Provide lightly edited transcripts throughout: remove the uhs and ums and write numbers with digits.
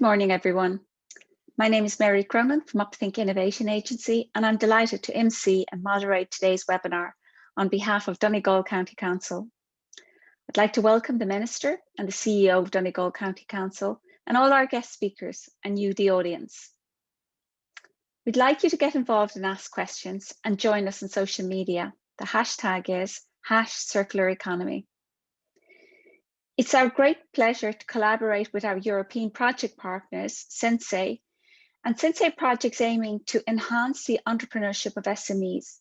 morning, everyone. My name is Mary Cronin from Upthink Innovation Agency, and I'm delighted to MC and moderate today's webinar on behalf of Donegal County Council. I'd like to welcome the Minister and the CEO of Donegal County Council and all our guest speakers and you, the audience. We'd like you to get involved and ask questions and join us on social media. The hashtag is #CircularEconomy. It's our great pleasure to collaborate with our European project partners, SinCE, and SinCE projects aiming to enhance the entrepreneurship of SMEs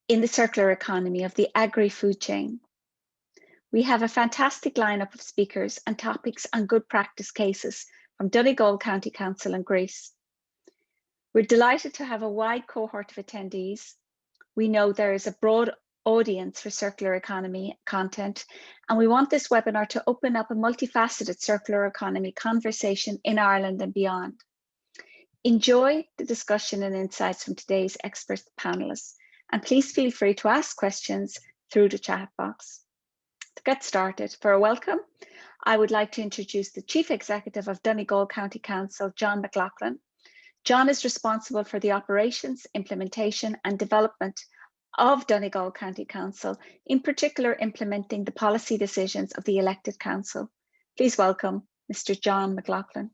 in the circular economy of the agri-food chain. We have a fantastic lineup of speakers and topics on good practice cases from Donegal County Council and Greece. We're delighted to have a wide cohort of attendees. We know there is a broad audience for circular economy content, and we want this webinar to open up a multifaceted circular economy conversation in Ireland and beyond. Enjoy the discussion and insights from today's expert panelists, and please feel free to ask questions through the chat box. To get started, for a welcome, I would like to introduce the Chief Executive of Donegal County Council, John McLaughlin. John is responsible for the operations, implementation and development of Donegal County Council, in particular implementing the policy decisions of the elected council. Please welcome Mr. John McLaughlin.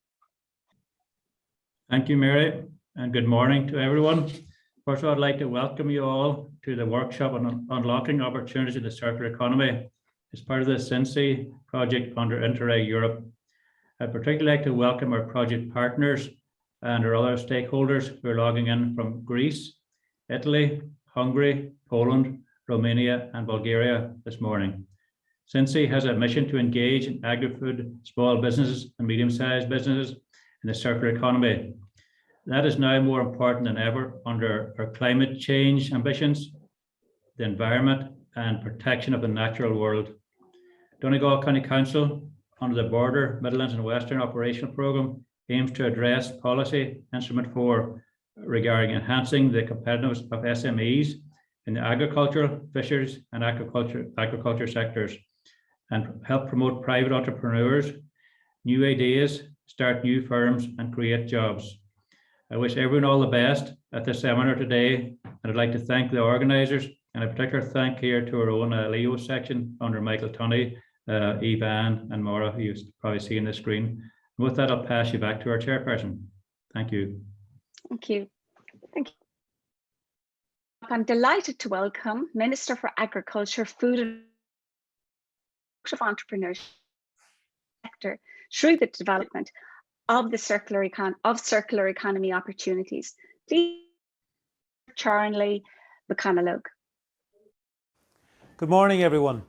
Thank you, Mary, and good morning to everyone. First of all, I'd like to welcome you all to the workshop on unlocking opportunities in the circular economy as part of the SinCE project under Interreg Europe. I'd particularly like to welcome our project partners and our other stakeholders who are logging in from Greece, Italy, Hungary, Poland, Romania, and Bulgaria this morning. SinCE has a mission to engage in agri-food, small businesses and medium-sized businesses in the circular economy. That is now more important than ever under our climate change ambitions, the environment, and protection of the natural world. Donegal County Council, under the Border, Midlands and Western Operational Programme, aims to address Policy Instrument 4 regarding enhancing the competitiveness of SMEs in the agricultural, fisheries, and agriculture sectors, and help promote private entrepreneurs, new ideas, start new firms, and create jobs. I wish everyone all the best at this seminar today, and I'd like to thank the organisers, and a particular thank here to our own Leo section under Michael Tunney, Evan, and Maura, who you probably see on the screen. And with that, I'll pass you back to our chairperson. Thank you. Thank you. Thank you. I'm delighted to welcome Minister for Agriculture, Food and Entrepreneurship sector through the development of the circular economy opportunities. Please, Charlie McConalogue. Good morning, everyone.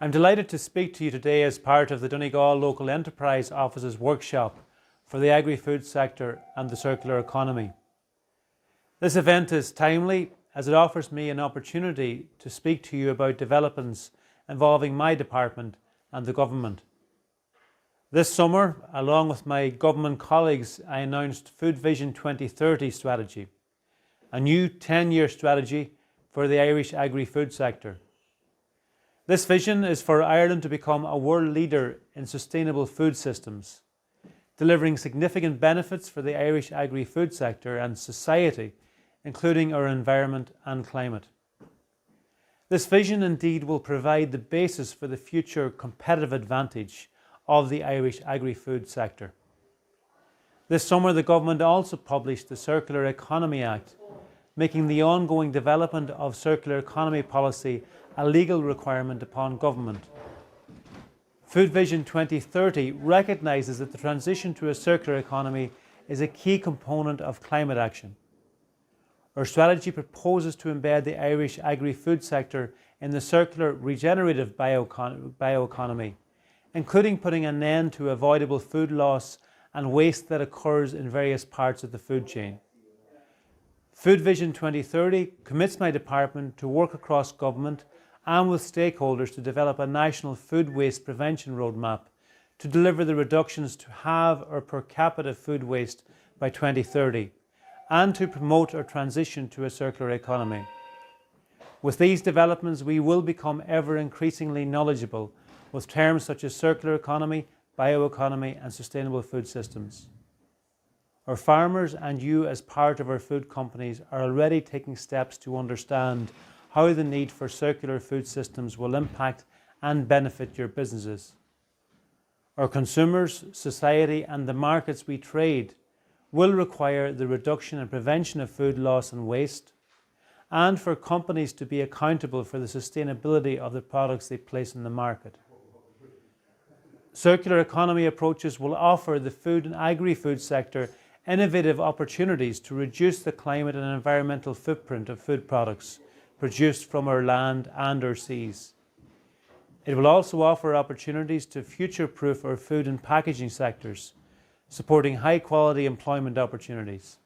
I'm delighted to speak to you today as part of the Donegal Local Enterprise Office's workshop for the agri-food sector and the circular economy. This event is timely as it offers me an opportunity to speak to you about developments involving my department and the government. This summer, along with my government colleagues, I announced Food Vision 2030 strategy, a new 10-year strategy for the Irish agri-food sector. This vision is for Ireland to become a world leader in sustainable food systems, delivering significant benefits for the Irish agri-food sector and society, including our environment and climate. This vision indeed will provide the basis for the future competitive advantage of the Irish agri-food sector. This summer, the government also published the Circular Economy Act, making the ongoing development of circular economy policy a legal requirement upon government. Food Vision 2030 recognises that the transition to a circular economy is a key component of climate action. Our strategy proposes to embed the Irish agri-food sector in the circular regenerative bioeconomy, including putting an end to avoidable food loss and waste that occurs in various parts of the food chain. Food Vision 2030 commits my department to work across government and with stakeholders to develop a national food waste prevention roadmap to deliver the reductions to halve our per capita food waste by 2030 and to promote our transition to a circular economy. With these developments, we will become ever increasingly knowledgeable with terms such as circular economy, bioeconomy and sustainable food systems. Our farmers and you as part of our food companies are already taking steps to understand how the need for circular food systems will impact and benefit your businesses. Our consumers, society and the markets we trade will require the reduction and prevention of food loss and waste, and for companies to be accountable for the sustainability of the products they place in the market. Circular economy approaches will offer the food and agri-food sector innovative opportunities to reduce the climate and environmental footprint of food products produced from our land and our seas. It will also offer opportunities to future-proof our food and packaging sectors, supporting high-quality employment opportunities.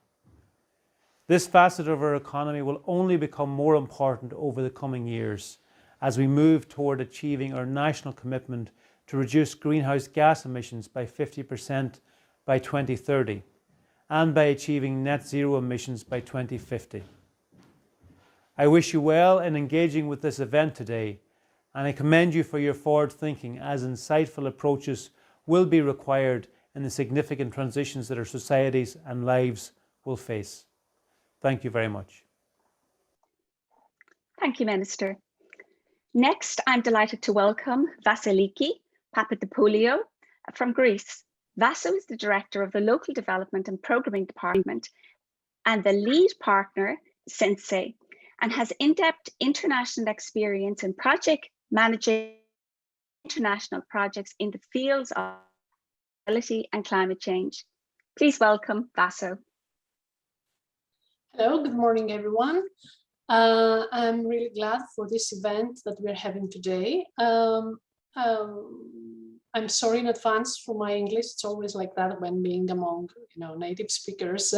This facet of our economy will only become more important over the coming years as we move toward achieving our national commitment to reduce greenhouse gas emissions by 50% by 2030 and by achieving net zero emissions by 2050. I wish you well in engaging with this event today, and I commend you for your forward thinking as insightful approaches will be required in the significant transitions that our societies and lives will face. Thank you very much. Thank you, Minister. Next, I'm delighted to welcome Vasiliki Papadopoulou from Greece. Vaso is the Director of the Local Development and Programming Department and the lead partner, SinCE, and has in-depth international experience in project managing international projects in the fields of sustainability and climate change. Please welcome Vaso. Hello, good morning, everyone. I'm really glad for this event that we're having today. I'm sorry in advance for my English. It's always like that when being among native speakers.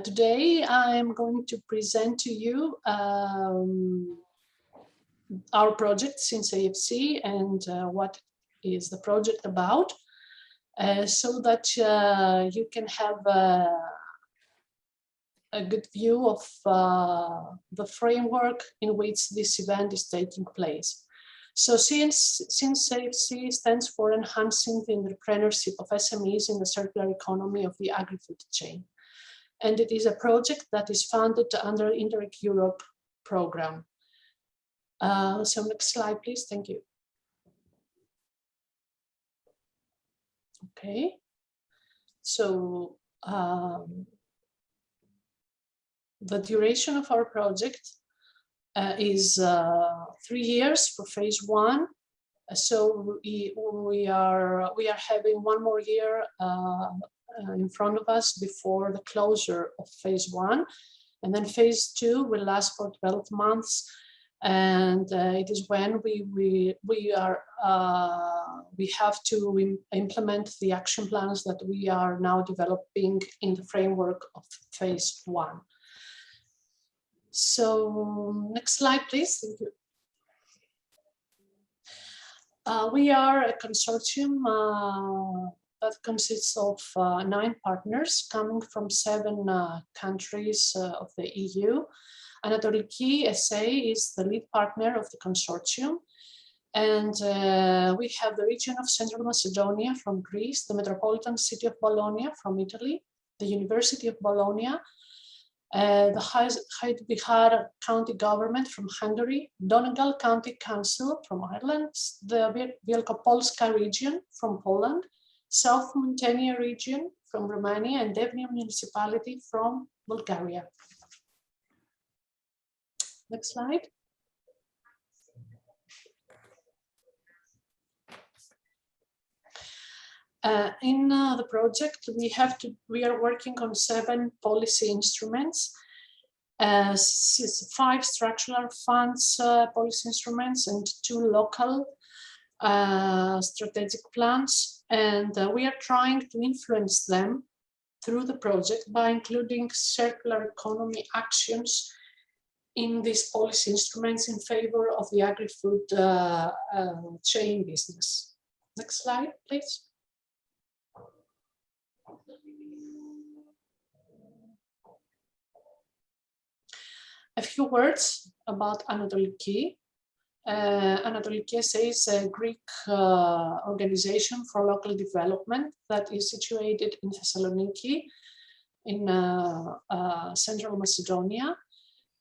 Today I'm going to present to you our project SinCE AFC and what is the project about, so that you can have a good view of the framework in which this event is taking place. So SinCE AFC stands for Enhancing the Entrepreneurship of SMEs in the Circular Economy of the Agri-Food Chain. And it is a project that is funded under Nutrientrich Europe program. So next slide, please. Thank you. Okay. So the duration of our project is 3 years for phase 1. So we are having 1 more year in front of us before the closure of phase 1, and then phase 2 will last for 12 months, and it is when we have to implement the action plans that we are now developing in the framework of phase 1. So next slide, please. Thank you. We are a consortium that consists of 9 partners coming from 7 countries of the EU. Anatoliki SA is the lead partner of the consortium. And we have the region of Central Macedonia from Greece, the metropolitan city of Bologna from Italy, the University of Bologna, the Hajdubihar County Government from Hungary, Donegal County Council from Ireland, the Wielkopolska region from Poland, South Muntenia region from Romania, and Devnya municipality from Bulgaria. Next slide. In the project, we are working on 7 policy instruments, 5 structural funds policy instruments, and 2 local strategic plans, and we are trying to influence them through the project by including circular economy actions in these policy instruments in favor of the agri-food chain business. Next slide, please. A few words about Anatoliki. Anatoliki SA is a Greek organization for local development that is situated in Thessaloniki, in Central Macedonia.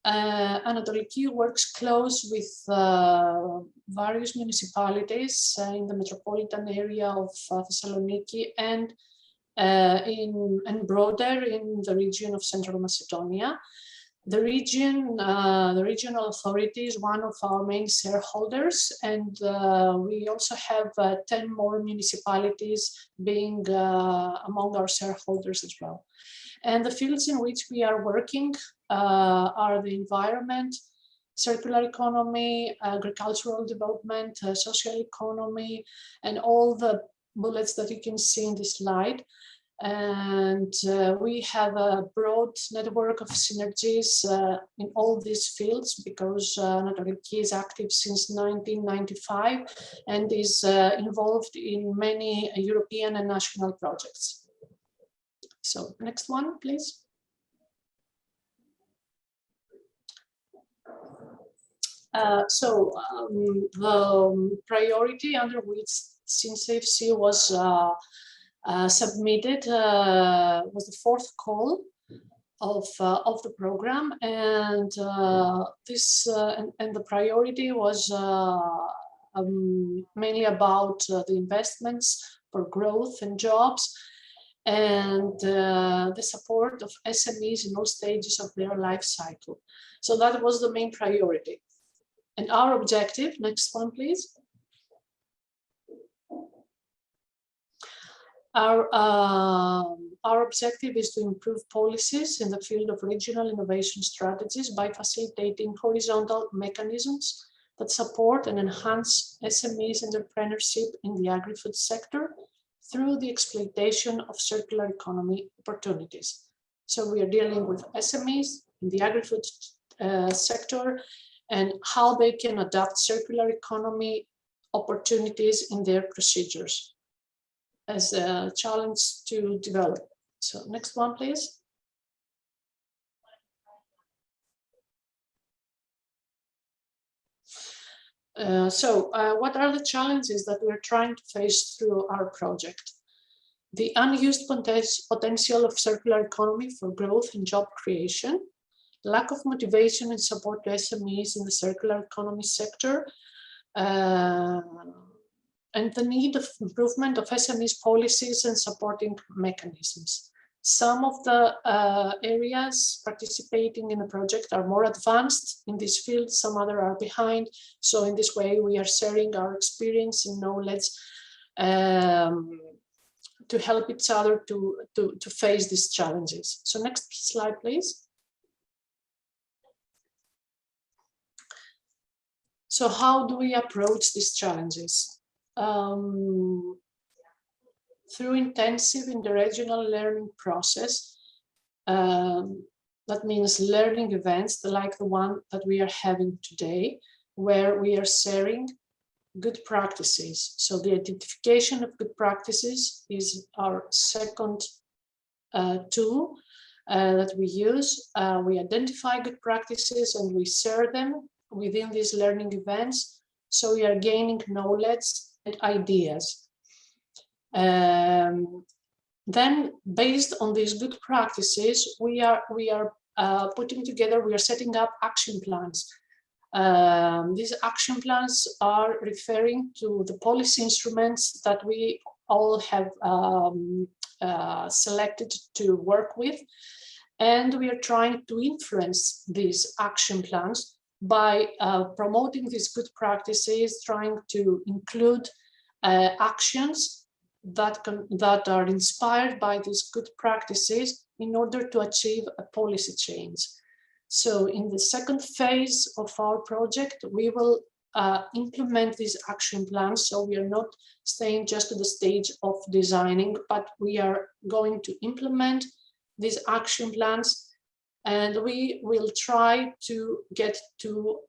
Anatoliki works close with various municipalities in the metropolitan area of Thessaloniki and broader in the region of Central Macedonia. The regional authority is one of our main shareholders, and we also have 10 more municipalities being among our shareholders as well. And the fields in which we are working are the environment, circular economy, agricultural development, social economy, and all the bullets that you can see in this slide. And we have a broad network of synergies in all these fields because Anatoliki is active since 1995 and is involved in many European and national projects. So next one, please. The priority under which SinCE was submitted was the fourth call of the program, and the priority was mainly about the investments for growth and jobs, and the support of SMEs in all stages of their life cycle. So that was the main priority. And our objective, next one please. Our objective is to improve policies in the field of regional innovation strategies by facilitating horizontal mechanisms that support and enhance SMEs entrepreneurship in the agri-food sector through the exploitation of circular economy opportunities. So we are dealing with SMEs in the agri-food sector and how they can adapt circular economy opportunities in their procedures as a challenge to develop. So next one, please. What are the challenges that we're trying to face through our project? The unused potential of circular economy for growth and job creation, lack of motivation and support to SMEs in the circular economy sector, and the need of improvement of SMEs policies and supporting mechanisms. Some of the areas participating in the project are more advanced in this field, some other are behind. So in this way, we are sharing our experience and knowledge to help each other to face these challenges. So next slide, please. So how do we approach these challenges? Through intensive interregional learning process, that means learning events like the one that we are having today, where we are sharing good practices. So the identification of good practices is our second tool that we use. We identify good practices and we share them within these learning events. So we are gaining knowledge and ideas. Then based on these good practices, we are putting together, we are setting up action plans. These action plans are referring to the policy instruments that we all have selected to work with. And we are trying to influence these action plans by promoting these good practices, trying to include actions that are inspired by these good practices in order to achieve a policy change. So in the second phase of our project, we will implement these action plans. So we are not staying just at the stage of designing, but we are going to implement these action plans, and we will try to get to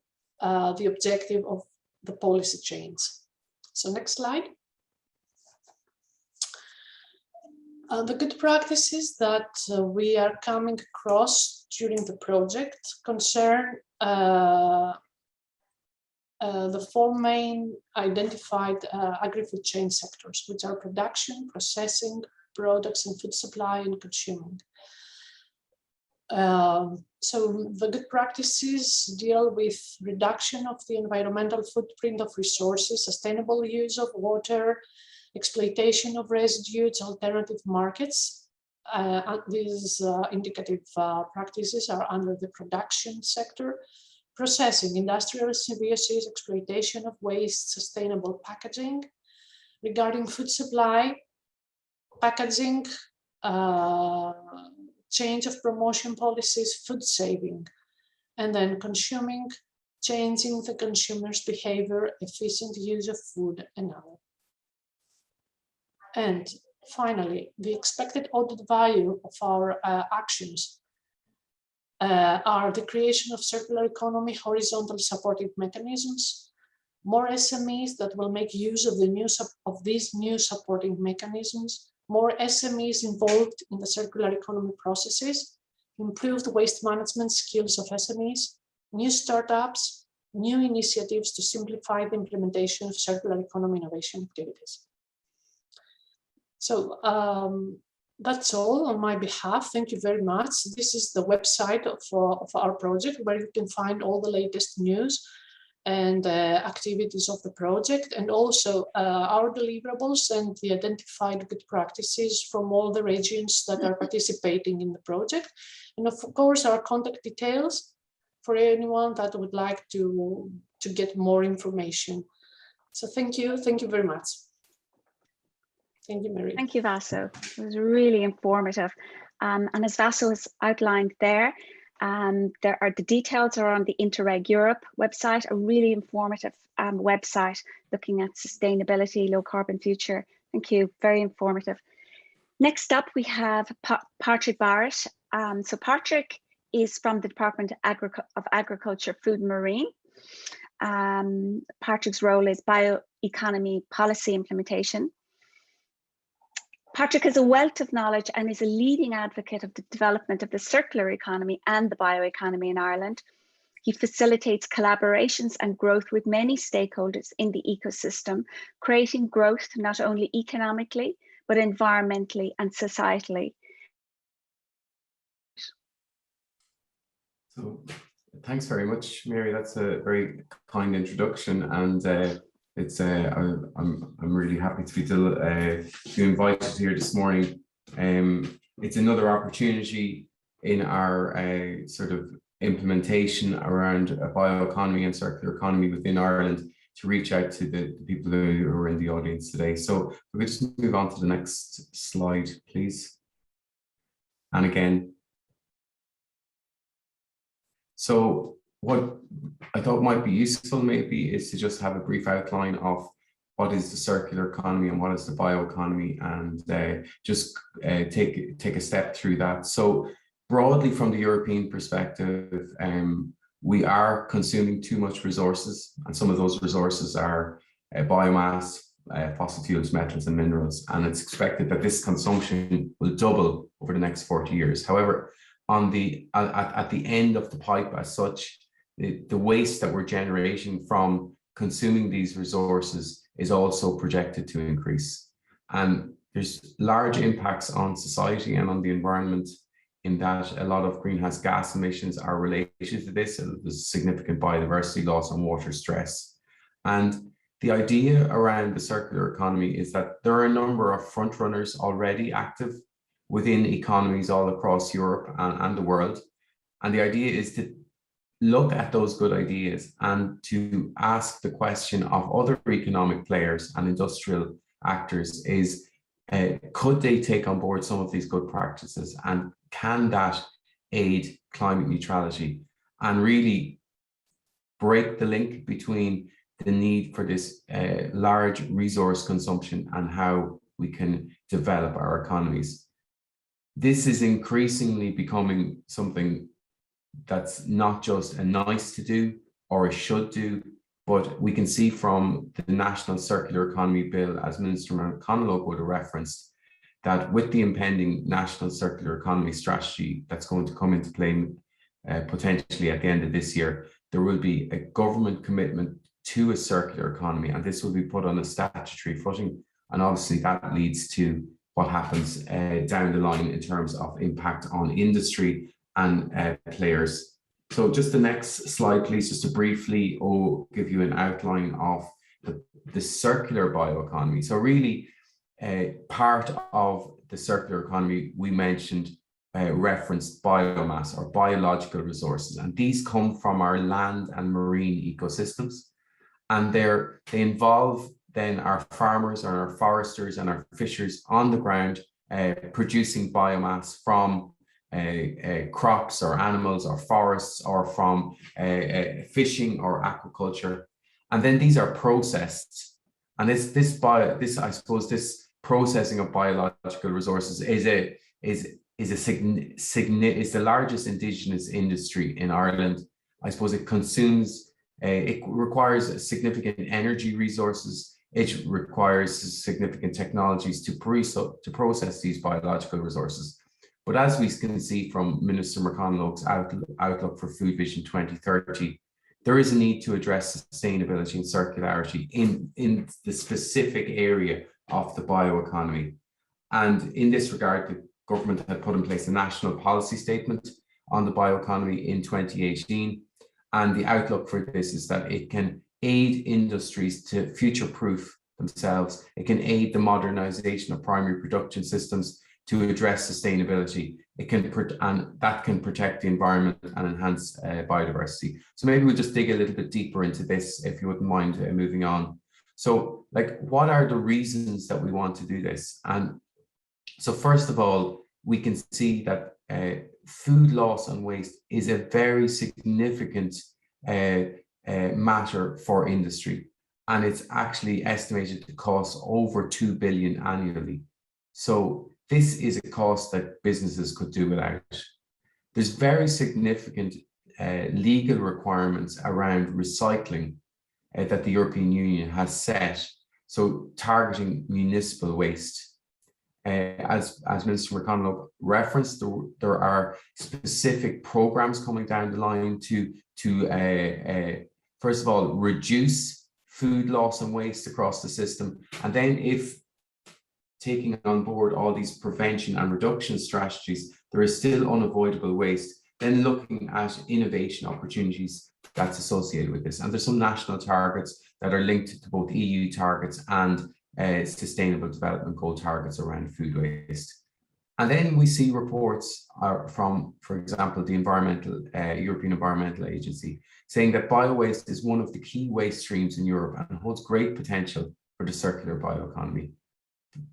the objective of the policy change. So next slide. The good practices that we are coming across during the project concern the four main identified agri-food chain sectors, which are production, processing, products and food supply, and consuming. So the good practices deal with reduction of the environmental footprint of resources, sustainable use of water, exploitation of residues, alternative markets. These indicative practices are under the production sector. Processing, industrial symbiosis, exploitation of waste, sustainable packaging. Regarding food supply, packaging, change of promotion policies, food saving, and then consuming, changing the consumer's behavior, efficient use of food, and other. And finally, the expected added value of our actions are the creation of circular economy, horizontal supportive mechanisms, more SMEs that will make use of these new supporting mechanisms, more SMEs involved in the circular economy processes, improved waste management skills of SMEs, new startups, new initiatives to simplify the implementation of circular economy innovation activities. So that's all on my behalf. Thank you very much. This is the website of our project, where you can find all the latest news and activities of the project, and also our deliverables and the identified good practices from all the regions that are participating in the project. And of course, our contact details for anyone that would like to get more information. So thank you very much. Thank you, Mary. Thank you, Vaso. It was really informative. And as Vaso has outlined there, the details are on the Interreg Europe website, a really informative website looking at sustainability, low carbon future. Thank you, very informative. Next up, we have Patrick Barrett. So Patrick is from the Department of Agriculture, Food and Marine. Patrick's role is bioeconomy policy implementation. Patrick has a wealth of knowledge and is a leading advocate of the development of the circular economy and the bioeconomy in Ireland. He facilitates collaborations and growth with many stakeholders in the ecosystem, creating growth not only economically, but environmentally and societally. So, thanks very much, Mary. That's a very kind introduction, and I'm really happy to be invited here this morning. It's another opportunity in our sort of implementation around a bioeconomy and circular economy within Ireland to reach out to the people who are in the audience today. So we could just move on to the next slide, please. And again. So what I thought might be useful maybe is to just have a brief outline of what is the circular economy and what is the bioeconomy, and just take a step through that. So broadly from the European perspective, we are consuming too much resources, and some of those resources are biomass, fossil fuels, metals and minerals, and it's expected that this consumption will double over the next 40 years. However, at the end of the pipe as such, the waste that we're generating from consuming these resources is also projected to increase. And there's large impacts on society and on the environment, in that a lot of greenhouse gas emissions are related to this. There's significant biodiversity loss and water stress. And the idea around the circular economy is that there are a number of front runners already active within economies all across Europe and the world. And the idea is to look at those good ideas and to ask the question of other economic players and industrial actors is, could they take on board some of these good practices, and can that aid climate neutrality and really break the link between the need for this large resource consumption and how we can develop our economies. This is increasingly becoming something that's not just a nice to do or a should do, but we can see from the National Circular Economy Bill, as Minister McConnell would have referenced, that with the impending National Circular Economy Strategy that's going to come into play potentially at the end of this year, there will be a government commitment to a circular economy, and this will be put on a statutory footing. And obviously that leads to what happens down the line in terms of impact on industry and players. So just the next slide, please, just to briefly give you an outline of the circular bioeconomy. So really, part of the circular economy we mentioned referenced biomass or biological resources, and these come from our land and marine ecosystems, and they involve then our farmers and our foresters and our fishers on the ground producing biomass from crops or animals or forests or from fishing or aquaculture, and then these are processed. And this I suppose this processing of biological resources is the largest indigenous industry in Ireland. I suppose it consumes, it requires significant energy resources. It requires significant technologies to process these biological resources. But as we can see from Minister McConalogue's outlook for Food Vision 2030, there is a need to address sustainability and circularity in the specific area of the bioeconomy. And in this regard, the government had put in place a national policy statement on the bioeconomy in 2018. And the outlook for this is that it can aid industries to future-proof themselves. It can aid the modernization of primary production systems to address sustainability. And that can protect the environment and enhance biodiversity. So maybe we'll just dig a little bit deeper into this, if you wouldn't mind moving on. So, like, what are the reasons that we want to do this? And so first of all, we can see that food loss and waste is a very significant matter for industry, and it's actually estimated to cost over 2 billion annually. So this is a cost that businesses could do without. There's very significant legal requirements around recycling that the European Union has set, so targeting municipal waste. As Minister McConalogue referenced, there are specific programs coming down the line to first of all, reduce food loss and waste across the system. And then if taking on board all these prevention and reduction strategies, there is still unavoidable waste, then looking at innovation opportunities that's associated with this. And there's some national targets that are linked to both EU targets and Sustainable Development Goal targets around food waste. And then we see reports from, for example, the European Environmental Agency, saying that bio-waste is one of the key waste streams in Europe and holds great potential for the circular bioeconomy,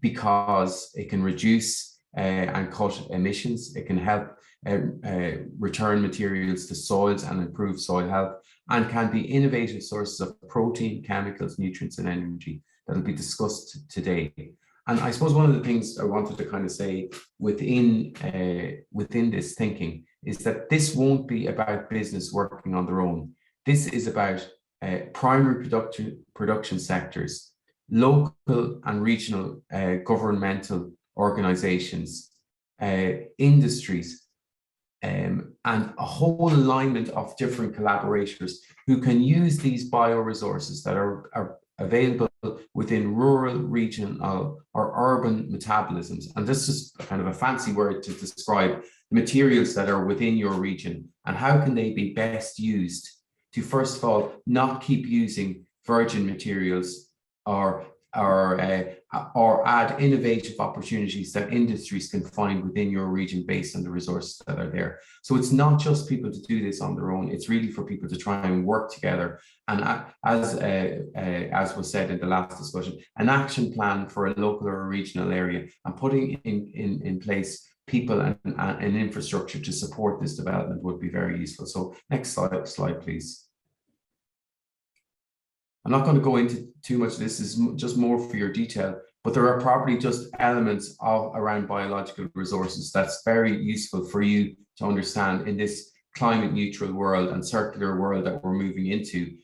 because it can reduce and cut emissions. It can help return materials to soils and improve soil health, and can be innovative sources of protein, chemicals, nutrients, and energy that will be discussed today. And I suppose one of the things I wanted to kind of say within this thinking is that this won't be about business working on their own. This is about primary production sectors, local and regional governmental organizations, industries, and a whole alignment of different collaborators who can use these bioresources that are available within rural, regional, or urban metabolisms. And this is kind of a fancy word to describe the materials that are within your region, and how can they be best used to, first of all, not keep using virgin materials or add innovative opportunities that industries can find within your region based on the resources that are there. So it's not just people to do this on their own, it's really for people to try and work together. And as was said in the last discussion, an action plan for a local or a regional area, and putting in place people and infrastructure to support this development would be very useful. So next slide, please. I'm not going to go into too much. This is just more for your detail, but there are probably just elements around biological resources that's very useful for you to understand in this climate neutral world and circular world that we're moving into.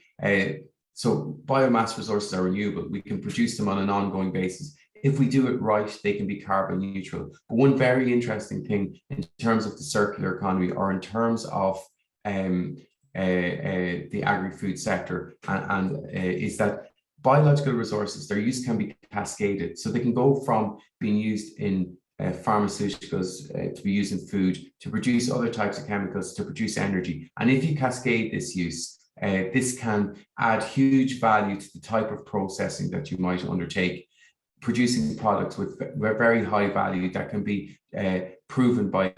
So biomass resources are renewable. We can produce them on an ongoing basis. If we do it right, they can be carbon neutral. But one very interesting thing in terms of the circular economy, or in terms of the agri-food sector, and is that biological resources, their use can be cascaded. So they can go from being used in pharmaceuticals to be used in food, to produce other types of chemicals, to produce energy. And if you cascade this use, this can add huge value to the type of processing that you might undertake, producing products with very high value that can be proven by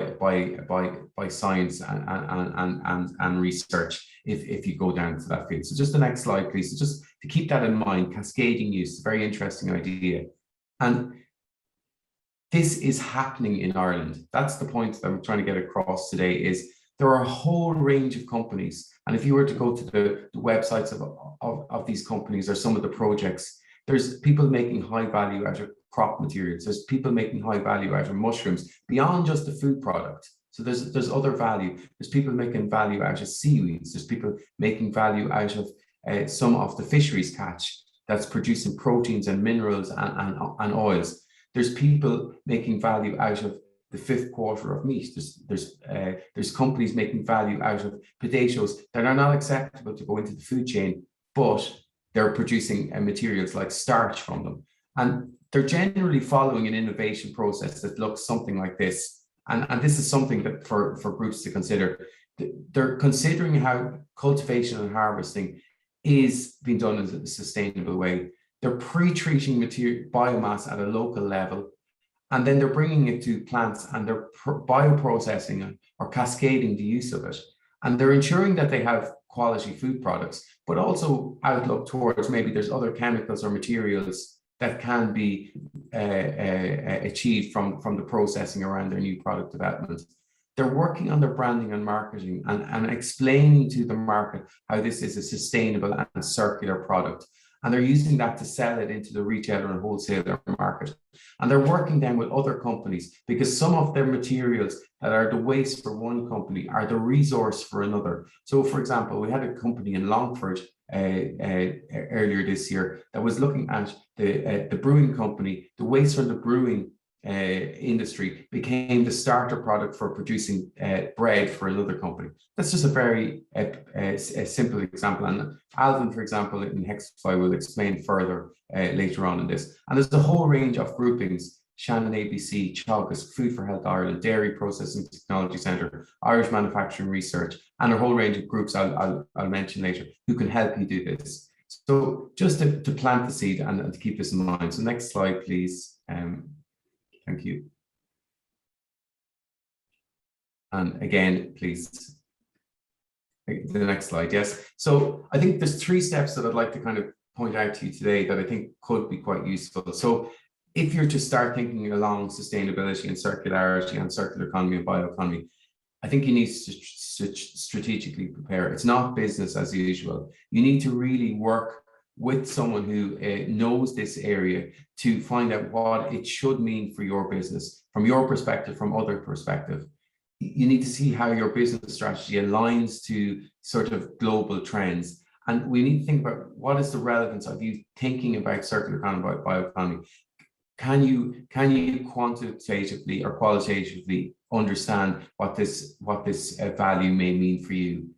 science and research if you go down to that field. So just the next slide, please. So just to keep that in mind, cascading use, a very interesting idea. And this is happening in Ireland. That's the point that I'm trying to get across today, is there are a whole range of companies. And if you were to go to the websites of these companies or some of the projects, there's people making high value out of crop materials. There's people making high value out of mushrooms beyond just the food product. So there's other value. There's people making value out of seaweeds. There's people making value out of some of the fisheries catch that's producing proteins and minerals and oils. There's people making value out of the fifth quarter of meat. There's companies making value out of potatoes that are not acceptable to go into the food chain, but they're producing materials like starch from them. And they're generally following an innovation process that looks something like this. And this is something that for groups to consider. They're considering how cultivation and harvesting is being done in a sustainable way. They're pre-treating biomass at a local level, and then they're bringing it to plants and they're bioprocessing or cascading the use of it. And they're ensuring that they have quality food products, but also outlook towards maybe there's other chemicals or materials that can be achieved from the processing around their new product development. They're working on their branding and marketing and explaining to the market how this is a sustainable and circular product. And they're using that to sell it into the retailer and wholesaler market. And they're working then with other companies, because some of their materials that are the waste for one company are the resource for another. So for example, we had a company in Longford earlier this year that was looking at the brewing company. The waste from the brewing industry became the starter product for producing bread for another company. That's just a very a simple example. And Alvin, for example, in Hexify will explain further later on in this. And there's a whole range of groupings: Shannon ABC, Teagasc, Food for Health Ireland, Dairy Processing Technology Centre, Irish Manufacturing Research, and a whole range of groups I'll mention later who can help you do this. So just to plant the seed and to keep this in mind. So next slide, please. Thank you. And again, please, the next slide, yes. So I think there's 3 steps that I'd like to kind of point out to you today that I think could be quite useful. So if you're to start thinking along sustainability and circularity and circular economy and bioeconomy, I think you need to strategically prepare. It's not business as usual. You need to really work with someone who knows this area to find out what it should mean for your business, from your perspective, from other perspective. You need to see how your business strategy aligns to sort of global trends. And we need to think about what is the relevance of you thinking about circular economy, about bioeconomy. Can you quantitatively or qualitatively understand what this value may mean for you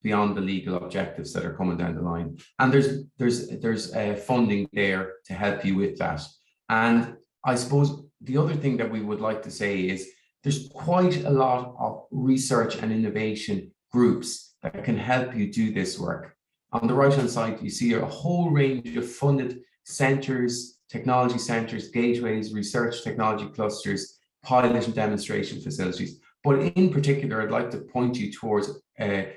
beyond the legal objectives that are coming down the line? And there's funding there to help you with that. And I suppose the other thing that we would like to say is there's quite a lot of research and innovation groups that can help you do this work. On the right-hand side, you see a whole range of funded centres, technology centres, gateways, research technology clusters, pilot and demonstration facilities. But in particular, I'd like to point you towards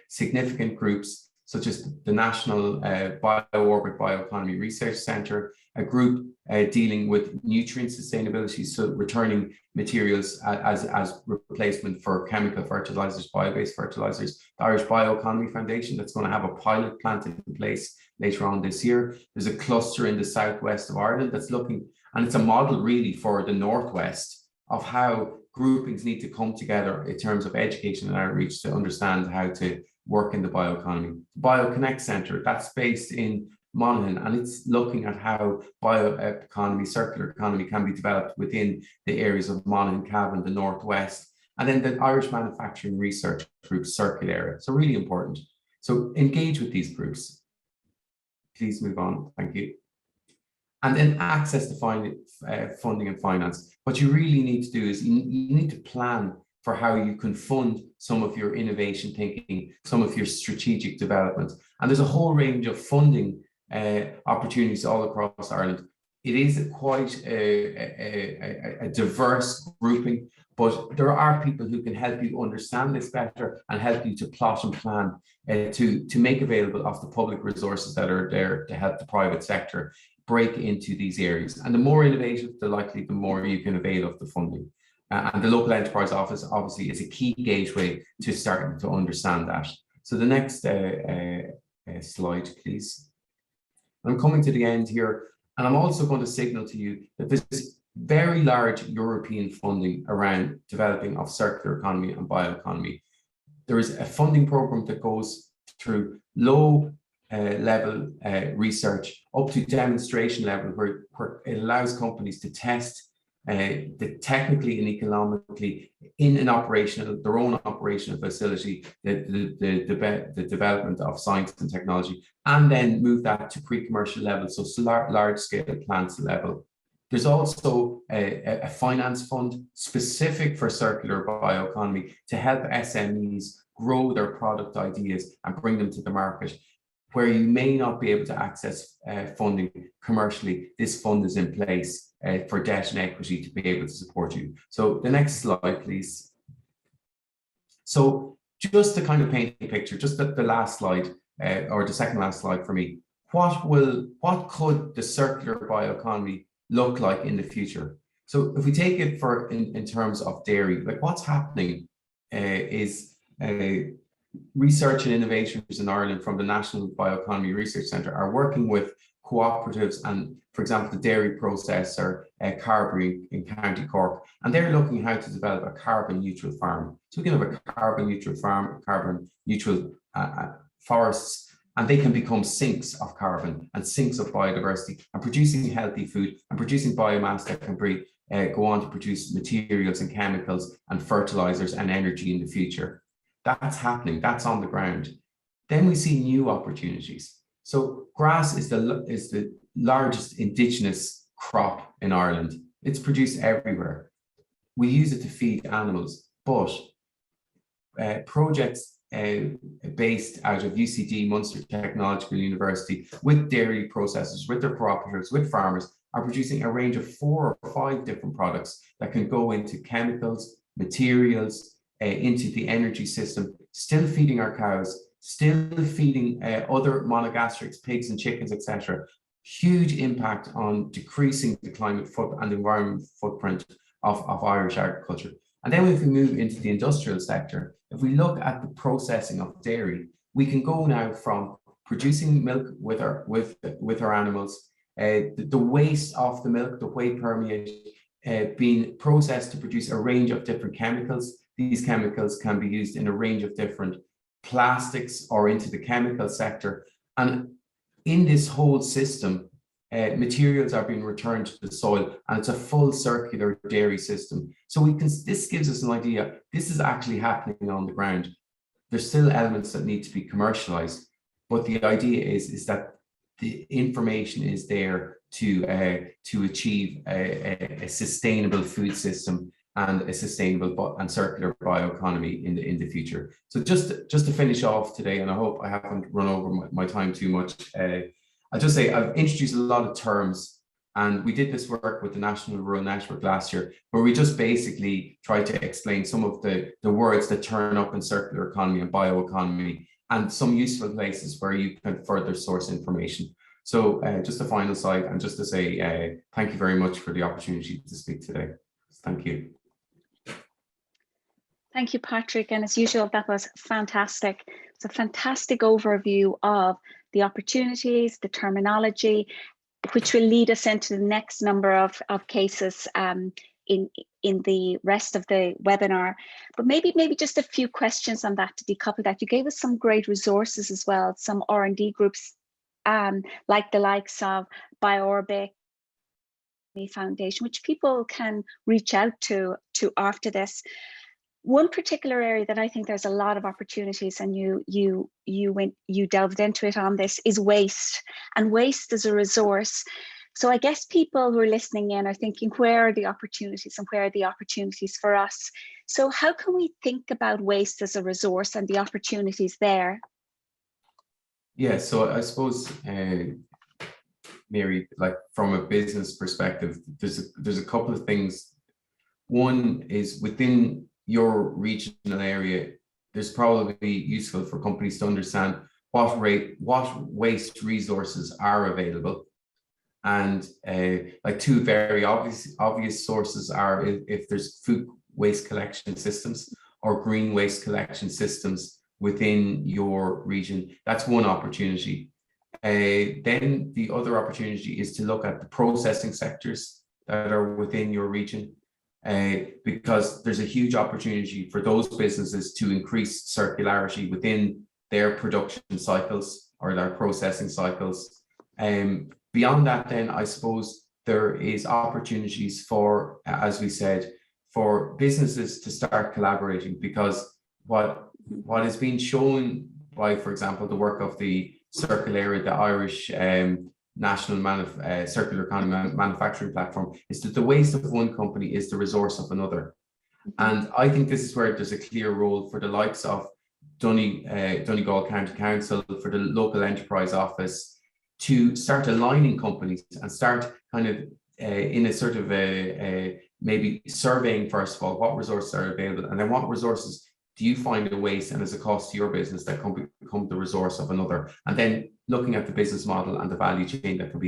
significant groups such as the National BioOrbit Bioeconomy Research Centre, a group dealing with nutrient sustainability, so returning materials as replacement for chemical fertilizers, bio-based fertilizers, the Irish Bioeconomy Foundation that's going to have a pilot plant in place later on this year. There's a cluster in the southwest of Ireland that's looking, and it's a model really for the northwest of how groupings need to come together in terms of education and outreach to understand how to work in the bioeconomy. BioConnect Centre, that's based in Monaghan, and it's looking at how bioeconomy, circular economy can be developed within the areas of Monaghan, Cavan, the northwest. And then the Irish Manufacturing Research Group Circular. So really important. So engage with these groups. Please move on. Thank you. And then access to funding and finance. What you really need to do is you need to plan for how you can fund some of your innovation thinking, some of your strategic development. And there's a whole range of funding opportunities all across Ireland. It is quite a diverse grouping, but there are people who can help you understand this better and help you to plot and plan to make available of the public resources that are there to help the private sector break into these areas. And the more innovative, the more you can avail of the funding. And the local enterprise office obviously is a key gateway to starting to understand that. So the next slide, please. I'm coming to the end here, and I'm also going to signal to you that there's very large European funding around developing of circular economy and bioeconomy. There is a funding program that goes through low level research up to demonstration level, where it allows companies to test technically and economically in an their own operational facility, the development of science and technology, and then move that to pre-commercial level, so large scale plants level. There's also a finance fund specific for circular bioeconomy to help SMEs grow their product ideas and bring them to the market. Where you may not be able to access funding commercially, this fund is in place for debt and equity to be able to support you. So the next slide, please. So just to kind of paint a picture, just the last slide, or the second last slide for me, what could the circular bioeconomy look like in the future? So if we take it in terms of dairy, like what's happening is research and innovators in Ireland from the National Bioeconomy Research Centre are working with cooperatives and, for example, the dairy processor Carberry in County Cork, and they're looking how to develop a carbon neutral farm. So we can have a carbon neutral farm, carbon neutral forests, and they can become sinks of carbon and sinks of biodiversity, and producing healthy food and producing biomass that can go on to produce materials and chemicals and fertilizers and energy in the future. That's happening, that's on the ground. Then we see new opportunities. So grass is the largest indigenous crop in Ireland. It's produced everywhere. We use it to feed animals, but projects based out of UCD, Munster Technological University, with dairy processors, with their cooperatives, with farmers, are producing a range of 4 or 5 different products that can go into chemicals, materials, into the energy system, still feeding our cows, still feeding other monogastrics, pigs and chickens, etc. Huge impact on decreasing the climate and environment footprint of Irish agriculture. And then if we move into the industrial sector, if we look at the processing of dairy, we can go now from producing milk with our animals, the waste of the milk, the whey permeate, being processed to produce a range of different chemicals. These chemicals can be used in a range of different plastics or into the chemical sector. And in this whole system, materials are being returned to the soil, and it's a full circular dairy system. So this gives us an idea, this is actually happening on the ground. There's still elements that need to be commercialized, but the idea is that the information is there to achieve a sustainable food system and a sustainable and circular bioeconomy in the future. So just to finish off today, and I hope I haven't run over my time too much, I'll just say I've introduced a lot of terms, and we did this work with the National Rural Network last year, where we just basically tried to explain some of the words that turn up in circular economy and bioeconomy, and some useful places where you can further source information. So just a final slide, and just to say thank you very much for the opportunity to speak today. Thank you. Thank you, Patrick. And as usual, that was fantastic. It's a fantastic overview of the opportunities, the terminology, which will lead us into the next number of cases in the rest of the webinar. But maybe just a few questions on that to decouple that. You gave us some great resources as well, some R&D groups, like the likes of Bioorbic Foundation, which people can reach out to after this. one particular area that I think there's a lot of opportunities, and you delved into it on this, is waste, and waste as a resource. So I guess people who are listening in are thinking, where are the opportunities and where are the opportunities for us? So how can we think about waste as a resource and the opportunities there? Yeah, so I suppose, Mary, like from a business perspective, there's a couple of things. One is within your regional area, there's probably useful for companies to understand what waste resources are available. And like two very obvious sources are if there's food waste collection systems or green waste collection systems within your region. That's one opportunity. Then the other opportunity is to look at the processing sectors that are within your region, because there's a huge opportunity for those businesses to increase circularity within their production cycles or their processing cycles. Beyond that, then I suppose there is opportunities for, as we said, for businesses to start collaborating, because what has been shown by, for example, the work of the Circular, the Irish National Circular Economy Manufacturing Platform, is that the waste of one company is the resource of another. And I think this is where there's a clear role for the likes of Donegal County Council, for the local enterprise office, to start aligning companies and start kind of in a sort of maybe surveying, first of all, what resources are available, and then what resources do you find a waste and as a cost to your business that can become the resource of another, and then looking at the business model and the value chain that can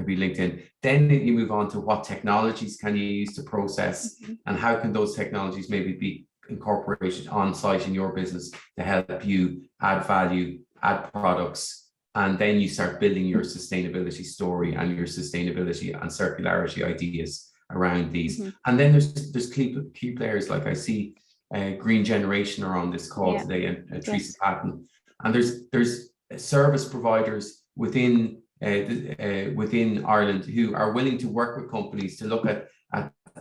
be linked in. Then you move on to what technologies can you use to process, and how can those technologies maybe be incorporated on site in your business to help you add value, add products. And then you start building your sustainability story and your sustainability and circularity ideas around these. And then there's key players, like I see Green Generation are on this call today, and Teresa Patton. And there's service providers within Ireland who are willing to work with companies to look at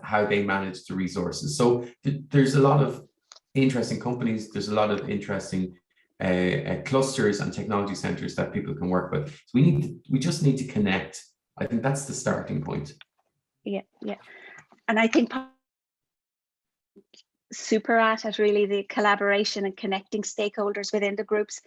how they manage the resources. So there's a lot of interesting companies. There's a lot of interesting clusters and technology centers that people can work with. So we just need to connect. I think that's the starting point. Yeah. And I think super at really the collaboration and connecting stakeholders within the groups.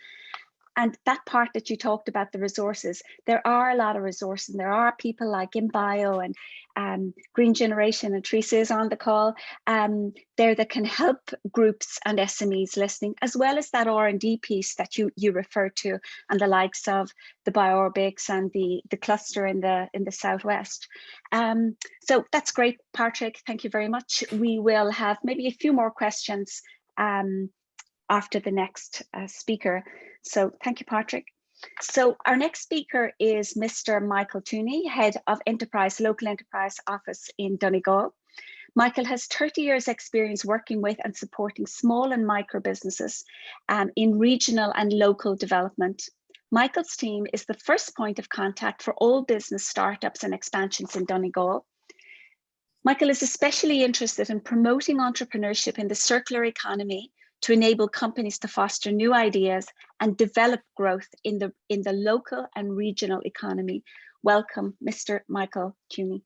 And that part that you talked about, the resources, there are a lot of resources, and there are people like InBio and Green Generation, and Teresa is on the call there that can help groups and SMEs listening, as well as that R&D piece that you refer to, and the likes of the Bioorbics and the cluster in the Southwest. So that's great, Patrick. Thank you very much. We will have maybe a few more questions after the next speaker. So thank you, Patrick. So our next speaker is Mr. Michael Tooney, Head of Local Enterprise Office in Donegal. Michael has 30 years experience working with and supporting small and micro businesses in regional and local development. Michael's team is the first point of contact for all business startups and expansions in Donegal. Michael is especially interested in promoting entrepreneurship in the circular economy to enable companies to foster new ideas and develop growth in the local and regional economy. Welcome, Mr. Michael Tooney.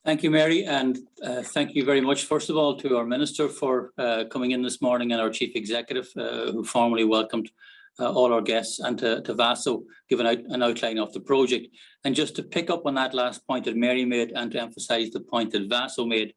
Thank you, Mary, and thank you very much, first of all, to our Minister for coming in this morning, and our Chief Executive, who formally welcomed all our guests, and to VASO, giving out an outline of the project. And just to pick up on that last point that Mary made, and to emphasise the point that VASO made,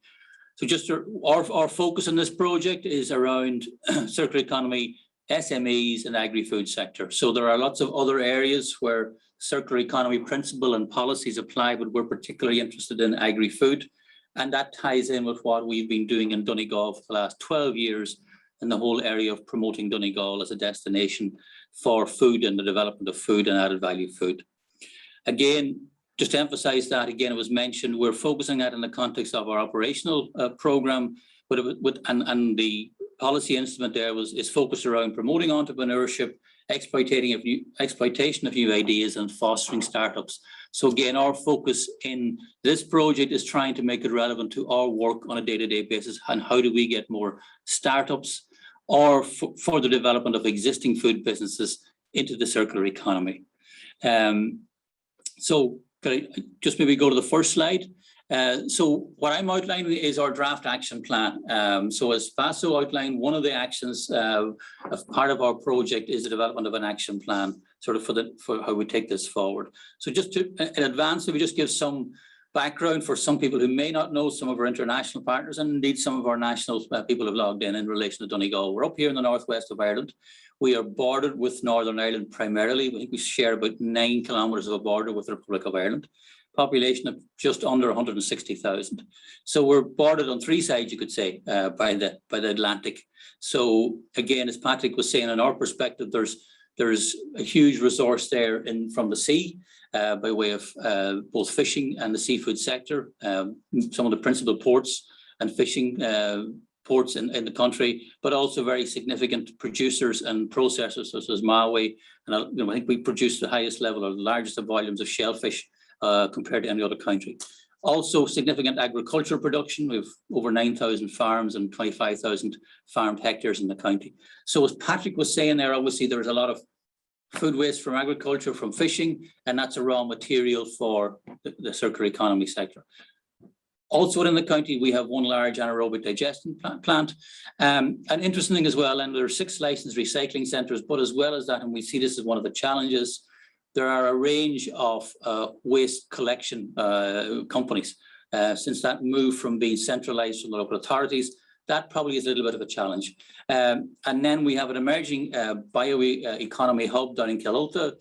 so just our focus on this project is around circular economy, SMEs, and agri-food sector. So there are lots of other areas where circular economy principle and policies apply, but we're particularly interested in agri-food. And that ties in with what we've been doing in Donegal for the last 12 years in the whole area of promoting Donegal as a destination for food and the development of food and added value food. Again, just to emphasize that, again, it was mentioned, we're focusing that in the context of our operational program, and the policy instrument there is focused around promoting entrepreneurship exploitation of new ideas, and fostering startups. So again, our focus in this project is trying to make it relevant to our work on a day-to-day basis, and how do we get more startups or for the development of existing food businesses into the circular economy. So could I just maybe go to the first slide? So what I'm outlining is our draft action plan. So as Vaso outlined, one of the actions as part of our project is the development of an action plan, sort of for how we take this forward. So just to in advance, if we just give some background for some people who may not know some of our international partners, and indeed some of our national people have logged in relation to Donegal. We're up here in the northwest of Ireland. We are bordered with Northern Ireland primarily. I think we share about 9 kilometres of a border with the Republic of Ireland. Population of just under 160,000. So we're bordered on 3 sides, you could say, by the Atlantic. So again, as Patrick was saying, in our perspective, there's a huge resource there from the sea by way of both fishing and the seafood sector. Some of the principal ports and fishing ports in the country, but also very significant producers and processors such as Maui. And I think we produce the highest level or the largest of volumes of shellfish compared to any other country. Also significant agricultural production. We have over 9,000 farms and 25,000 farmed hectares in the county. So as Patrick was saying there, obviously there's a lot of food waste from agriculture, from fishing, and that's a raw material for the circular economy sector. Also within the county, we have one large anaerobic digestion plant. And interesting thing as well, and there are 6 licensed recycling centres, but as well as that, and we see this as one of the challenges, there are a range of waste collection companies. Since that moved from being centralised from the local authorities, that probably is a little bit of a challenge. And then we have an emerging bioeconomy hub down in Kilolta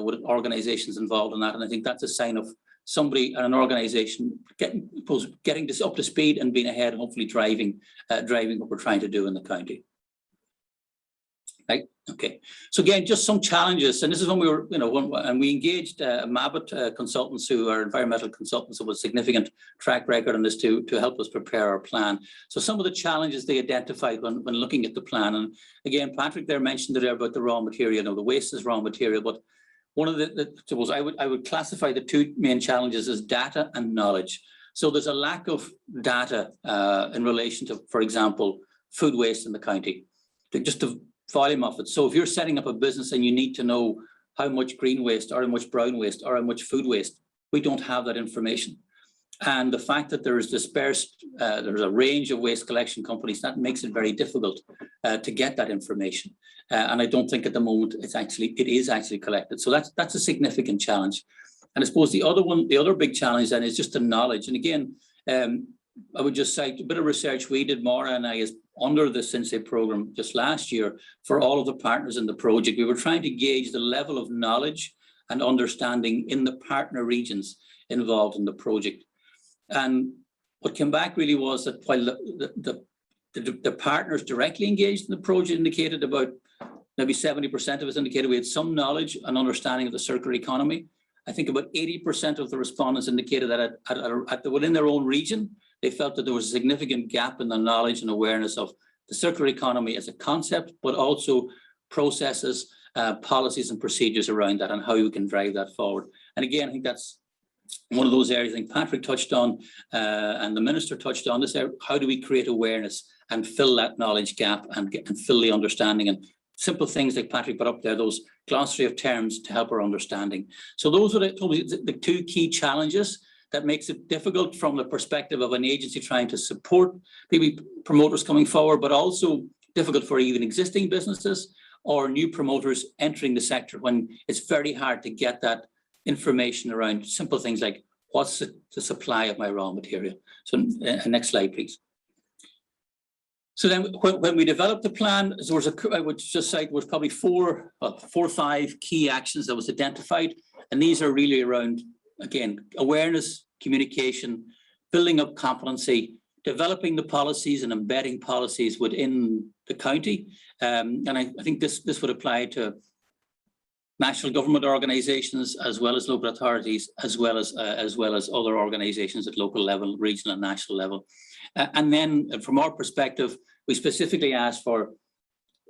with organisations involved in that. And I think that's a sign of somebody and an organisation getting this up to speed and being ahead, and hopefully driving what we're trying to do in the county. Right. Okay. So again, just some challenges, and this is when we were, and we engaged Mabit consultants who are environmental consultants with a significant track record on this to help us prepare our plan. So some of the challenges they identified when looking at the plan, and again, Patrick there mentioned it about the raw material. The waste is raw material, but one of suppose I would classify the 2 main challenges as data and knowledge. So there's a lack of data in relation to, for example, food waste in the county. Just the volume of it. So if you're setting up a business and you need to know how much green waste or how much brown waste or how much food waste, we don't have that information. And the fact that there is dispersed, there's a range of waste collection companies, that makes it very difficult to get that information. And I don't think at the moment it is actually collected. So that's a significant challenge. And I suppose the other big challenge then is just the knowledge. And again, I would just cite a bit of research we did, Maura and I, is under the SinCE program just last year for all of the partners in the project. We were trying to gauge the level of knowledge and understanding in the partner regions involved in the project. And what came back really was that while the partners directly engaged in the project indicated about maybe 70% of us indicated we had some knowledge and understanding of the circular economy. I think about 80% of the respondents indicated that within their own region, they felt that there was a significant gap in the knowledge and awareness of the circular economy as a concept, but also processes, policies and procedures around that and how we can drive that forward. And again, I think that's one of those areas I think Patrick touched on and the Minister touched on this. How do we create awareness and fill that knowledge gap and fill the understanding, and simple things like Patrick put up there, those glossary of terms to help our understanding. So those are the 2 key challenges that makes it difficult from the perspective of an agency trying to support maybe promoters coming forward, but also difficult for even existing businesses or new promoters entering the sector when it's very hard to get that information around simple things like what's the supply of my raw material. So next slide, please. So then when we developed the plan, there was I would just say was probably 4 or 5 key actions that was identified. And these are really around, again, awareness, communication, building up competency, developing the policies and embedding policies within the county. And I think this would apply to national government organisations as well as local authorities, as well as other organisations at local level, regional and national level. And then from our perspective, we specifically asked for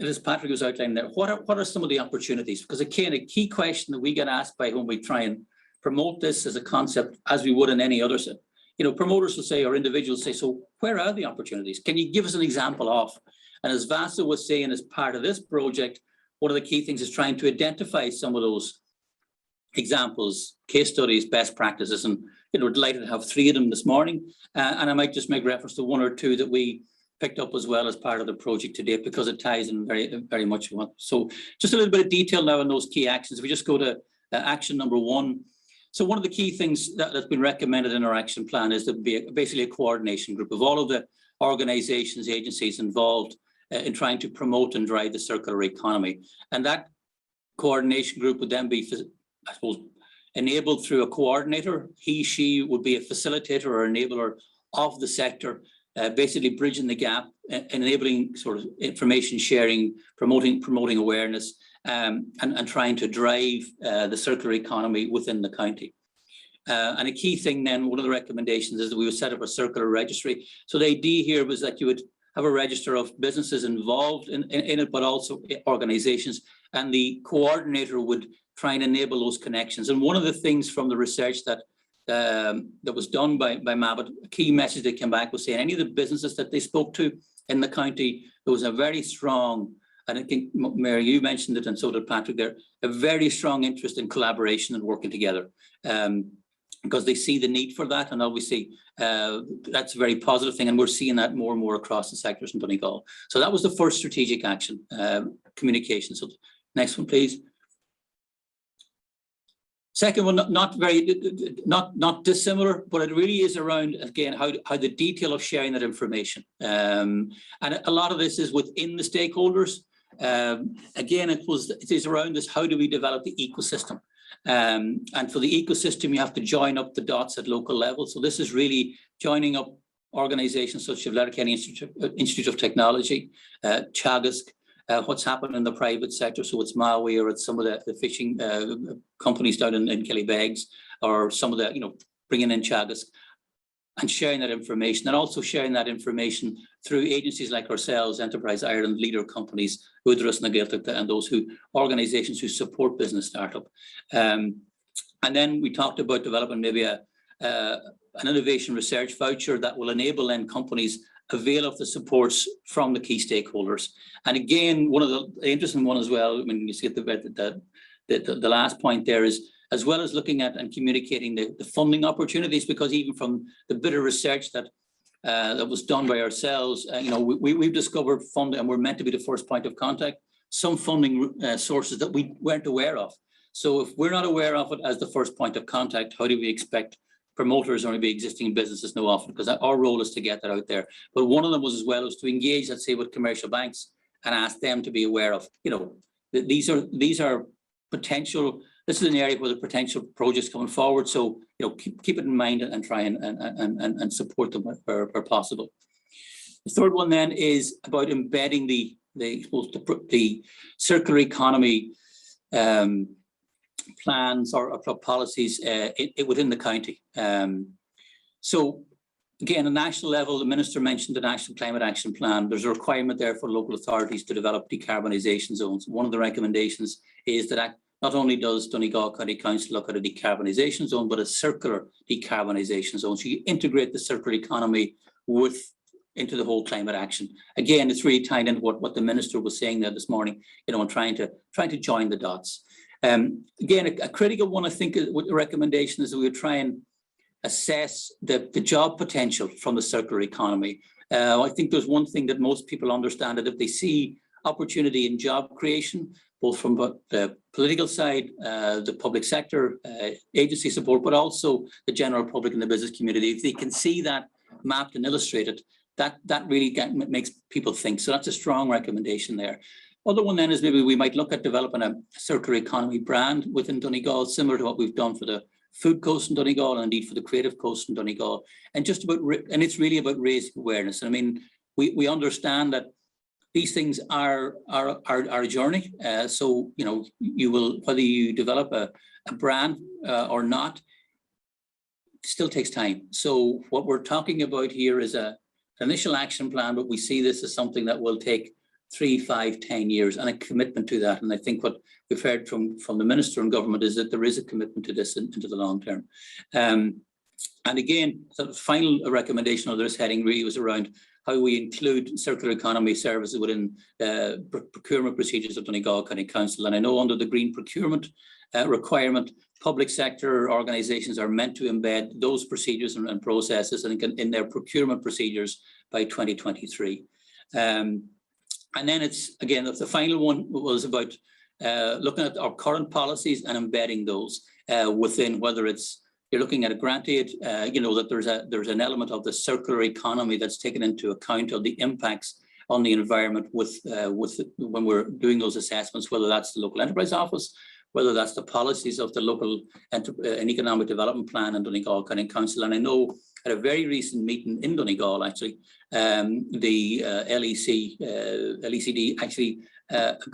as Patrick was outlining there, what are some of the opportunities? Because again, a key question that we get asked by when we try and promote this as a concept, as we would in any other, promoters will say, or individuals say, so where are the opportunities? Can you give us an example of? And as Vasa was saying, as part of this project, one of the key things is trying to identify some of those examples, case studies, best practices, and we're delighted to have 3 of them this morning. And I might just make reference to 1 or 2 that we picked up as well as part of the project today, because it ties in very, very much. So just a little bit of detail now on those key actions. If we just go to action number 1. So one of the key things that's been recommended in our action plan is to be basically a coordination group of all of the organizations, agencies involved in trying to promote and drive the circular economy. And that coordination group would then be, I suppose, enabled through a coordinator. He, she would be a facilitator or enabler of the sector, basically bridging the gap, enabling sort of information sharing, promoting awareness, and trying to drive the circular economy within the county. And a key thing then, one of the recommendations is that we would set up a circular registry. So the idea here was that you would have a register of businesses involved in it, but also organizations, and the coordinator would try and enable those connections. And one of the things from the research that was done by Mabit, a key message that came back was saying any of the businesses that they spoke to in the county, there was a very strong, and I think, Mary, you mentioned it, and so did Patrick there, a very strong interest in collaboration and working together, because they see the need for that, and obviously that's a very positive thing, and we're seeing that more and more across the sectors in Donegal. So that was the first strategic action, communication. So next one, please. Second one, not dissimilar, but it really is around, again, how the detail of sharing that information. And a lot of this is within the stakeholders. Again, it is around this, how do we develop the ecosystem? And for the ecosystem, you have to join up the dots at local level. So this is really joining up organizations such as Letterkenny Institute of Technology, Teagasc, what's happened in the private sector. So it's Maui, or it's some of the fishing companies down in Killybegs, or some of the, bringing in Teagasc and sharing that information, and also sharing that information through agencies like ourselves, Enterprise Ireland, leader companies, Udrus na Gaeltachta, and those organizations who support business startup. And then we talked about developing maybe an innovation research voucher that will enable then companies avail of the supports from the key stakeholders. And again, one of the interesting one as well, I mean, you see at the last point there is, as well as looking at and communicating the funding opportunities, because even from the bit of research that was done by ourselves, we've discovered funding, and we're meant to be the first point of contact, some funding sources that we weren't aware of. So if we're not aware of it as the first point of contact, how do we expect promoters or maybe existing businesses know of it? Because our role is to get that out there. But one of them was as well as to engage, let's say, with commercial banks and ask them to be aware of, that these are potential. This is an area where the potential projects coming forward. So, keep it in mind and try and support them where possible. The third one then is about embedding the circular economy plans or policies within the county. So again, at national level, the Minister mentioned the National Climate Action Plan. There's a requirement there for local authorities to develop decarbonisation zones. One of the recommendations is that not only does Donegal County Council look at a decarbonisation zone, but a circular decarbonisation zone. So you integrate the circular economy into the whole climate action. Again, it's really tying into what the Minister was saying there this morning, and trying to join the dots. Again, a critical one, I think, with the recommendation is that we would try and assess the job potential from the circular economy. I think there's one thing that most people understand, that if they see opportunity in job creation, both from the political side, the public sector, agency support, but also the general public and the business community, if they can see that mapped and illustrated, that really makes people think. So that's a strong recommendation there. Other one then is maybe we might look at developing a circular economy brand within Donegal, similar to what we've done for the Food Coast in Donegal, and indeed for the Creative Coast in Donegal, and it's really about raising awareness. And I mean, we understand that these things are a journey. So you will, whether you develop a brand or not, it still takes time. So what we're talking about here is an initial action plan, but we see this as something that will take 3, 5, 10 years, and a commitment to that. And I think what we've heard from the Minister and Government is that there is a commitment to this into the long term. And again, the final recommendation of this heading really was around how we include circular economy services within procurement procedures of Donegal County Council. And I know under the green procurement requirement, public sector organisations are meant to embed those procedures and processes in their procurement procedures by 2023. And then it's, again, the final one was about looking at our current policies and embedding those within, whether it's you're looking at a grant aid, that there's an element of the circular economy that's taken into account of the impacts on the environment when we're doing those assessments, whether that's the local enterprise office, whether that's the policies of the local and economic development plan in Donegal County Council. And I know at a very recent meeting in Donegal, actually, the LECD actually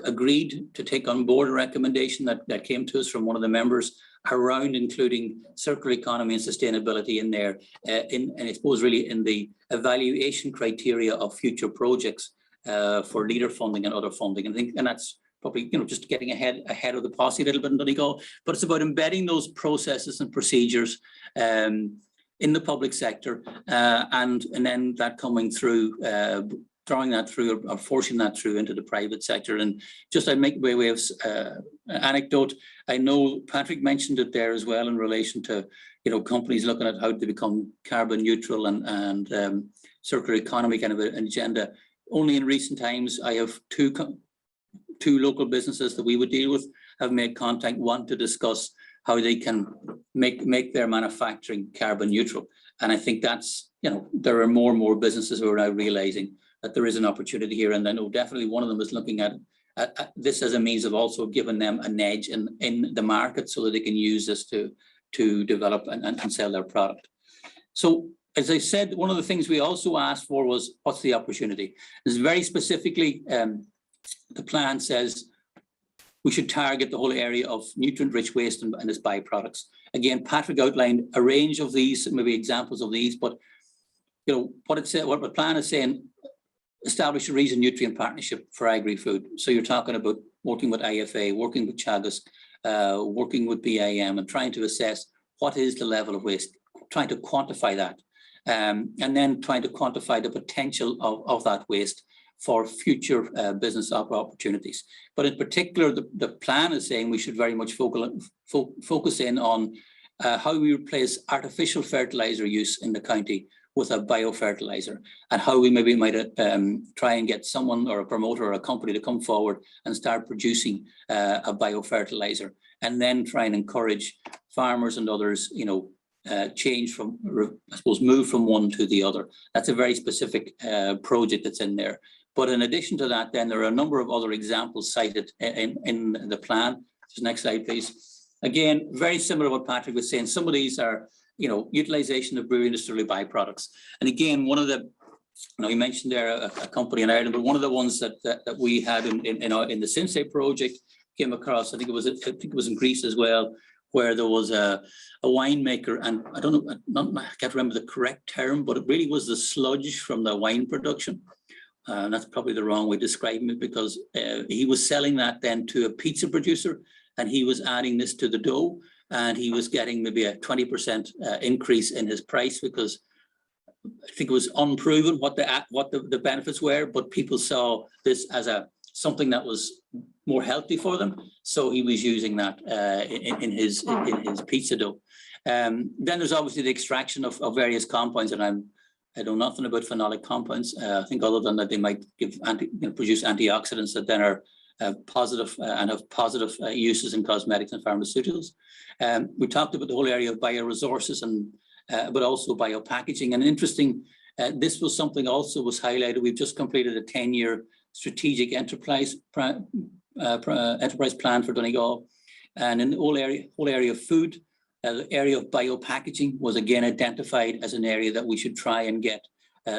agreed to take on board a recommendation that came to us from one of the members around including circular economy and sustainability in there, and I suppose really in the evaluation criteria of future projects for leader funding and other funding. And that's probably just getting ahead of the posse a little bit in Donegal, but it's about embedding those processes and procedures in the public sector, and then that coming through, drawing that through or forcing that through into the private sector. And just I make by way of anecdote, I know Patrick mentioned it there as well in relation to companies looking at how to become carbon neutral and circular economy kind of an agenda. Only in recent times, I have two local businesses that we would deal with have made contact, one to discuss how they can make their manufacturing carbon neutral. And I think that's, there are more and more businesses who are now realizing that there is an opportunity here. And I know definitely one of them is looking at this as a means of also giving them an edge in the market so that they can use this to develop and sell their product. So as I said, one of the things we also asked for was, what's the opportunity? It's very specifically, the plan says we should target the whole area of nutrient-rich waste and its byproducts. Again, Patrick outlined a range of these, maybe examples of these, but what the plan is saying, establish a region nutrient partnership for agri-food. So you're talking about working with IFA, working with Chagas, working with BIM, and trying to assess what is the level of waste, trying to quantify that, and then trying to quantify the potential of that waste for future business opportunities. But in particular, the plan is saying we should very much focus in on how we replace artificial fertilizer use in the county with a biofertilizer, and how we maybe might try and get someone or a promoter or a company to come forward and start producing a biofertilizer, and then try and encourage farmers and others, change from, I suppose, move from one to the other. That's a very specific project that's in there. But in addition to that, then there are a number of other examples cited in the plan. Just next slide, please. Again, very similar to what Patrick was saying. Some of these are, utilization of brewery industrial byproducts. And again, one of the, you mentioned there a company in Ireland, but one of the ones that we had in the SinCE project came across, I think it was in Greece as well, where there was a winemaker, and I don't know, I can't remember the correct term, but it really was the sludge from the wine production. And that's probably the wrong way of describing it, because he was selling that then to a pizza producer, and he was adding this to the dough, and he was getting maybe a 20% increase in his price, because I think it was unproven what the benefits were, but people saw this as something that was more healthy for them. So he was using that in his pizza dough. Then there's obviously the extraction of various compounds, and I know nothing about phenolic compounds. I think other than that they might produce antioxidants that then are positive and have positive uses in cosmetics and pharmaceuticals. We talked about the whole area of bioresources and but also biopackaging. And interesting, this was something also was highlighted. We've just completed a 10-year strategic enterprise plan for Donegal, and in the whole area of food. The area of biopackaging was again identified as an area that we should try and get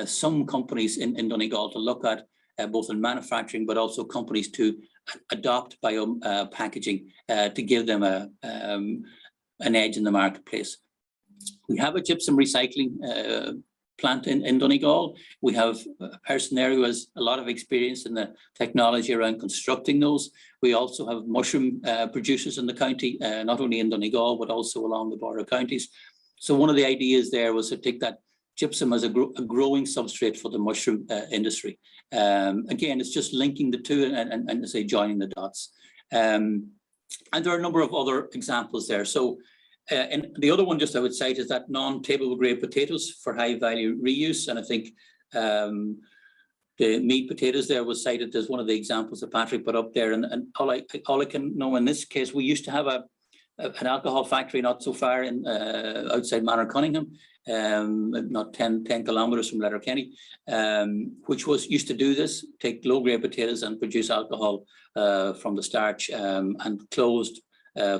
some companies in Donegal to look at, both in manufacturing, but also companies to adopt biopackaging to give them an edge in the marketplace. We have a gypsum recycling plant in Donegal. We have a person there who has a lot of experience in the technology around constructing those. We also have mushroom producers in the county, not only in Donegal, but also along the border counties. So one of the ideas there was to take that gypsum as a growing substrate for the mushroom industry. Again, it's just linking the two and say joining the dots. And there are a number of other examples there. So and the other one just I would cite is that non-table grade potatoes for high value reuse. And I think the meat potatoes there was cited as one of the examples that Patrick put up there. And all I can know in this case, we used to have an alcohol factory not so far in outside Manor Cunningham, not 10 kilometers from Letterkenny, which used to do this, take low grade potatoes and produce alcohol from the starch, and closed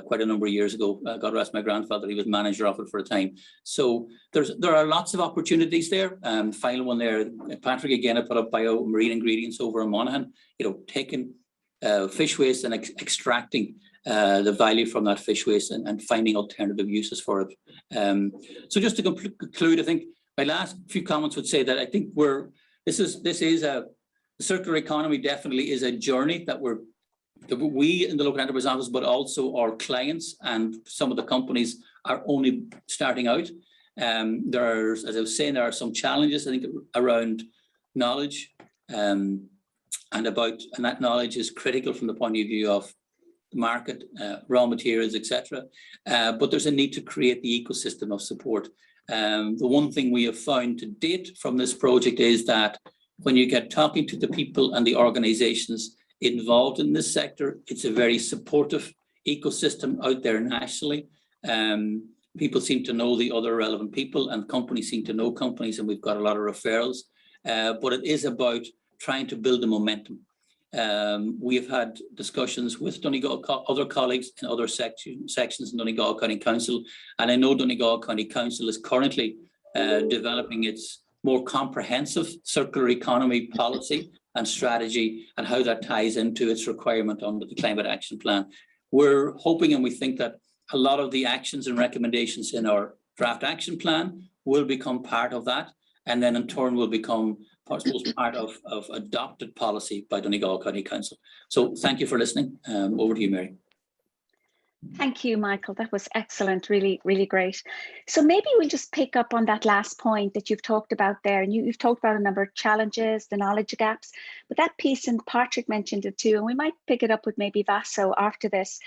quite a number of years ago. God rest my grandfather, he was manager of it for a time. So there are lots of opportunities there. Final one there, Patrick again, I put up marine ingredients over in Monaghan, taking fish waste and extracting the value from that fish waste and finding alternative uses for it. So just to conclude, I think my last few comments would say that I think this is a circular economy definitely is a journey that we in the local enterprise office, but also our clients and some of the companies are only starting out. As I was saying, there are some challenges, I think, around knowledge, and that knowledge is critical from the point of view of market, raw materials, etc. But there's a need to create the ecosystem of support. The one thing we have found to date from this project is that when you get talking to the people and the organizations involved in this sector, it's a very supportive ecosystem out there nationally. People seem to know the other relevant people, and companies seem to know companies, and we've got a lot of referrals. But it is about trying to build the momentum. We have had discussions with Donegal, other colleagues in other sections in Donegal County Council, and I know Donegal County Council is currently developing its more comprehensive circular economy policy and strategy, and how that ties into its requirement under the Climate Action Plan. We're hoping and we think that a lot of the actions and recommendations in our draft action plan will become part of that, and then in turn will become part of adopted policy by Donegal County Council. So thank you for listening. Over to you, Mary. Thank you, Michael. That was excellent, really, really great. So maybe we'll just pick up on that last point that you've talked about there. And you've talked about a number of challenges, the knowledge gaps, but that piece, and Patrick mentioned it too, and we might pick it up with maybe Vaso after this.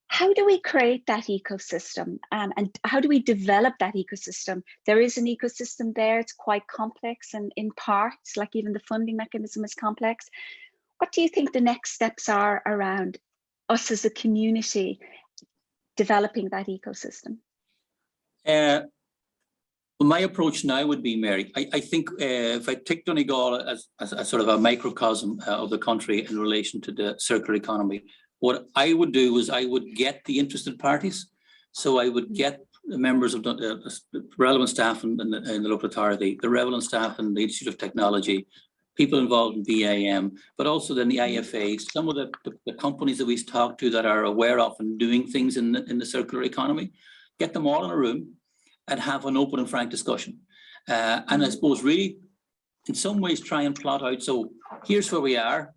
How do we create that ecosystem, and how do we develop that ecosystem? There is an ecosystem there, it's quite complex, and in parts, like even the funding mechanism is complex. What do you think the next steps are around us as a community developing that ecosystem? My approach now would be, Mary, I think if I take Donegal as a sort of a microcosm of the country in relation to the circular economy, what I would do is I would get the interested parties. So I would get the members of the relevant staff in the local authority, the relevant staff in the Institute of Technology, people involved in BAM, but also then the IFA, some of the companies that we've talked to that are aware of and doing things in the circular economy, get them all in a room and have an open and frank discussion. And I suppose really, in some ways, try and plot out, so here's where we are.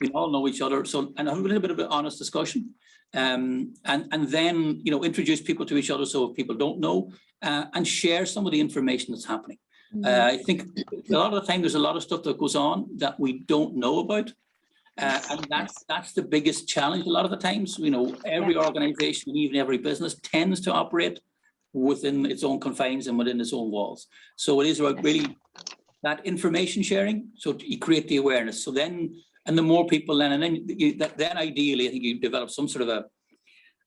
We all know each other, so and have a little bit of an honest discussion. And then, introduce people to each other so if people don't know, and share some of the information that's happening. I think a lot of the time there's a lot of stuff that goes on that we don't know about, and that's the biggest challenge. A lot of the times, every organization, even every business, tends to operate within its own confines and within its own walls. So it is about really that information sharing. So you create the awareness. So then, and the more people then, and then ideally, I think you develop some sort of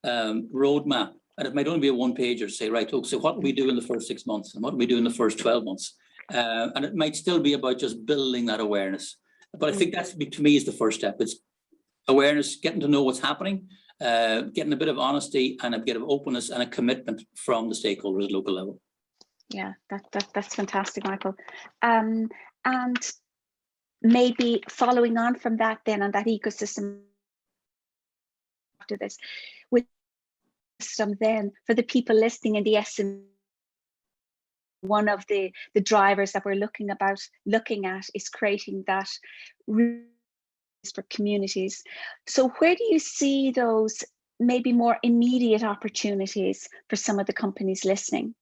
a roadmap. And it might only be a one-pager, say, right, so what do we do in the first 6 months? And what do we do in the first 12 months? And it might still be about just building that awareness. But I think that's, to me, is the first step. It's awareness, getting to know what's happening, getting a bit of honesty and a bit of openness and a commitment from the stakeholders at local level. Yeah, that's fantastic, Michael. And maybe following on from that then, on that ecosystem after this, with some then for the people listening in the SME one of the drivers that we're looking at is creating that for communities. So where do you see those maybe more immediate opportunities for some of the companies listening?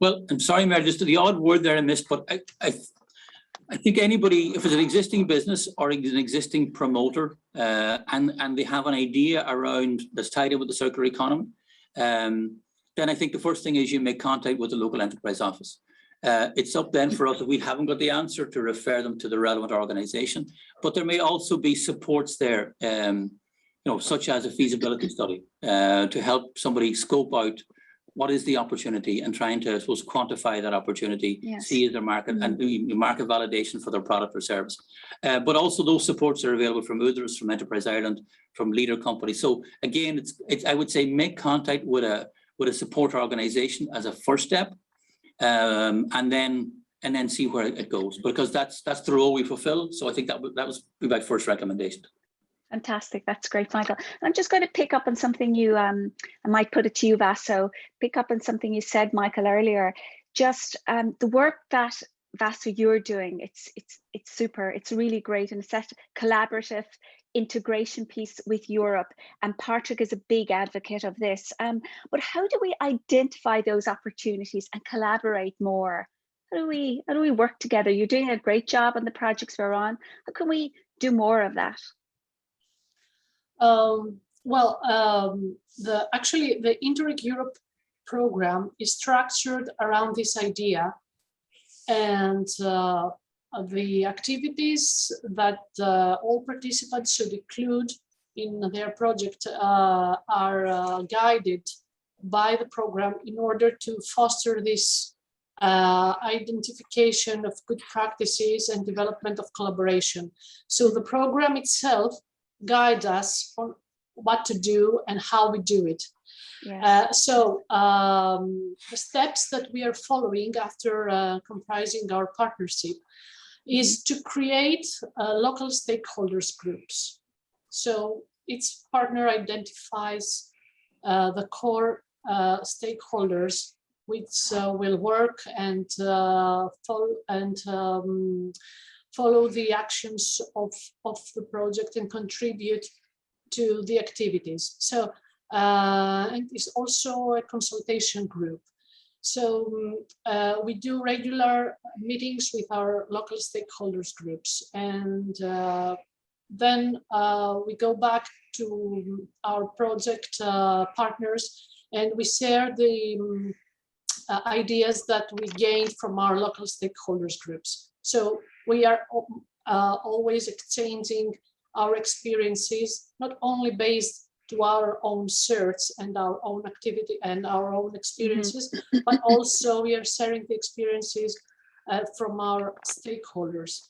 Well, I'm sorry, Mary, just the odd word there I missed, but I think anybody, if it's an existing business or an existing promoter, and they have an idea around that's tied in with the circular economy, then I think the first thing is you make contact with the local enterprise office. It's up then for us, if we haven't got the answer, to refer them to the relevant organisation. But there may also be supports there, such as a feasibility study, to help somebody scope out what is the opportunity and trying to, I suppose, quantify that opportunity, yes. see their market and do market validation for their product or service. But also those supports are available from others, from Enterprise Ireland, from leader companies. So again, it's I would say make contact with a support organisation as a first step, and then see where it goes, because that's the role we fulfill. So I think that was my first recommendation. Fantastic, that's great, Michael. I'm just going to pick up on something you, I might put it to you, Vaso, pick up on something you said, Michael, earlier. Just the work that Vaso you're doing, it's super, it's really great, and it's that collaborative integration piece with Europe, and Patrick is a big advocate of this. But how do we identify those opportunities and collaborate more? How do we work together? You're doing a great job on the projects we're on. How can we do more of that? Actually, the Interreg Europe program is structured around this idea, and the activities that all participants should include in their project are guided by the program in order to foster this identification of good practices and development of collaboration. So the program itself guide us on what to do and how we do it. Yes. The steps that we are following after comprising our partnership is to create local stakeholders groups. So each partner identifies the core stakeholders which will work and follow the actions of the project and contribute to the activities. So, and it's also a consultation group. So we do regular meetings with our local stakeholders groups, and then we go back to our project partners, and we share the ideas that we gained from our local stakeholders groups. So we are always exchanging our experiences, not only based to our own search and our own activity and our own experiences, but also we are sharing the experiences from our stakeholders.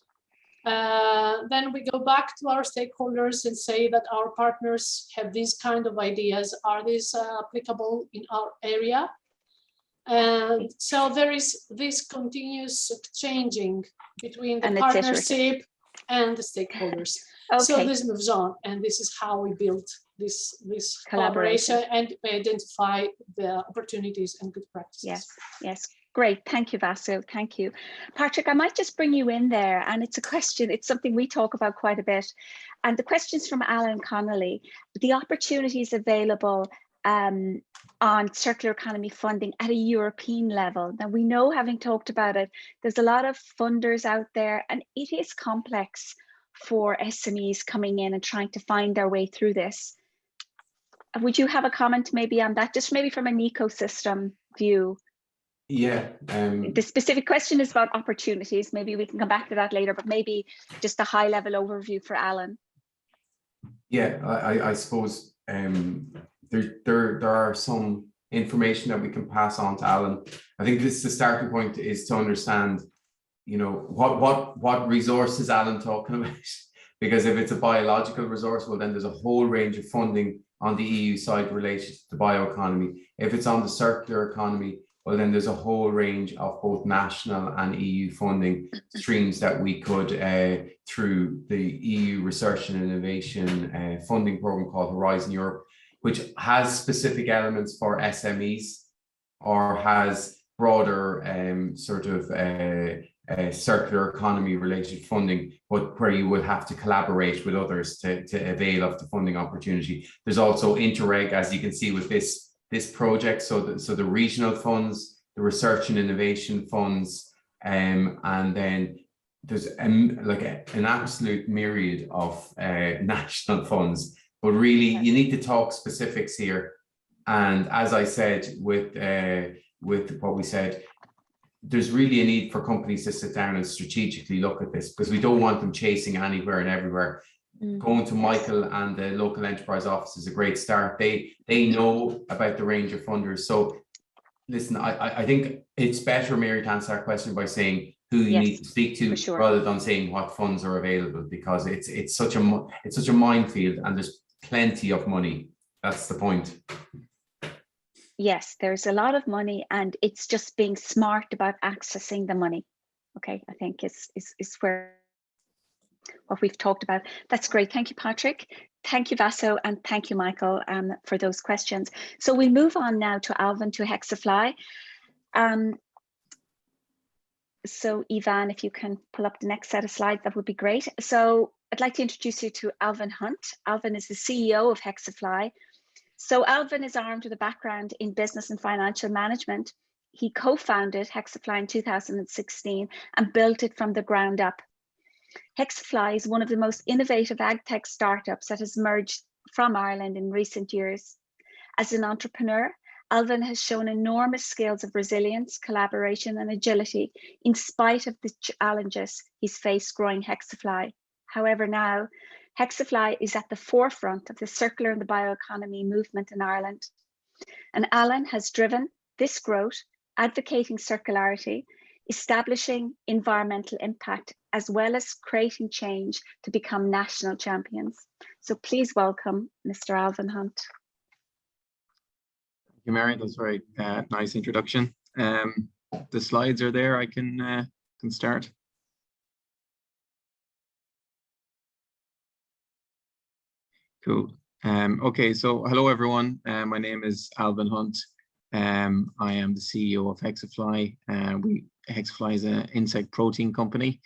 Then we go back to our stakeholders and say that our partners have these kind of ideas. Are these applicable in our area? And so there is this continuous exchanging between the partnership and the stakeholders. Okay. So this moves on, and this is how we build this collaboration and identify the opportunities and good practices. Yes, yes. Great, thank you, Vaso, thank you. Patrick, I might just bring you in there, and it's a question, it's something we talk about quite a bit. And the question's from Alan Connolly. The opportunities available on circular economy funding at a European level. Now, we know, having talked about it, there's a lot of funders out there, and it is complex for SMEs coming in and trying to find their way through this. Would you have a comment maybe on that, just maybe from an ecosystem view? Yeah. The specific question is about opportunities. Maybe we can come back to that later, but maybe just a high level overview for Alan. Yeah, I suppose there are some information that we can pass on to Alan. I think this is the starting point, is to understand, you know, what resource is Alan talking about? Because if it's a biological resource, well, then there's a whole range of funding on the EU side related to the bioeconomy. If it's on the circular economy, well, then there's a whole range of both national and EU funding streams that we could, through the EU Research and Innovation funding program called Horizon Europe, which has specific elements for SMEs, or has broader sort of circular economy related funding, but where you will have to collaborate with others to avail of the funding opportunity. There's also Interreg, as you can see with this project. So the regional funds, the research and innovation funds, and then there's an absolute myriad of national funds. But really, you need to talk specifics here. And as I said, with what we said, there's really a need for companies to sit down and strategically look at this, because we don't want them chasing anywhere and everywhere. Going to Michael and the local enterprise office is a great start. They know about the range of funders. So listen, I think it's better, Mary, to answer that question by saying who you need to speak to, sure, rather than saying what funds are available, because it's such a minefield and there's plenty of money. That's the point. Yes, there's a lot of money, and it's just being smart about accessing the money. Okay, I think is where what we've talked about. That's great. Thank you, Patrick. Thank you, Vaso, and thank you, Michael, for those questions. So we move on now to Alvin, to Hexafly. So Ivan, if you can pull up the next set of slides, that would be great. So I'd like to introduce you to Alvin Hunt. Alvin is the CEO of Hexafly. So Alvin is armed with a background in business and financial management. He co-founded Hexafly in 2016 and built it from the ground up. Hexafly is one of the most innovative agtech startups that has emerged from Ireland in recent years. As an entrepreneur, Alvin has shown enormous skills of resilience, collaboration, and agility in spite of the challenges he's faced growing Hexafly. However, now, Hexafly is at the forefront of the circular and the bioeconomy movement in Ireland. And Alan has driven this growth, advocating circularity, establishing environmental impact, as well as creating change to become national champions. So please welcome Mr. Alvin Hunt. Thank you, Mary. That's a very nice introduction. The slides are there. I can start. Cool. Okay, so hello, everyone. My name is Alvin Hunt. I am the CEO of Hexafly. Hexafly is an insect protein company.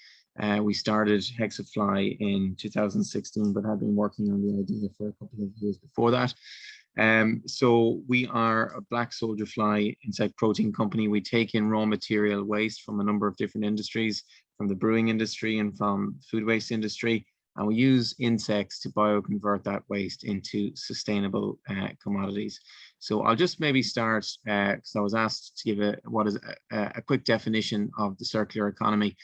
We started Hexafly in 2016, but have been working on the idea for a couple of years before that. So we are a black soldier fly insect protein company. We take in raw material waste from a number of different industries, from the brewing industry and from food waste industry. And we use insects to bioconvert that waste into sustainable commodities. So I'll just maybe start, because I was asked to give a quick definition of the circular economy,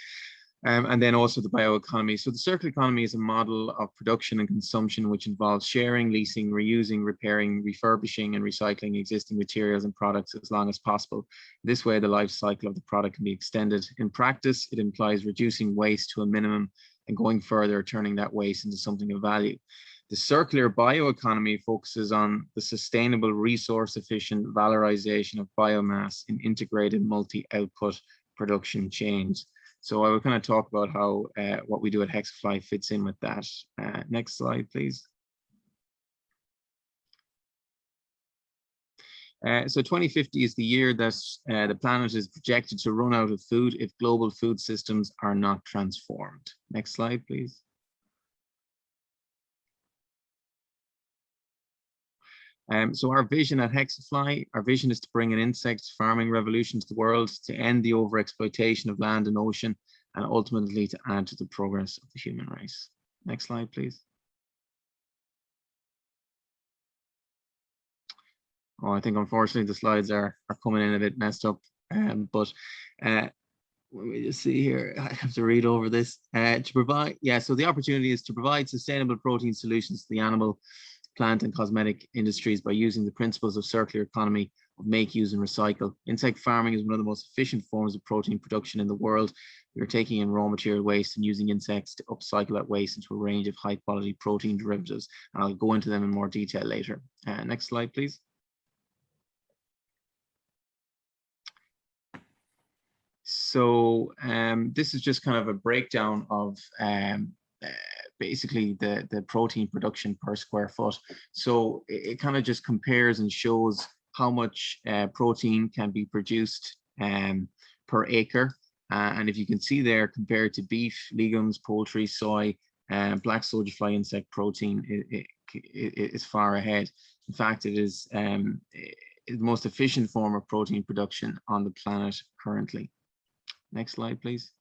and then also the bioeconomy. So the circular economy is a model of production and consumption which involves sharing, leasing, reusing, repairing, refurbishing, and recycling existing materials and products as long as possible. This way, the life cycle of the product can be extended. In practice, it implies reducing waste to a minimum and going further, turning that waste into something of value. The circular bioeconomy focuses on the sustainable, resource-efficient valorization of biomass in integrated multi-output production chains. So I will kind of talk about how what we do at Hexafly fits in with that. Next slide, please. So 2050 is the year that the planet is projected to run out of food if global food systems are not transformed. Next slide, please. So our vision at Hexafly, our vision is to bring an insect farming revolution to the world, to end the overexploitation of land and ocean, and ultimately to add to the progress of the human race. Next slide, please. Oh, I think unfortunately the slides are coming in a bit messed up, but let me just see here. I have to read over this. To provide, so the opportunity is to provide sustainable protein solutions to the animal, plant, and cosmetic industries by using the principles of circular economy of make, use, and recycle. Insect farming is one of the most efficient forms of protein production in the world. We are taking in raw material waste and using insects to upcycle that waste into a range of high-quality protein derivatives, and I'll go into them in more detail later. Next slide, please. So this is just kind of a breakdown of basically the protein production per square foot. So it kind of just compares and shows how much protein can be produced per acre. And if you can see there, compared to beef, legumes, poultry, soy, black soldier fly insect protein is far ahead. In fact, it is the most efficient form of protein production on the planet currently. Next slide, please.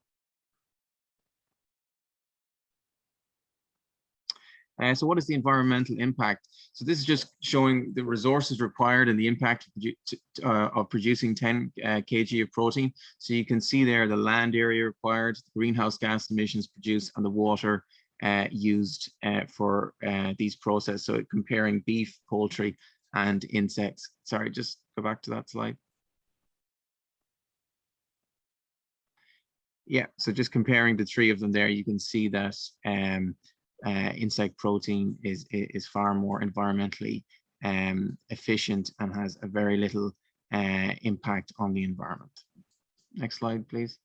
So what is the environmental impact? So this is just showing the resources required and the impact of producing 10 kg of protein. So you can see there the land area required, the greenhouse gas emissions produced, and the water used for these processes. So comparing beef, poultry, and insects. Sorry, just go back to that slide. Yeah, so just comparing the three of them there, you can see that insect protein is far more environmentally efficient and has a very little impact on the environment. Next slide, please.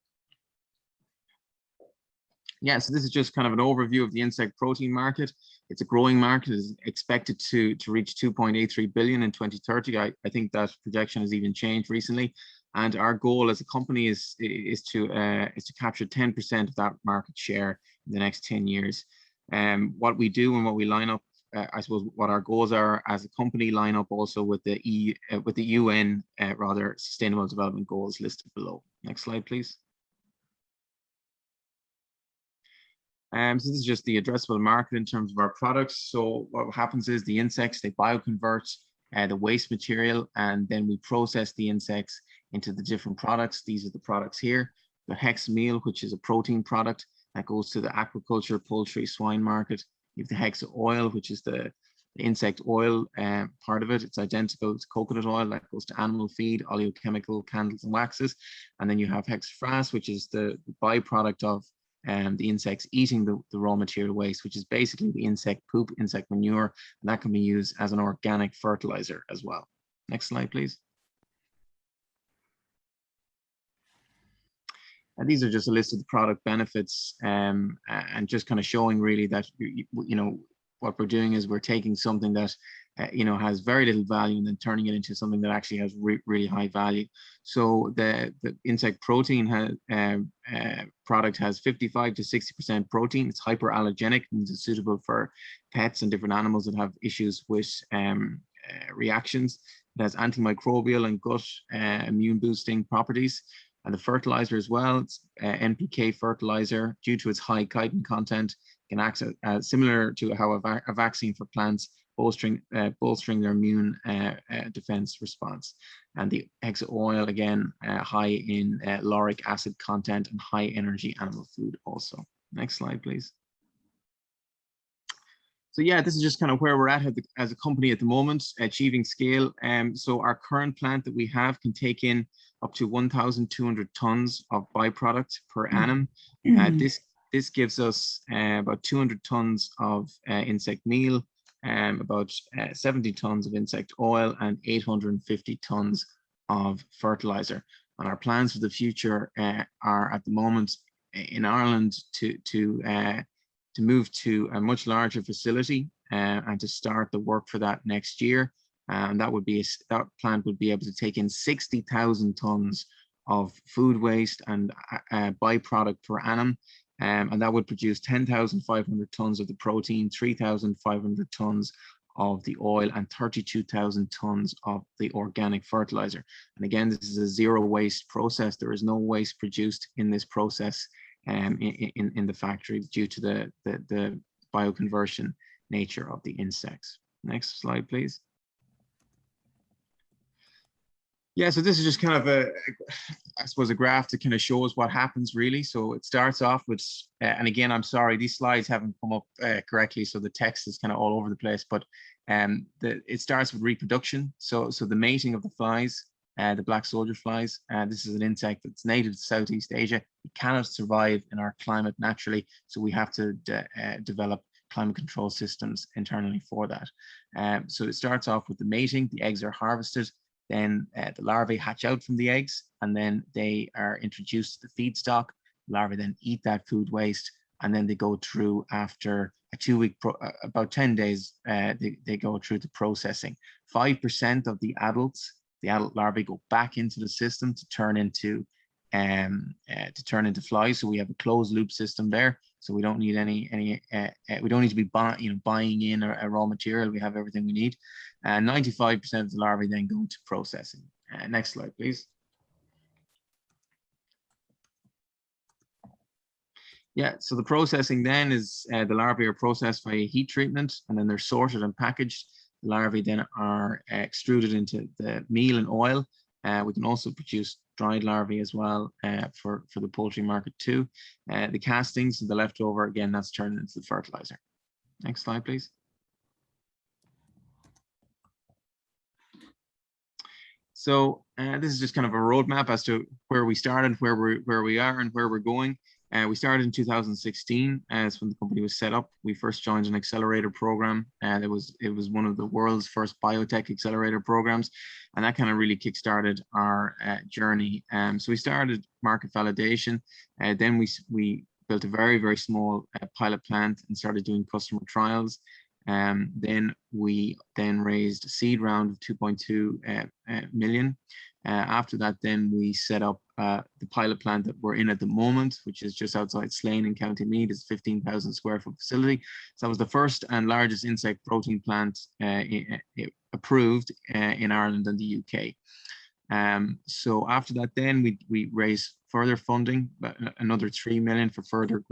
Yeah, so this is just kind of an overview of the insect protein market. It's a growing market. It's expected to reach 2.83 billion in 2030. I think that projection has even changed recently. And our goal as a company is to capture 10% of that market share in the next 10 years. What we do and what we line up, I suppose, what our goals are as a company, line up also with the UN rather Sustainable Development Goals listed below. Next slide, please. So this is just the addressable market in terms of our products. So what happens is the insects, they bioconvert the waste material, and then we process the insects into the different products. These are the products here. The hex meal, which is a protein product that goes to the aquaculture, poultry, swine market. You have the hex oil, which is the insect oil part of it. It's identical to coconut oil that goes to animal feed, oleochemical, candles, and waxes. And then you have hex frass, which is the byproduct of the insects eating the raw material waste, which is basically the insect poop, insect manure, and that can be used as an organic fertilizer as well. Next slide, please. And these are just a list of the product benefits and just kind of showing really that, you know, what we're doing is we're taking something that, you know, has very little value and then turning it into something that actually has really high value. So the insect protein product has 55 to 60% protein. It's hyperallergenic, means it's suitable for pets and different animals that have issues with reactions. It has antimicrobial and gut immune boosting properties. And the fertilizer as well, it's NPK fertilizer, due to its high chitin content, can act similar to how a vaccine for plants, bolstering their immune defense response. And the hex oil, again, high in lauric acid content and high energy animal food also. Next slide, please. So yeah, this is just kind of where we're at as a company at the moment, achieving scale. So our current plant that we have can take in up to 1,200 tons of byproduct per annum. This gives us about 200 tons of insect meal, about 70 tons of insect oil, and 850 tons of fertilizer. And our plans for the future are at the moment in Ireland to move to a much larger facility and to start the work for that next year. And that plant would be able to take in 60,000 tons of food waste and byproduct per annum. And that would produce 10,500 tons of the protein, 3,500 tons of the oil, and 32,000 tons of the organic fertilizer. And again, this is a zero waste process. There is no waste produced in this process in the factory due to the bioconversion nature of the insects. Next slide, please. Yeah, so this is just kind of I suppose a graph that kind of shows what happens really. So it starts off with, and again, I'm sorry, these slides haven't come up correctly, so the text is kind of all over the place, but it starts with reproduction. So the mating of the flies, the black soldier flies. This is an insect that's native to Southeast Asia. It cannot survive in our climate naturally, so we have to develop climate control systems internally for that. So it starts off with the mating. The eggs are harvested. Then the larvae hatch out from the eggs, and then they are introduced to the feedstock. The larvae then eat that food waste, and then they go through, after a 2-week, about 10 days, they go through the processing. 5% of the adults the adult larvae go back into the system to turn into flies. So we have a closed loop system there. So we don't need we don't need to be buying in a raw material. We have everything we need. 95% of the larvae then go to processing. Next slide, please. Yeah, so the processing then is the larvae are processed via heat treatment, and then they're sorted and packaged. The larvae then are extruded into the meal and oil. We can also produce dried larvae as well for the poultry market too. The castings, the leftover, again, that's turned into the fertilizer. Next slide, please. So this is just kind of a roadmap as to where we started, where we are, and where we're going. We started in 2016 as when the company was set up. We first joined an accelerator program. It was one of the world's first biotech accelerator programs, and that kind of really kickstarted our journey. So we started market validation. Then we built a very small pilot plant and started doing customer trials. Then we raised a seed round of 2.2 million. After that, then we set up the pilot plant that we're in at the moment, which is just outside Slane in County Meath. It's a 15,000 square foot facility. So that was the first and largest insect protein plant approved in Ireland and the UK. So after that, then we raised further funding, another 3 million for further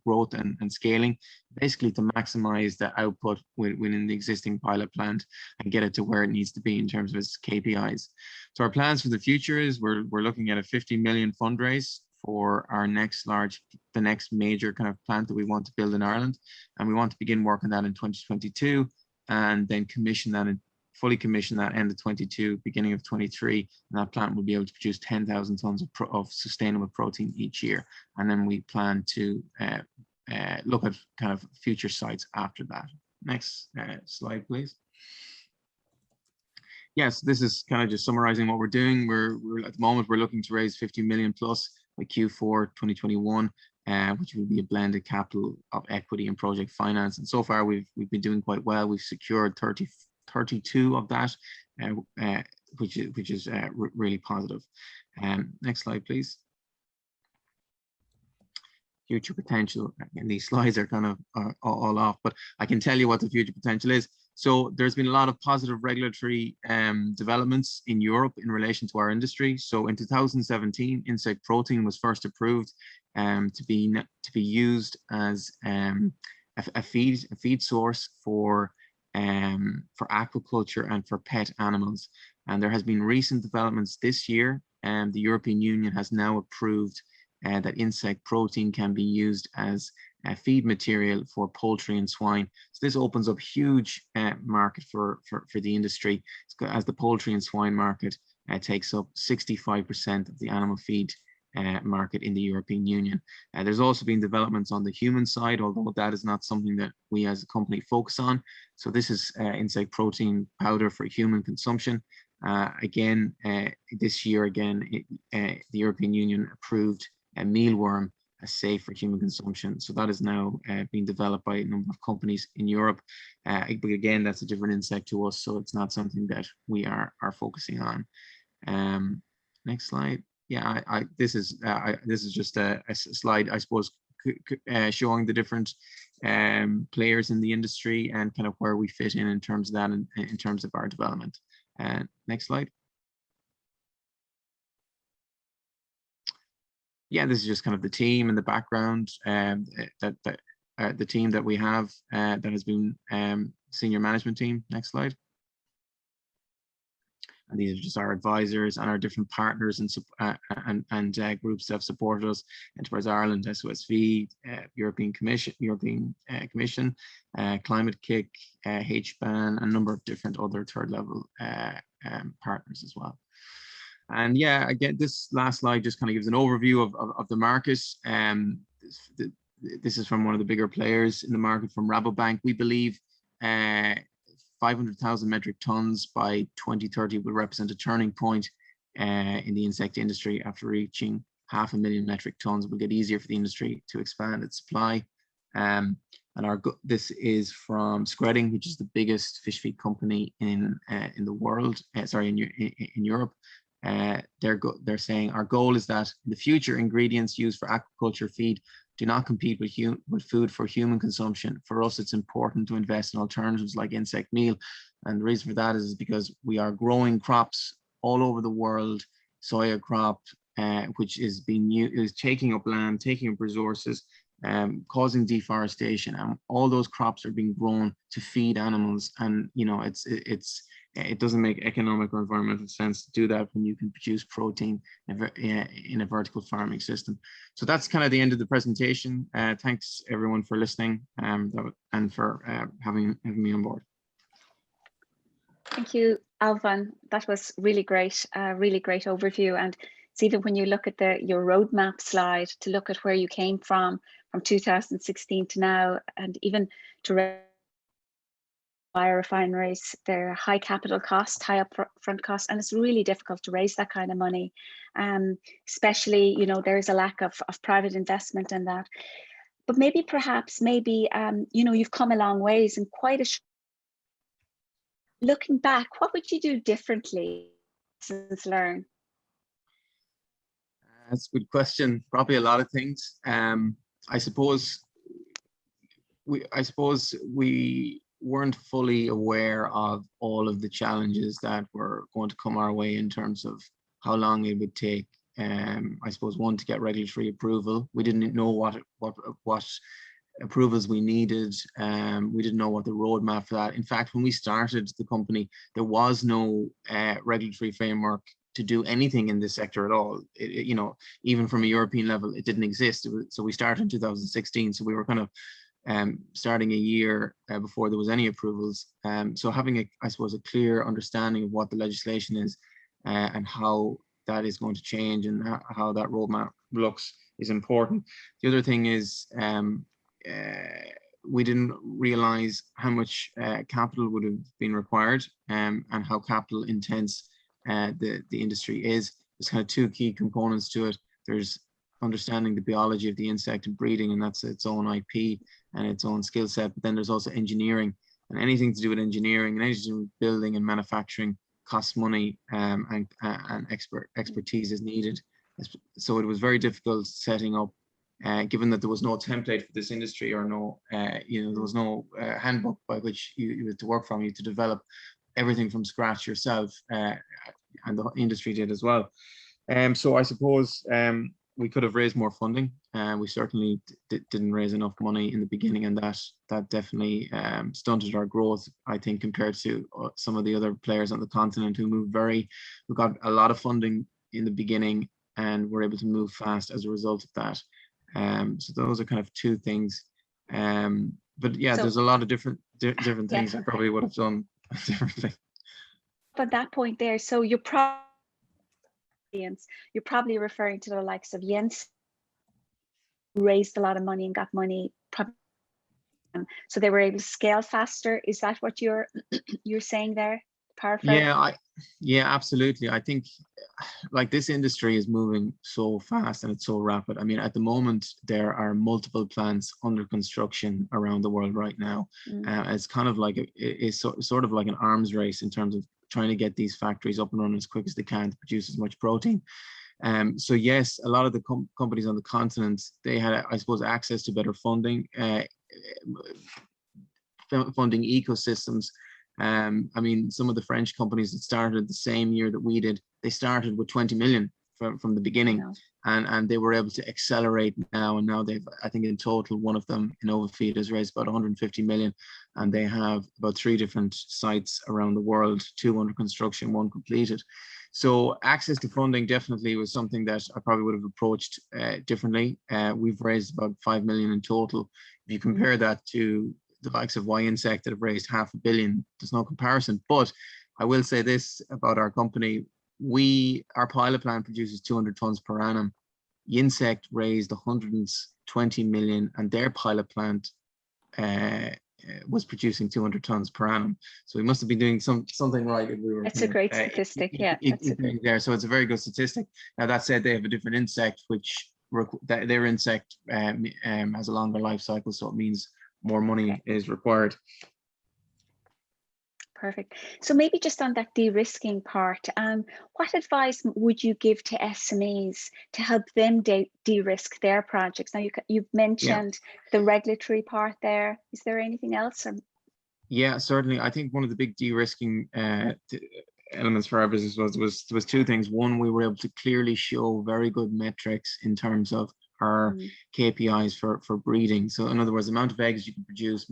growth and scaling, basically to maximize the output within the existing pilot plant and get it to where it needs to be in terms of its KPIs. So our plans for the future is we're looking at a 50 million fundraise for our the next major kind of plant that we want to build in Ireland, and we want to begin work on that in 2022, and then fully commission that end of 22, beginning of 23, and that plant will be able to produce 10,000 tons of sustainable protein each year. And then we plan to look at kind of future sites after that. Next slide, please. Yes, this is kind of just summarizing what we're doing. We're at the moment, we're looking to raise 50 million plus by Q4 2021, which will be a blended capital of equity and project finance. And so far, we've been doing quite well. We've secured 32 of that, which is really positive. Next slide, please. Future potential, and these slides are kind of all off, but I can tell you what the future potential is. So there's been a lot of positive regulatory developments in Europe in relation to our industry. So in 2017, insect protein was first approved to be used as a feed source for aquaculture and for pet animals. And there has been recent developments this year, and the European Union has now approved that insect protein can be used as feed material for poultry and swine. So this opens up huge market for the industry, as the poultry and swine market takes up 65% of the animal feed market in the European Union. There's also been developments on the human side, although that is not something that we as a company focus on. So this is insect protein powder for human consumption. Again, this year, the European Union approved a mealworm as safe for human consumption. So that is now being developed by a number of companies in Europe. But again, that's a different insect to us, so it's not something that we are focusing on. Next slide. Yeah, this is just a slide, I suppose, showing the different players in the industry and kind of where we fit in terms of that and in terms of our development. Next slide. Yeah, this is just kind of the team and the background, the team that we have that has been senior management team. Next slide. And these are just our advisors and our different partners and groups that have supported us: Enterprise Ireland, SOSV, European Commission, Climate Kick, HBAN, a number of different other third level partners as well. And yeah, again, this last slide just kind of gives an overview of the market. This is from one of the bigger players in the market, from Rabobank. We believe 500,000 metric tons by 2030 will represent a turning point in the insect industry. After reaching 500,000 metric tons, it will get easier for the industry to expand its supply. And this is from Skredding, which is the biggest fish feed company in the world. In Europe. They're saying our goal is that in the future, ingredients used for aquaculture feed do not compete with food for human consumption. For us, it's important to invest in alternatives like insect meal. And the reason for that is because we are growing crops all over the world, soya crop, which is taking up land, taking up resources, causing deforestation, and all those crops are being grown to feed animals. And it doesn't make economic or environmental sense to do that when you can produce protein in a vertical farming system. So that's kind of the end of the presentation. Thanks everyone for listening and for having me on board. Thank you, Alvan. That was really great overview. And it's even when you look at your roadmap slide to look at where you came from 2016 to now, and even to biorefineries, they're high capital cost, high upfront cost, and it's really difficult to raise that kind of money. Especially, there's a lack of private investment in that. But maybe you've come a long ways in quite a looking back, what would you do differently since learn? That's a good question. Probably a lot of things. I suppose we weren't fully aware of all of the challenges that were going to come our way in terms of how long it would take. I suppose one, to get regulatory approval. We didn't know what approvals we needed. We didn't know what the roadmap for that. In fact, when we started the company, there was no regulatory framework to do anything in this sector at all. Even from a European level, it didn't exist. So we started in 2016. So we were kind of starting a year before there was any approvals. So having I suppose, a clear understanding of what the legislation is and how that is going to change and how that roadmap looks is important. The other thing is we didn't realize how much capital would have been required and how capital intense the industry is. There's kind of two key components to it. There's understanding the biology of the insect and breeding, and that's its own IP and its own skill set. But then there's also engineering, and anything to do with engineering and anything to do with building and manufacturing costs money, and expertise is needed. So it was very difficult setting up, given that there was no template for this industry, or there was no handbook by which you had to work from. You had to develop everything from scratch yourself, and the industry did as well. So I suppose we could have raised more funding. We certainly didn't raise enough money in the beginning, and that definitely stunted our growth, I think, compared to some of the other players on the continent who got a lot of funding in the beginning and were able to move fast as a result of that. So those are kind of two things. But yeah, there's a lot of different things I probably would have done differently. At that point there, so you're probably referring to the likes of Jens, who raised a lot of money and got money, so they were able to scale faster. Is that what you're saying there? Paraphrase? Yeah, absolutely. I think this industry is moving so fast and it's so rapid. I mean, at the moment, there are multiple plants under construction around the world right now. It's kind of like it's sort of like an arms race in terms of trying to get these factories up and running as quick as they can to produce as much protein. So yes, a lot of the companies on the continent, they had, I suppose, access to better funding, funding ecosystems. I mean, some of the French companies that started the same year that we did, they started with 20 million from the beginning, and they were able to accelerate now. And now they've, I think in total, one of them, InnovaFeed, has raised about 150 million, and they have about 3 different sites around the world, 2 under construction, 1 completed. So access to funding definitely was something that I probably would have approached differently. We've raised about 5 million in total. If you compare that to the likes of Y-Insect that have raised $500 million, there's no comparison. But I will say this about our company: our pilot plant produces 200 tons per annum. Y-Insect raised 120 million, and their pilot plant was producing 200 tons per annum. So we must have been doing something right. If we were. That's a great statistic. Yeah, there. So it's a very good statistic. Now that said, they have a different insect, which their insect has a longer life cycle, so it means more money is required. Perfect. So maybe just on that de-risking part, what advice would you give to SMEs to help them de-risk their projects? Now you've mentioned the regulatory part there. Is there anything else? Yeah, certainly. I think one of the big de-risking elements for our business was two things. One, we were able to clearly show very good metrics in terms of our KPIs for breeding. So in other words, the amount of eggs you can produce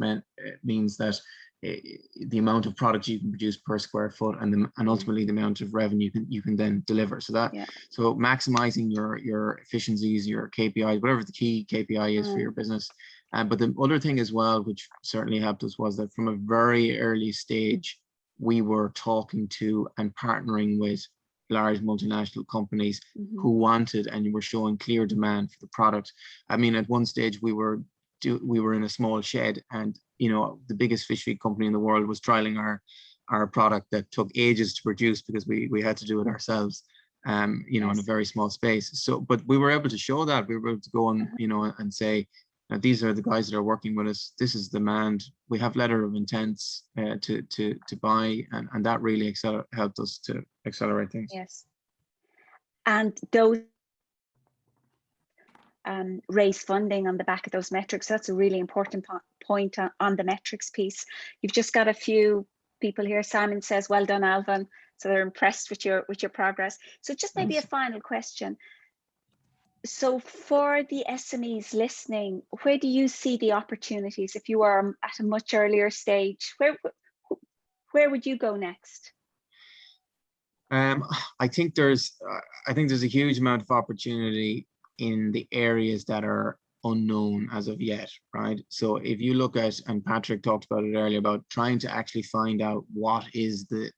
means that the amount of product you can produce per square foot, and ultimately the amount of revenue you can then deliver. So that so maximizing your efficiencies, your KPIs, whatever the key KPI is for your business. But the other thing as well, which certainly helped us, was that from a very early stage, we were talking to and partnering with large multinational companies who wanted and were showing clear demand for the product. I mean, at one stage we were in a small shed, and the biggest fish feed company in the world was trialing our product that took ages to produce because we had to do it ourselves, in a very small space. So, but we were able to show that. We were able to go and and say, now, these are the guys that are working with us. This is demand. We have letter of intents to buy, and that really helped us to accelerate things. Yes, and those raise funding on the back of those metrics. That's a really important point on the metrics piece. You've just got a few people here. Simon says, "Well done, Alvin." So they're impressed with your progress. So just maybe a final question. So for the SMEs listening, where do you see the opportunities? If you are at a much earlier stage, where would you go next? I think there's a huge amount of opportunity in the areas that are unknown as of yet, right? So if you look at, and Patrick talked about it earlier, about trying to actually find out what is the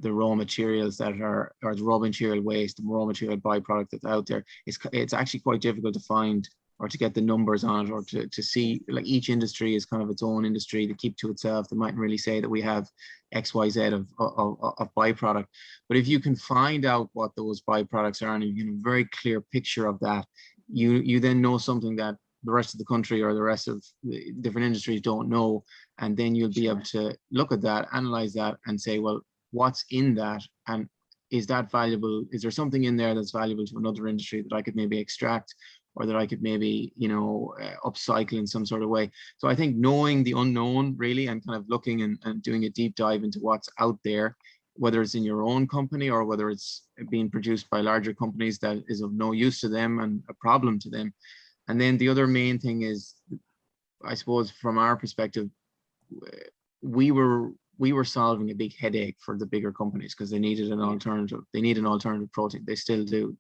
raw materials that are, or the raw material waste, the raw material byproduct that's out there, it's actually quite difficult to find or to get the numbers on it, or to see. Like, each industry is kind of its own industry to keep to itself. They mightn't really say that we have XYZ of byproduct. But if you can find out what those byproducts are, and you get a very clear picture of that, you then know something that the rest of the country or the rest of the different industries don't know. And then you'll be able to look at that, analyze that, and say, well, what's in that? And is that valuable? Is there something in there that's valuable to another industry that I could maybe extract, or that I could maybe, upcycle in some sort of way? So I think knowing the unknown, really, and kind of looking and doing a deep dive into what's out there, whether it's in your own company or whether it's being produced by larger companies that is of no use to them and a problem to them. And then the other main thing is, I suppose, from our perspective, we were solving a big headache for the bigger companies because they needed an alternative. They need an alternative protein. They still do.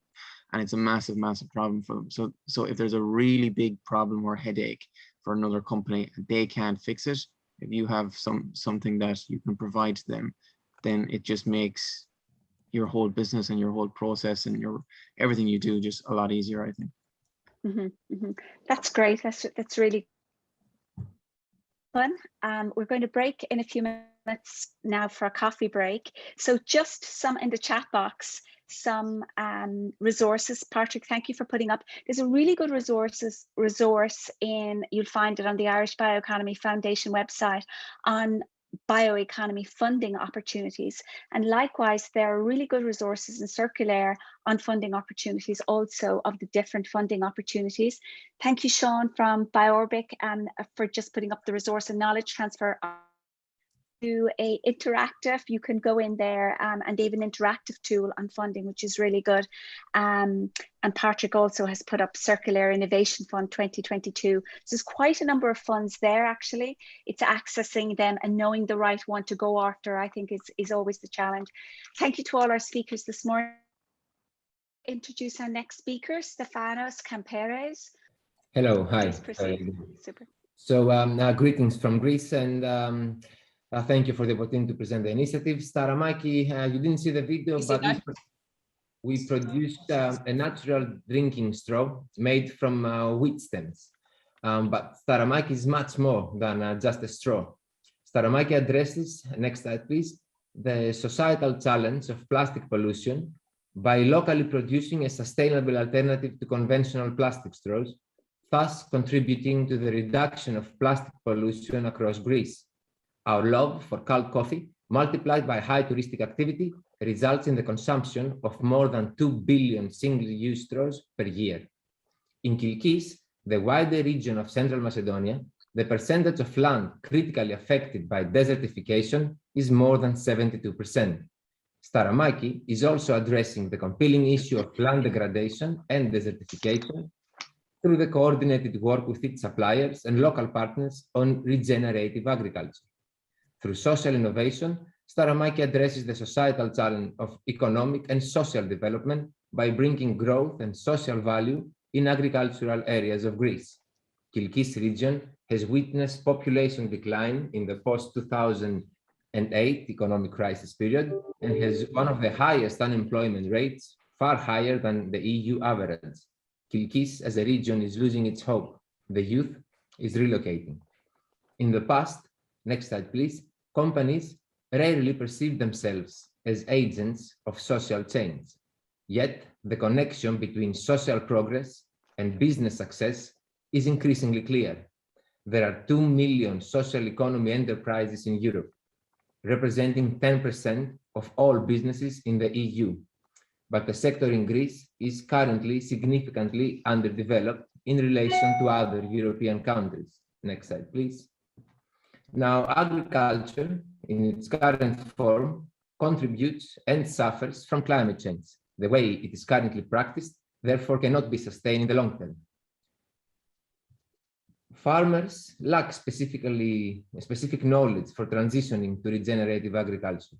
And it's a massive, massive problem for them. So if there's a really big problem or headache for another company and they can't fix it, if you have something that you can provide to them, then it just makes your whole business and your whole process and everything you do just a lot easier, I think. That's great. That's really fun. We're going to break in a few minutes now for a coffee break. So just some in the chat box, some resources. Patrick, thank you for putting up. There's a really good resource you'll find it on the Irish Bioeconomy Foundation website on bioeconomy funding opportunities. And likewise, there are really good resources in Circular on funding opportunities also, of the different funding opportunities. Thank you, Sean from BioOrbic, for just putting up the resource and knowledge transfer. Do a interactive, you can go in there and they have an interactive tool on funding, which is really good. And Patrick also has put up Circular Innovation Fund 2022. So there's quite a number of funds there, actually. It's accessing them and knowing the right one to go after, I think, is always the challenge. Thank you to all our speakers this morning. Introduce our next speaker, Stefanos Kamperes. Hello, hi. Super. So greetings from Greece, and thank you for the opportunity to present the initiative. Staramaki, you didn't see the video, but we produced a natural drinking straw made from wheat stems. But Staramaki is much more than just a straw. Staramaki addresses, next slide please, the societal challenge of plastic pollution by locally producing a sustainable alternative to conventional plastic straws thus contributing to the reduction of plastic pollution across Greece. Our love for cold coffee, multiplied by high touristic activity, results in the consumption of more than 2 billion single-use straws per year. In Kilkis, the wider region of Central Macedonia, the percentage of land critically affected by desertification is more than 72%. Staramaki is also addressing the compelling issue of land degradation and desertification through the coordinated work with its suppliers and local partners on regenerative agriculture. Through social innovation, Staramaki addresses the societal challenge of economic and social development by bringing growth and social value in agricultural areas of Greece. Kilkis region has witnessed population decline in the post-2008 economic crisis period and has one of the highest unemployment rates, far higher than the EU average. Kilkis as a region is losing its hope. The youth is relocating. In the past, next slide please, companies rarely perceive themselves as agents of social change. Yet, the connection between social progress and business success is increasingly clear. There are 2 million social economy enterprises in Europe, representing 10% of all businesses in the EU. But the sector in Greece is currently significantly underdeveloped in relation to other European countries. Next slide, please. Now, agriculture in its current form contributes and suffers from climate change. The way it is currently practiced, therefore, cannot be sustained in the long term. Farmers lack specific knowledge for transitioning to regenerative agriculture.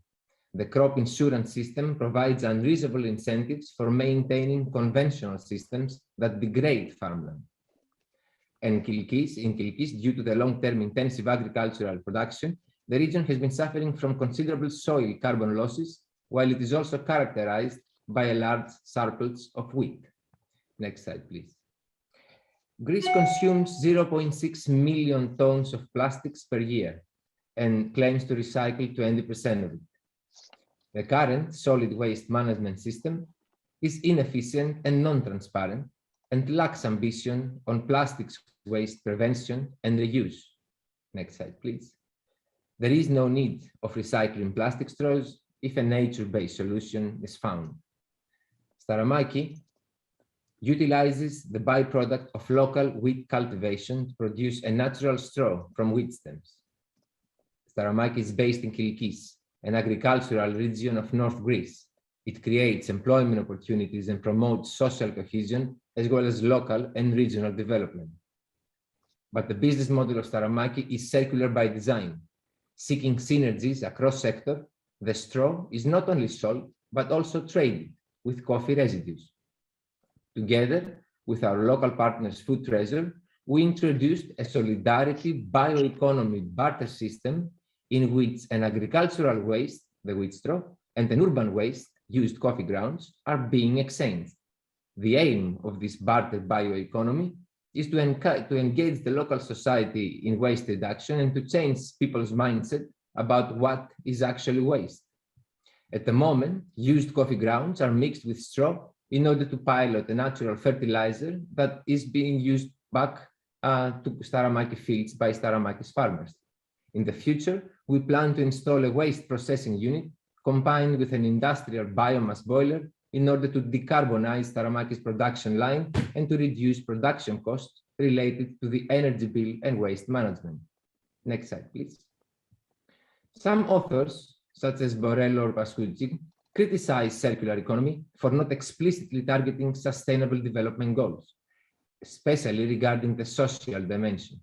The crop insurance system provides unreasonable incentives for maintaining conventional systems that degrade farmland. And in Kilkis, due to the long-term intensive agricultural production, the region has been suffering from considerable soil carbon losses, while it is also characterized by a large surplus of wheat. Next slide, please. Greece consumes 0.6 million tons of plastics per year and claims to recycle 20% of it. The current solid waste management system is inefficient and non-transparent and lacks ambition on plastics waste prevention and reuse. Next slide, please. There is no need of recycling plastic straws if a nature-based solution is found. Staramaki utilizes the byproduct of local wheat cultivation to produce a natural straw from wheat stems. Staramaki is based in Kilkis, an agricultural region of North Greece. It creates employment opportunities and promotes social cohesion, as well as local and regional development. But the business model of Staramaki is circular by design. Seeking synergies across sector, the straw is not only sold, but also traded with coffee residues. Together with our local partners Food Treasure, we introduced a solidarity bioeconomy barter system in which an agricultural waste, the wheat straw, and an urban waste, used coffee grounds, are being exchanged. The aim of this barter bioeconomy is to engage the local society in waste reduction and to change people's mindset about what is actually waste. At the moment, used coffee grounds are mixed with straw in order to pilot a natural fertilizer that is being used back to Staramaki fields by Staramaki's farmers. In the future, we plan to install a waste processing unit combined with an industrial biomass boiler in order to decarbonize Staramaki's production line and to reduce production costs related to the energy bill and waste management. Next slide, please. Some authors, such as Borrello or Pascucci, criticize circular economy for not explicitly targeting sustainable development goals, especially regarding the social dimension.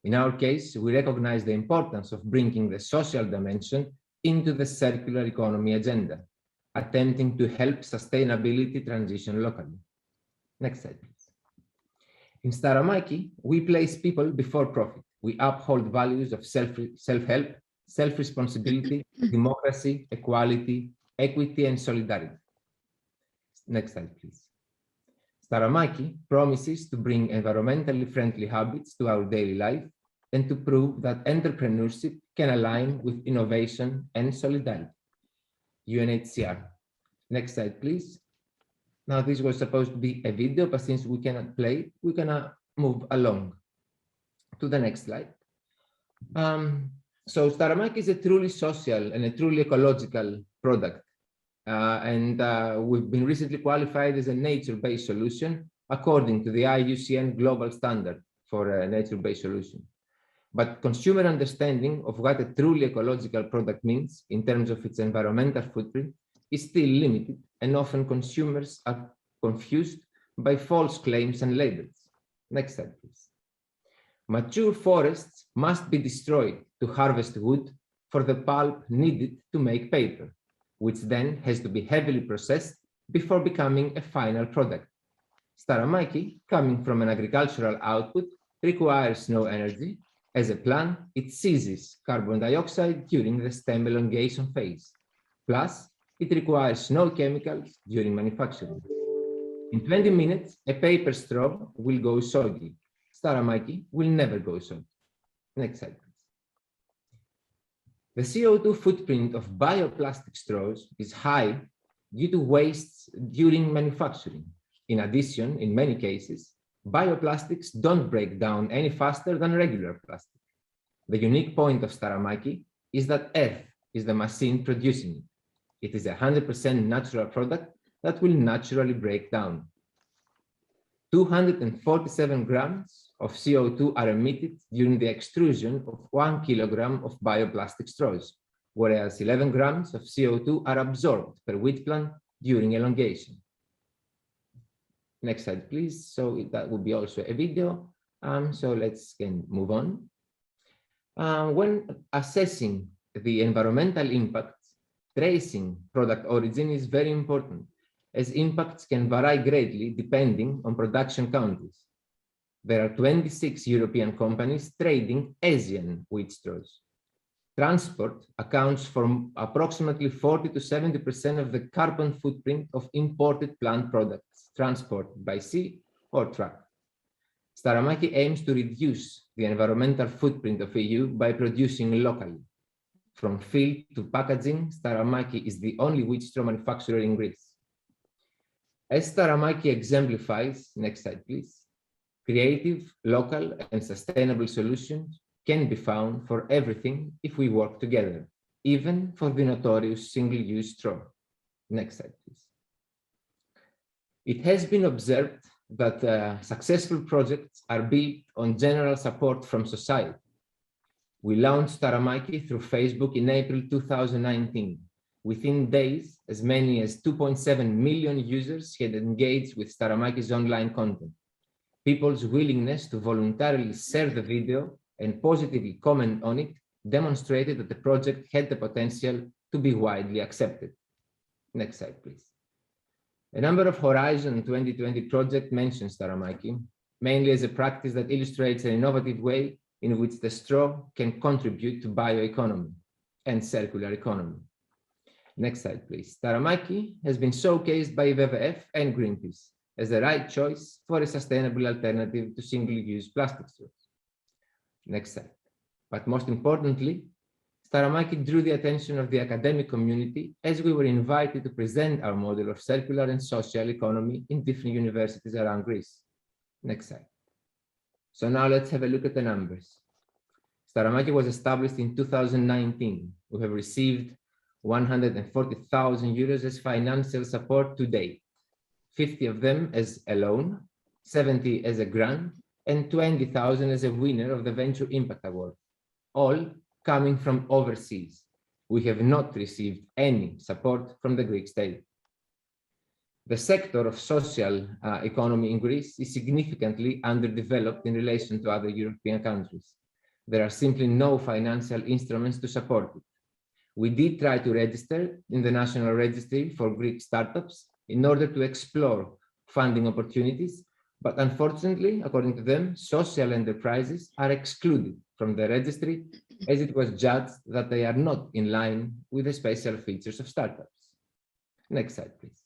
In our case, we recognize the importance of bringing the social dimension into the circular economy agenda, attempting to help sustainability transition locally. Next slide, please. In Staramaki, we place people before profit. We uphold values of self-help, self-responsibility, democracy, equality, equity, and solidarity. Next slide, please. Staramaki promises to bring environmentally friendly habits to our daily life and to prove that entrepreneurship can align with innovation and solidarity. UNHCR. Next slide, please. Now, this was supposed to be a video, but since we cannot play, we're gonna move along. To the next slide. So Staramaki is a truly social and a truly ecological product. We've been recently qualified as a nature-based solution according to the IUCN global standard for a nature-based solution. But consumer understanding of what a truly ecological product means in terms of its environmental footprint is still limited, and often consumers are confused by false claims and labels. Next slide, please. Mature forests must be destroyed to harvest wood for the pulp needed to make paper, which then has to be heavily processed before becoming a final product. Staramaki, coming from an agricultural output, requires no energy. As a plant, it seizes carbon dioxide during the stem elongation phase. Plus, it requires no chemicals during manufacturing. In 20 minutes, a paper straw will go soggy. Staramaki will never go soggy. Next slide, please. The CO2 footprint of bioplastic straws is high due to wastes during manufacturing. In addition, in many cases, bioplastics don't break down any faster than regular plastic. The unique point of Staramaki is that Earth is the machine producing it. It is a 100% natural product that will naturally break down. 247 grams of CO2 are emitted during the extrusion of 1 kilogram of bioplastic straws, whereas 11 grams of CO2 are absorbed per wheat plant during elongation. Next slide, please. So that would be also a video. So let's move on. When assessing the environmental impacts, tracing product origin is very important, as impacts can vary greatly depending on production countries. There are 26 European companies trading Asian wheat straws. Transport accounts for approximately 40 to 70% of the carbon footprint of imported plant products transported by sea or truck. Staramaki aims to reduce the environmental footprint of EU by producing locally. From field to packaging, Staramaki is the only wheat straw manufacturer in Greece. As Staramaki exemplifies, next slide please, creative, local and sustainable solutions can be found for everything if we work together, even for the notorious single-use straw. Next slide please. It has been observed that successful projects are built on general support from society. We launched Staramaki through Facebook in April 2019. Within days, as many as 2.7 million users had engaged with Staramaki's online content. People's willingness to voluntarily share the video and positively comment on it demonstrated that the project had the potential to be widely accepted. Next slide, please. A number of Horizon 2020 projects mention Staramaki, mainly as a practice that illustrates an innovative way in which the straw can contribute to bioeconomy and circular economy. Next slide, please. Staramaki has been showcased by WWF and Greenpeace as the right choice for a sustainable alternative to single-use plastic straws. Next slide. But most importantly, Staramaki drew the attention of the academic community as we were invited to present our model of circular and social economy in different universities around Greece. Next slide. So now let's have a look at the numbers. Staramaki was established in 2019. We have received 140,000 euros as financial support to date, 50 of them as a loan, 70 as a grant, and 20,000 as a winner of the Venture Impact Award, all coming from overseas. We have not received any support from the Greek state. The sector of social economy in Greece is significantly underdeveloped in relation to other European countries. There are simply no financial instruments to support it. We did try to register in the National Registry for Greek startups in order to explore funding opportunities, but unfortunately, according to them, social enterprises are excluded from the registry as it was judged that they are not in line with the special features of startups. Next slide, please.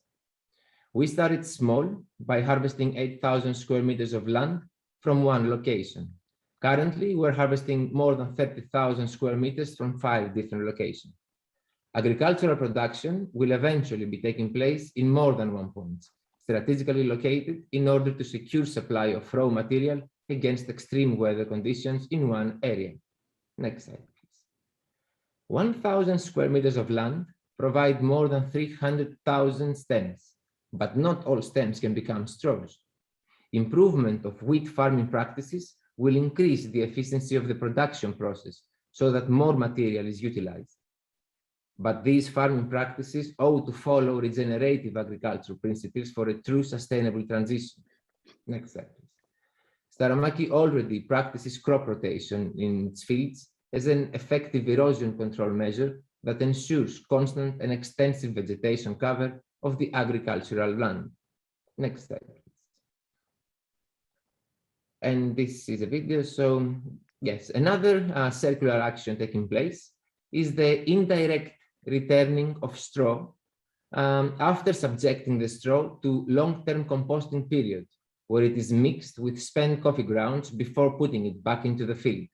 We started small by harvesting 8,000 square meters of land from one location. Currently, we're harvesting more than 30,000 square meters from 5 different locations. Agricultural production will eventually be taking place in more than one point, strategically located in order to secure supply of raw material against extreme weather conditions in one area. Next slide, please. 1,000 square meters of land provide more than 300,000 stems, but not all stems can become straws. Improvement of wheat farming practices will increase the efficiency of the production process so that more material is utilized. But these farming practices ought to follow regenerative agricultural principles for a true sustainable transition. Next slide, please. Staramaki already practices crop rotation in its fields as an effective erosion control measure that ensures constant and extensive vegetation cover of the agricultural land. Next slide, please. And this is a video. So yes, another circular action taking place is the indirect returning of straw after subjecting the straw to long-term composting period, where it is mixed with spent coffee grounds before putting it back into the field.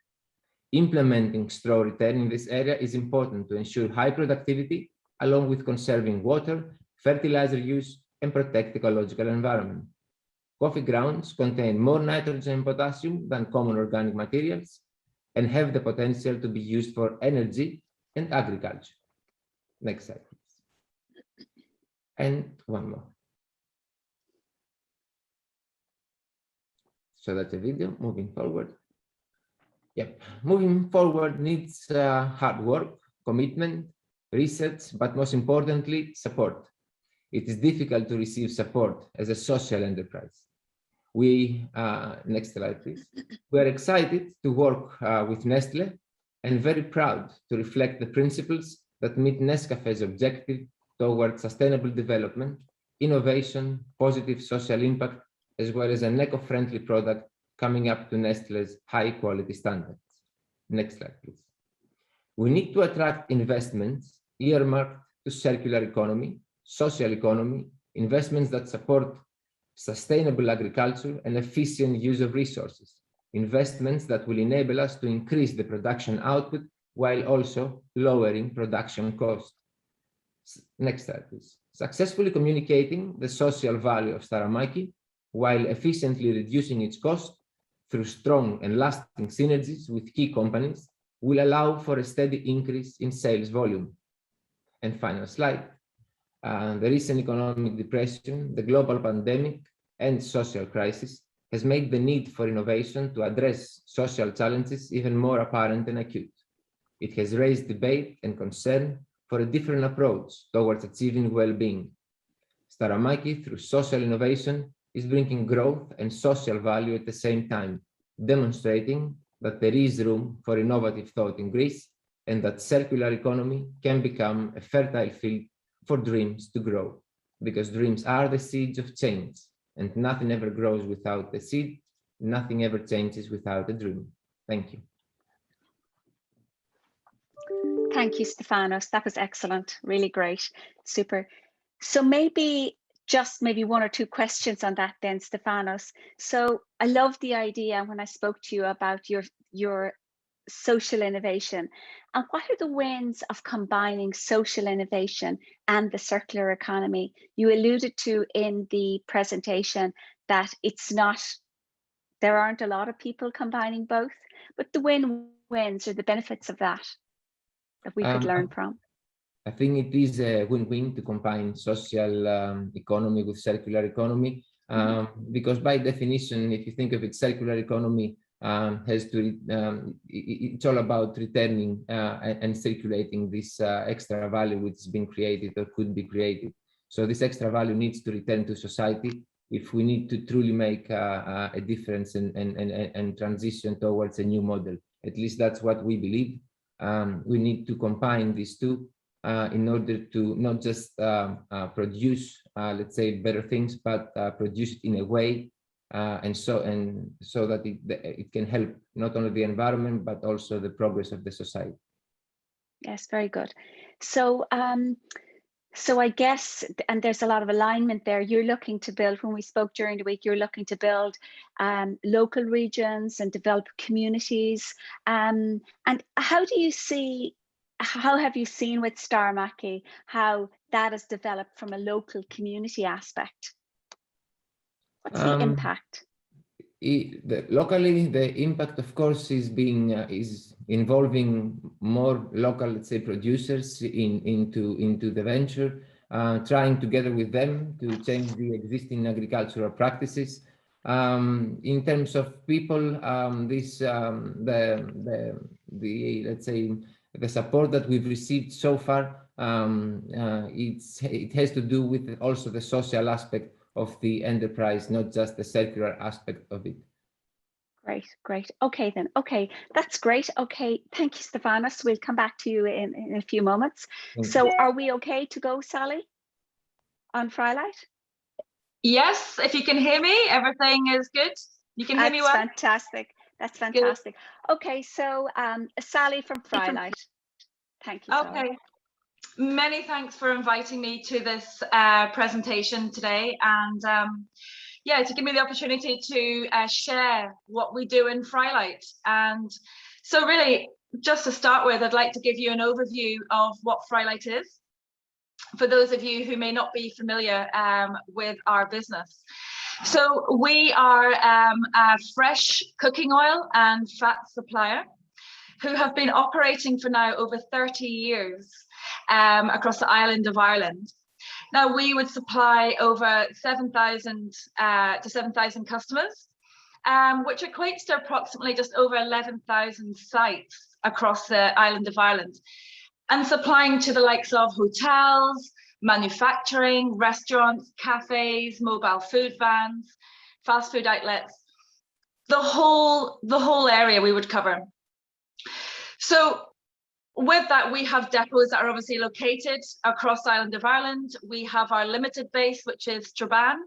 Implementing straw return in this area is important to ensure high productivity, along with conserving water, fertilizer use, and protect ecological environment. Coffee grounds contain more nitrogen and potassium than common organic materials and have the potential to be used for energy and agriculture. Next slide, please. And one more. So that's a video. Moving forward. Yep, moving forward needs hard work, commitment, research, but most importantly, support. It is difficult to receive support as a social enterprise. We, next slide, please. We are excited to work with Nestle and very proud to reflect the principles that meet Nescafe's objective towards sustainable development, innovation, positive social impact, as well as an eco-friendly product coming up to Nestle's high-quality standards. Next slide, please. We need to attract investments earmarked to circular economy, social economy, investments that support sustainable agriculture and efficient use of resources, investments that will enable us to increase the production output while also lowering production costs. Next slide, please. Successfully communicating the social value of Staramaki while efficiently reducing its cost through strong and lasting synergies with key companies will allow for a steady increase in sales volume. And final slide. The recent economic depression, the global pandemic, and social crisis has made the need for innovation to address social challenges even more apparent and acute. It has raised debate and concern for a different approach towards achieving well-being. Staramaki, through social innovation, is bringing growth and social value at the same time, demonstrating that there is room for innovative thought in Greece and that circular economy can become a fertile field for dreams to grow, because dreams are the seeds of change, and nothing ever grows without a seed, nothing ever changes without a dream. Thank you. Thank you, Stefanos. That was excellent, really great, super. So maybe one or two questions on that then, Stefanos. So I love the idea when I spoke to you about your social innovation. And what are the wins of combining social innovation and the circular economy? You alluded to in the presentation that there aren't a lot of people combining both, but the wins or the benefits of that we could learn from. I think it is a win-win to combine social economy with circular economy, because by definition, if you think of it, circular economy it's all about returning and circulating this extra value which has been created or could be created. So this extra value needs to return to society if we need to truly make a difference and transition towards a new model. At least that's what we believe. We need to combine these two in order to not just produce, let's say, better things, but produce it in a way and so that it can help not only the environment but also the progress of the society. Yes, very good. So so I guess, and there's a lot of alignment there, you're looking to build, when we spoke during the week, you're looking to build local regions and develop communities. And how do you see, how have you seen with Staramaki how that has developed from a local community aspect? What's the impact? locally, the impact, of course, is involving more local, let's say, producers into the venture, trying together with them to change the existing agricultural practices. In terms of people, let's say, the support that we've received so far, it has to do with also the social aspect of the enterprise, not just the circular aspect of it. Great, great. Okay then. Okay, that's great. Okay, thank you, Stefanos. We'll come back to you in a few moments. So are we okay to go, Sally, on Frylight? Yes, if you can hear me, everything is good. You can hear me well? That's fantastic. That's fantastic. Good. Okay, so Sally from Frylight. Thank you, Sally. Okay. Many thanks for inviting me to this presentation today, and yeah, to give me the opportunity to share what we do in Frylight. And so really, just to start with, I'd like to give you an overview of what Frylight is, for those of you who may not be familiar with our business. So we are a fresh cooking oil and fat supplier who have been operating for now over 30 years across the island of Ireland. Now, we would supply over 7,000 to 7,000 customers, which equates to approximately just over 11,000 sites across the island of Ireland, and supplying to the likes of hotels, manufacturing, restaurants, cafes, mobile food vans, fast food outlets, the whole area we would cover. So with that, we have depots that are obviously located across the island of Ireland. We have our limited base, which is Strabane,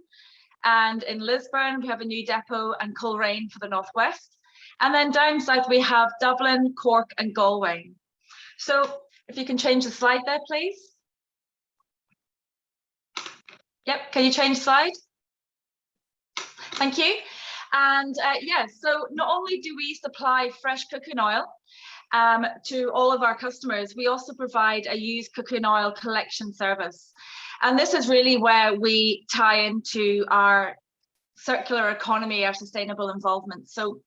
and in Lisburn, we have a new depot, and Coleraine for the northwest. And then down south, we have Dublin, Cork, and Galway. So if you can change the slide there, please. Yep, can you change slide? Thank you. And yes, so not only do we supply fresh cooking oil to all of our customers, we also provide a used cooking oil collection service. And this is really where we tie into our circular economy, our sustainable involvement. So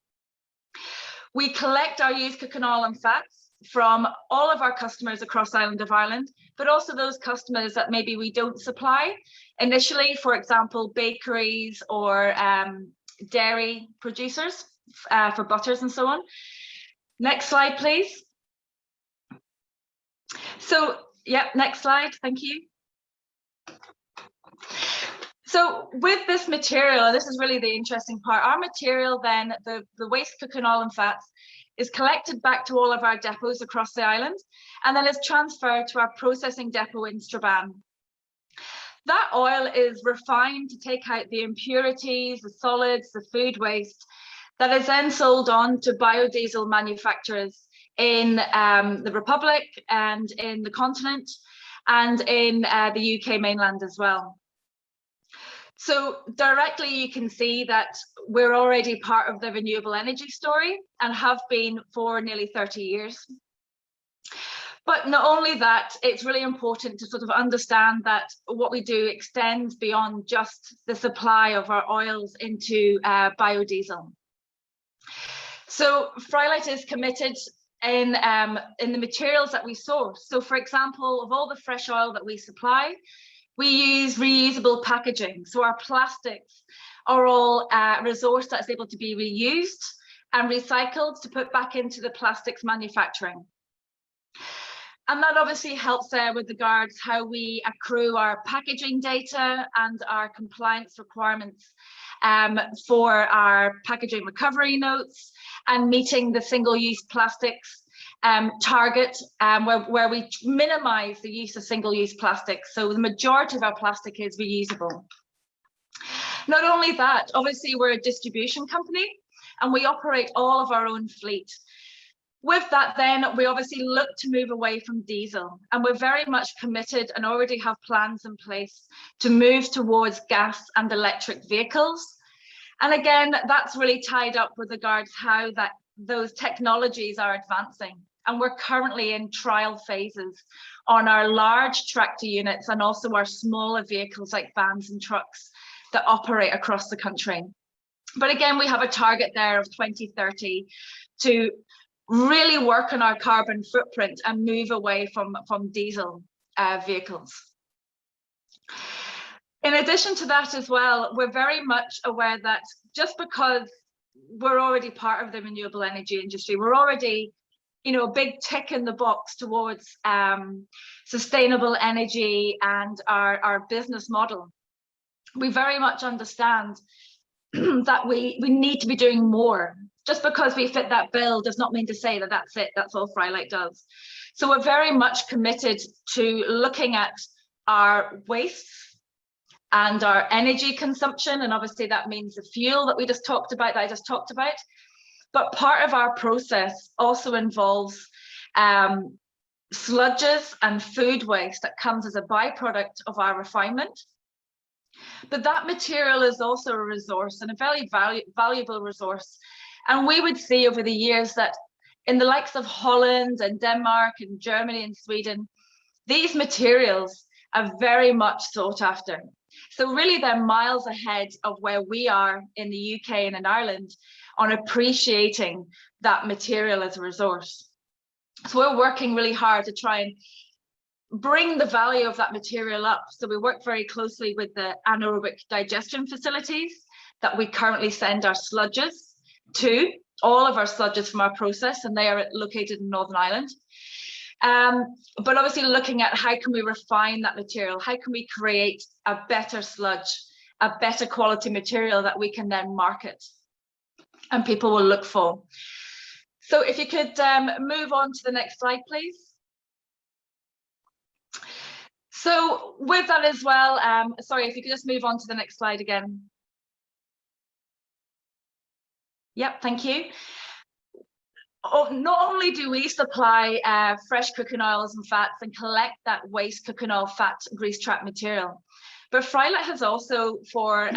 we collect our used cooking oil and fats from all of our customers across the island of Ireland, but also those customers that maybe we don't supply initially, for example, bakeries or dairy producers for butters and so on. Next slide, please. So, yeah, next slide, thank you. So with this material, and this is really the interesting part, our material then, the waste cooking oil and fats, is collected back to all of our depots across the island, and then is transferred to our processing depot in Strabane. That oil is refined to take out the impurities, the solids, the food waste, that is then sold on to biodiesel manufacturers in the Republic and in the continent and in the UK mainland as well. So directly you can see that we're already part of the renewable energy story and have been for nearly 30 years. But not only that, it's really important to sort of understand that what we do extends beyond just the supply of our oils into biodiesel. So Frylight is committed in the materials that we source. So for example, of all the fresh oil that we supply, we use reusable packaging. So our plastics are all a resource that's able to be reused and recycled to put back into the plastics manufacturing. And that obviously helps there with regards how we accrue our packaging data and our compliance requirements for our packaging recovery notes and meeting the single-use plastics target where we minimize the use of single-use plastics. So the majority of our plastic is reusable. Not only that, obviously we're a distribution company and we operate all of our own fleet. With that then, we obviously look to move away from diesel, and we're very much committed and already have plans in place to move towards gas and electric vehicles. And again, that's really tied up with regards how those technologies are advancing. And we're currently in trial phases on our large tractor units and also our smaller vehicles like vans and trucks that operate across the country. But again, we have a target there of 2030 to really work on our carbon footprint and move away from diesel vehicles. In addition to that as well, we're very much aware that just because we're already part of the renewable energy industry, we're already, you know, a big tick in the box towards sustainable energy and our business model. We very much understand that we need to be doing more. Just because we fit that bill does not mean to say that that's it, that's all Frylight does. So we're very much committed to looking at our wastes and our energy consumption, and obviously that means the fuel that I just talked about. But part of our process also involves sludges and food waste that comes as a byproduct of our refinement. But that material is also a resource, and a very valuable resource. And we would see over the years that in the likes of Holland and Denmark and Germany and Sweden, these materials are very much sought after. So really they're miles ahead of where we are in the UK and in Ireland on appreciating that material as a resource. So we're working really hard to try and bring the value of that material up. So we work very closely with the anaerobic digestion facilities that we currently send our sludges to, all of our sludges from our process, and they are located in Northern Ireland. But obviously looking at how can we refine that material, how can we create a better sludge, a better quality material that we can then market and people will look for. So if you could move on to the next slide, please. So with that as well, sorry, if you could just move on to the next slide again. Yep, thank you. Not only do we supply fresh cooking oils and fats and collect that waste cooking oil, fat, grease trap material, but Frylight has also for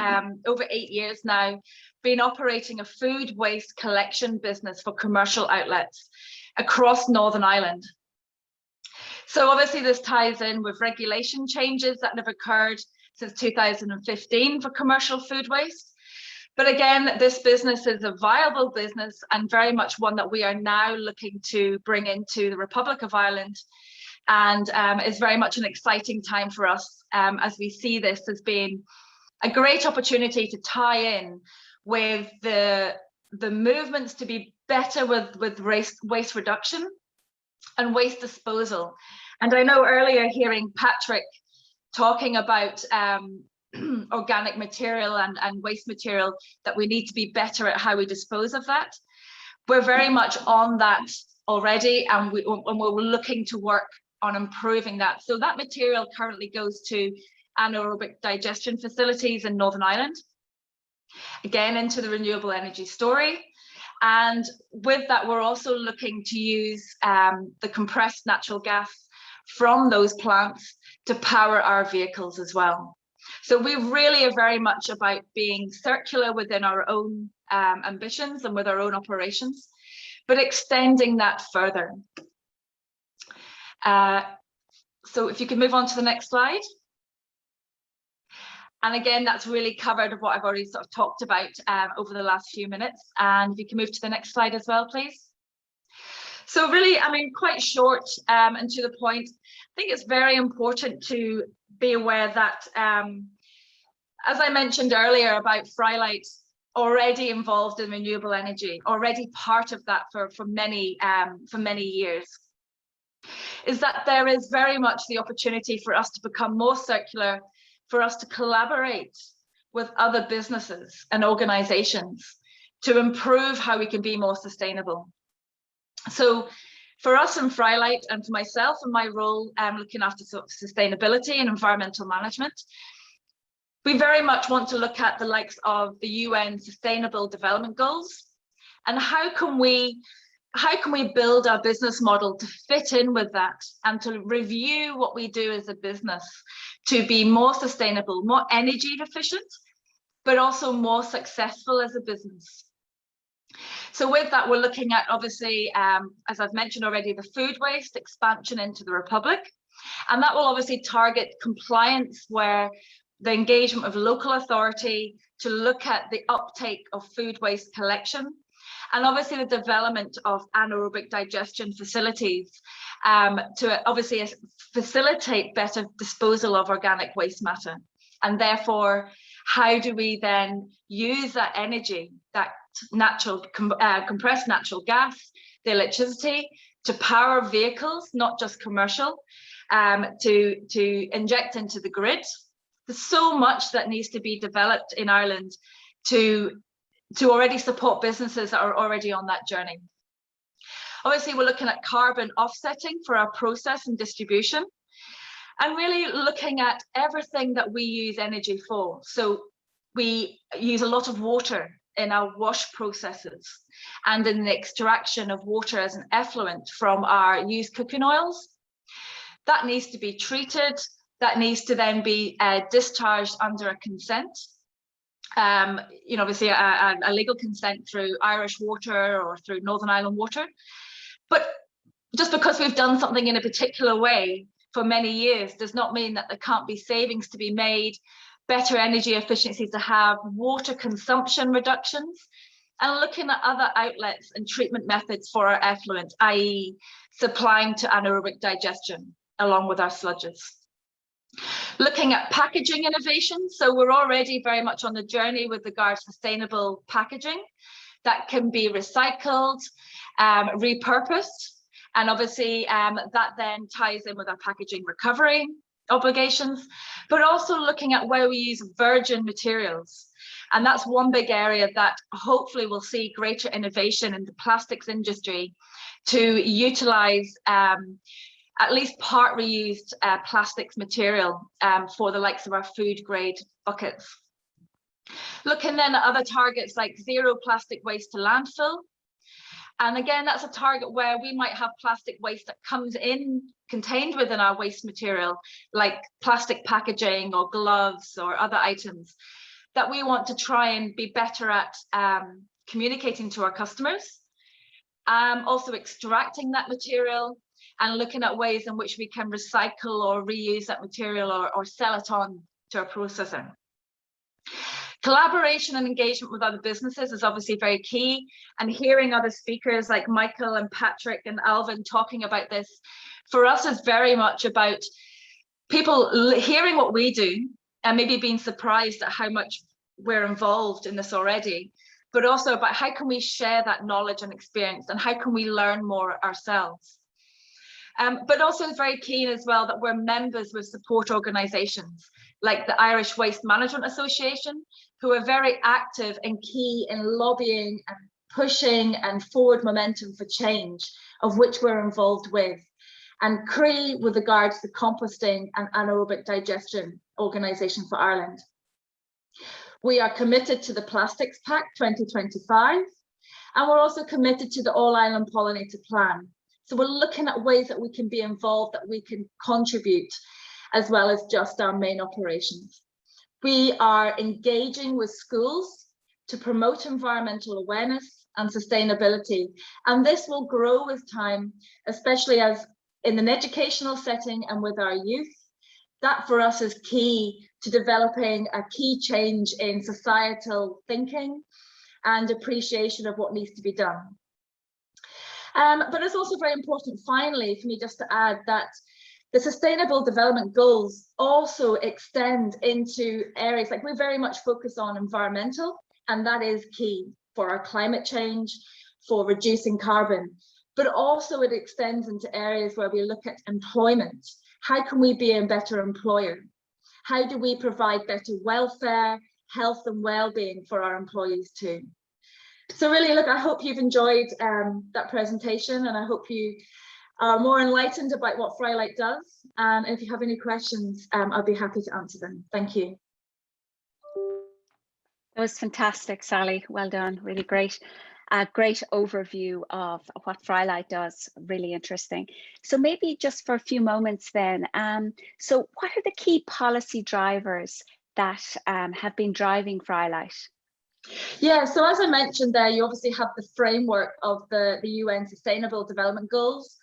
over 8 years now been operating a food waste collection business for commercial outlets across Northern Ireland. So obviously this ties in with regulation changes that have occurred since 2015 for commercial food waste. But again, this business is a viable business and very much one that we are now looking to bring into the Republic of Ireland. And it's very much an exciting time for us as we see this as being a great opportunity to tie in with the movements to be better with waste reduction and waste disposal. And I know earlier hearing Patrick talking about organic material and waste material, that we need to be better at how we dispose of that. We're very much on that already, and we're looking to work on improving that. So that material currently goes to anaerobic digestion facilities in Northern Ireland, again into the renewable energy story. And with that, we're also looking to use the compressed natural gas from those plants to power our vehicles as well. So we really are very much about being circular within our own ambitions and with our own operations, but extending that further. So if you can move on to the next slide. And again, that's really covered what I've already sort of talked about over the last few minutes. And if you can move to the next slide as well, please. So really, I mean, quite short and to the point, I think it's very important to be aware that, as I mentioned earlier about Frylight already involved in renewable energy, already part of that for many years, is that there is very much the opportunity for us to become more circular, for us to collaborate with other businesses and organizations to improve how we can be more sustainable. So for us in Frylight and for myself and my role looking after sort of sustainability and environmental management, we very much want to look at the likes of the UN Sustainable Development Goals and how can we build our business model to fit in with that and to review what we do as a business to be more sustainable, more energy efficient, but also more successful as a business. So with that, we're looking at, obviously, as I've mentioned already, the food waste expansion into the Republic. And that will obviously target compliance where the engagement of local authority to look at the uptake of food waste collection, and obviously the development of anaerobic digestion facilities to obviously facilitate better disposal of organic waste matter. And therefore, how do we then use that energy, that compressed natural gas, the electricity, to power vehicles, not just commercial, to inject into the grid? There's so much that needs to be developed in Ireland to already support businesses that are already on that journey. Obviously, we're looking at carbon offsetting for our process and distribution, and really looking at everything that we use energy for. So we use a lot of water in our wash processes and in the extraction of water as an effluent from our used cooking oils. That needs to be treated. That needs to then be discharged under a consent. Obviously a legal consent through Irish Water or through Northern Ireland Water. But just because we've done something in a particular way for many years does not mean that there can't be savings to be made, better energy efficiency to have, water consumption reductions, and looking at other outlets and treatment methods for our effluent, i.e. supplying to anaerobic digestion along with our sludges. Looking at packaging innovation, so we're already very much on the journey with regards to sustainable packaging that can be recycled, repurposed, and obviously that then ties in with our packaging recovery obligations, but also looking at where we use virgin materials. And that's one big area that hopefully will see greater innovation in the plastics industry to utilize at least part reused plastics material for the likes of our food grade buckets. Looking then at other targets like zero plastic waste to landfill. And again, that's a target where we might have plastic waste that comes in contained within our waste material, like plastic packaging or gloves or other items that we want to try and be better at communicating to our customers. Also extracting that material and looking at ways in which we can recycle or reuse that material or sell it on to our processing. Collaboration and engagement with other businesses is obviously very key, and hearing other speakers like Michael and Patrick and Alvin talking about this, for us is very much about people hearing what we do and maybe being surprised at how much we're involved in this already, but also about how can we share that knowledge and experience and how can we learn more ourselves. But also it's very keen as well that we're members with support organisations like the Irish Waste Management Association, who are very active and key in lobbying and pushing and forward momentum for change, of which we're involved with, and CRE with regards to composting and anaerobic digestion organisation for Ireland. We are committed to the Plastics Pact 2025, and we're also committed to the All Ireland Pollinator Plan. So we're looking at ways that we can be involved, that we can contribute, as well as just our main operations. We are engaging with schools to promote environmental awareness and sustainability. And this will grow with time, especially as in an educational setting and with our youth. That for us is key to developing a key change in societal thinking and appreciation of what needs to be done. But it's also very important, finally, for me just to add that the Sustainable Development Goals also extend into areas like we very much focus on environmental, and that is key for our climate change, for reducing carbon, but also it extends into areas where we look at employment. How can we be a better employer? How do we provide better welfare, health and well-being for our employees too? So really, look, I hope you've enjoyed that presentation, and I hope you are more enlightened about what Frylight does. And if you have any questions, I'll be happy to answer them. Thank you. That was fantastic, Sally. Well done. Really great. A great overview of what Frylight does. Really interesting. So maybe just for a few moments then, so what are the key policy drivers that have been driving Frylight? Yeah, so as I mentioned there, you obviously have the framework of the UN Sustainable Development Goals,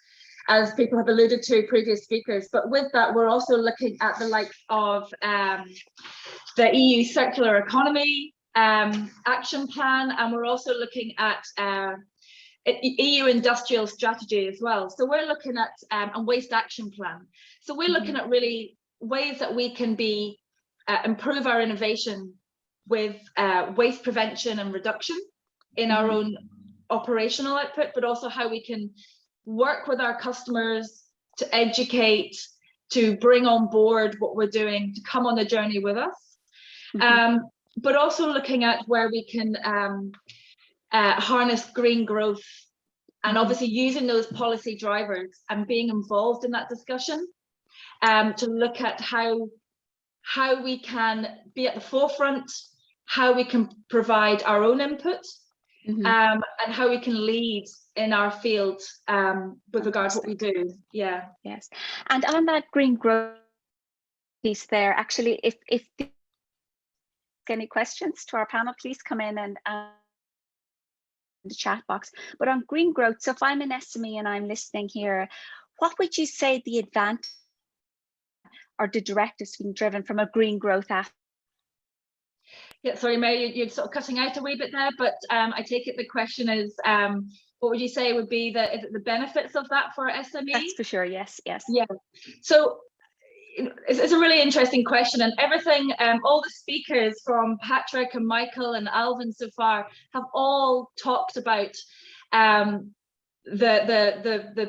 as people have alluded to, previous speakers. But with that, we're also looking at the likes of the EU circular economy, action plan, and we're also looking at EU industrial strategy as well. So we're looking at a waste action plan. So we're looking at really ways that we can improve our innovation with waste prevention and reduction in our own operational output, but also how we can work with our customers to educate, to bring on board what we're doing, to come on the journey with us. But also looking at where we can harness green growth, and obviously using those policy drivers and being involved in that discussion, to look at how we can be at the forefront, how we can provide our own input, and how we can lead in our field with regard to what we do. Yeah. Yes. And on that green growth piece there, actually, if any questions to our panel, please come in and the chat box. But on green growth, so if I'm an SME and I'm listening here, what would you say the advantage or the directives being driven from a green growth aspect? Yeah, sorry, Mary, you're sort of cutting out a wee bit there, but I take it the question is, what would you say would be the benefits of that for SME? That's for sure, yes, yes. Yeah, so it's a really interesting question, and everything, all the speakers from Patrick and Michael and Alvin so far have all talked about the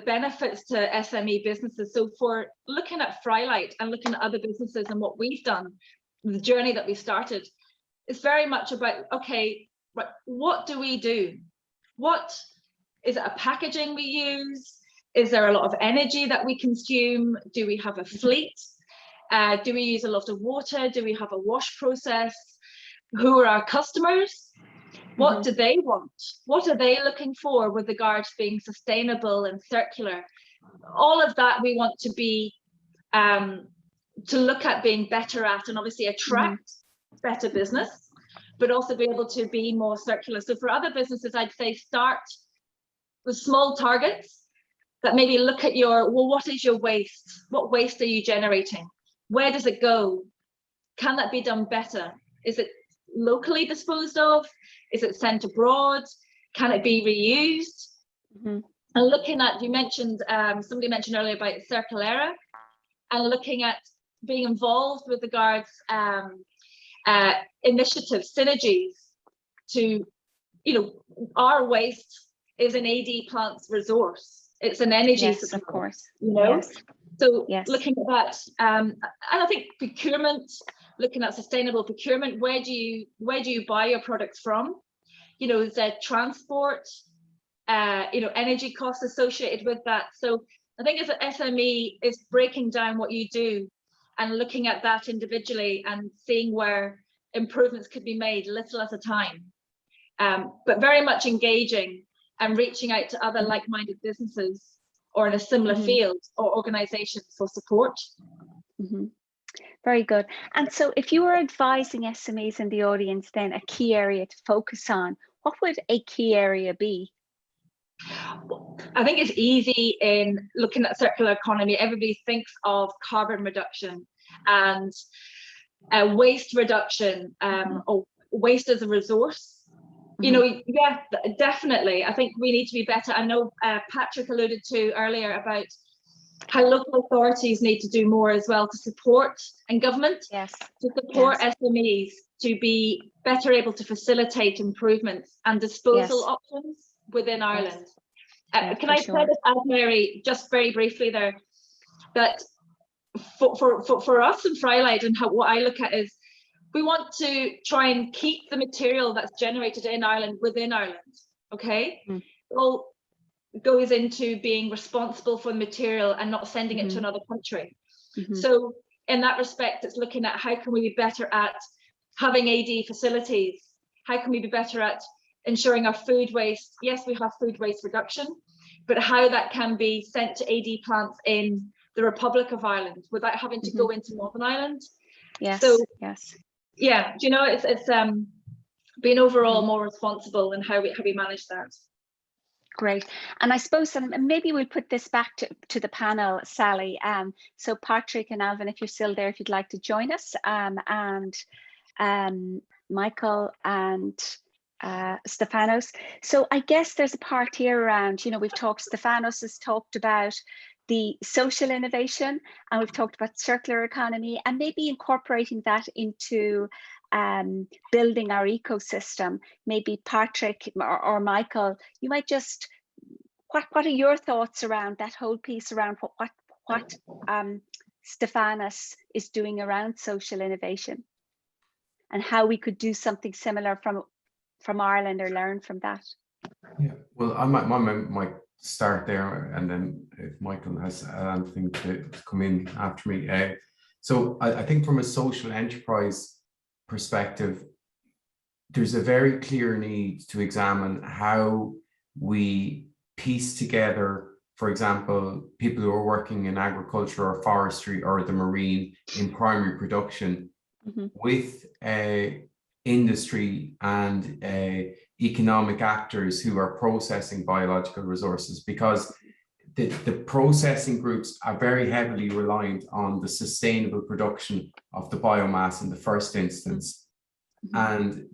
benefits to SME businesses. So for looking at Frylight and looking at other businesses and what we've done, the journey that we started, it's very much about, okay, what do we do? What is it? A packaging we use? Is there a lot of energy that we consume? Do we have a fleet? Do we use a lot of water? Do we have a wash process? Who are our customers? What do they want? What are they looking for with regards to being sustainable and circular? All of that we want to be, to look at being better at, and obviously attract better business, but also be able to be more circular. So for other businesses, I'd say start with small targets that maybe look at what is your waste? What waste are you generating? Where does it go? Can that be done better? Is it locally disposed of? Is it sent abroad? Can it be reused? And looking at, you mentioned, somebody mentioned earlier about Circulera, and looking at being involved with regards initiatives, synergies to, our waste is an AD plant's resource. It's an energy supply, of course. Yes. So looking at that, and I think procurement, looking at sustainable procurement, where do you buy your products from? Is there transport, energy costs associated with that? So I think as an SME, it's breaking down what you do and looking at that individually and seeing where improvements could be made little at a time, but very much engaging and reaching out to other like-minded businesses or in a similar field or organizations for support. Very good. And so if you were advising SMEs in the audience then a key area to focus on, what would a key area be? I think it's easy in looking at circular economy. Everybody thinks of carbon reduction and waste reduction, or waste as a resource. Yeah, definitely. I think we need to be better. I know Patrick alluded to earlier about how local authorities need to do more as well to support, and government to support SMEs to be better able to facilitate improvements and disposal options within Ireland. Can I say this, Mary, just very briefly there, that for us in Frylight, and what I look at is we want to try and keep the material that's generated in Ireland within Ireland, okay? It all goes into being responsible for the material and not sending it to another country. So in that respect, it's looking at how can we be better at having AD facilities? How can we be better at ensuring our food waste? Yes, we have food waste reduction, but how that can be sent to AD plants in the Republic of Ireland without having to go into Northern Ireland. Yeah, it's being overall more responsible in how we manage that. Great. And I suppose maybe we'll put this back to the panel, Sally. So Patrick and Alvin, if you're still there, if you'd like to join us, and Michael and Stefanos. So I guess there's a part here around, you know, Stefanos has talked about the social innovation, and we've talked about circular economy, and maybe incorporating that into building our ecosystem. Maybe Patrick or Michael, you might just, what are your thoughts around that whole piece around what Stefanos is doing around social innovation, and how we could do something similar from Ireland or learn from that? Yeah, well, I might start there, and then if Michael has anything to come in after me. So I think from a social enterprise perspective, there's a very clear need to examine how we piece together, for example, people who are working in agriculture or forestry or the marine in primary production with industry and economic actors who are processing biological resources, because the processing groups are very heavily reliant on the sustainable production of the biomass in the first instance. And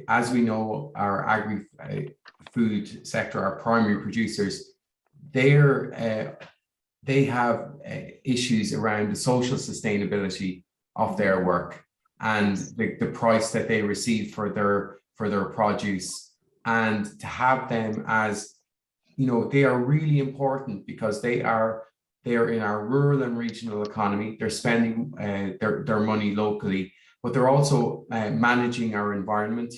as we know, our agri-food sector, our primary producers, they have issues around the social sustainability of their work and the price that they receive for their produce. And to have them as, you know, they are really important because they are in our rural and regional economy. They're spending their money locally, but they're also managing our environment,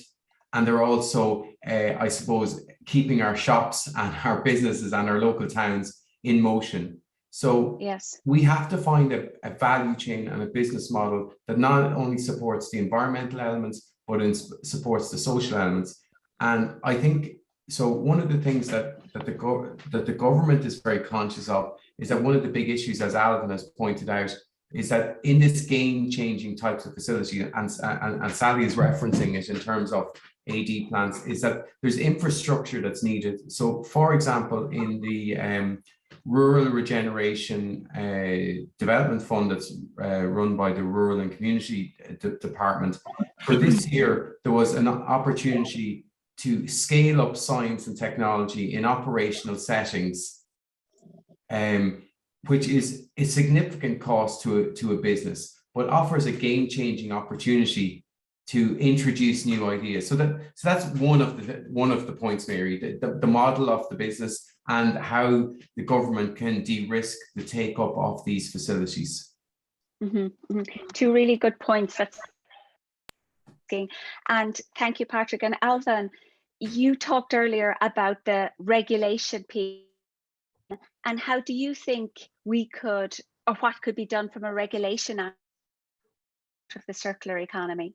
and they're also, I suppose, keeping our shops and our businesses and our local towns in motion. So yes, we have to find a value chain and a business model that not only supports the environmental elements, but supports the social elements. And I think, so one of the things that the government is very conscious of is that one of the big issues, as Alvin has pointed out, is that in this game-changing types of facility, and Sally is referencing it in terms of AD plants, is that there's infrastructure that's needed. So, for example, in the Rural Regeneration Development Fund that's run by the Rural and Community Department, for this year, there was an opportunity to scale up science and technology in operational settings, which is a significant cost to a business, but offers a game-changing opportunity to introduce new ideas. So that's one of the points, Mary, the model of the business and how the government can de-risk the take-up of these facilities. Two really good points. And thank you, Patrick. And Alvin, you talked earlier about the regulation piece. And how do you think we could, or what could be done from a regulation aspect of the circular economy?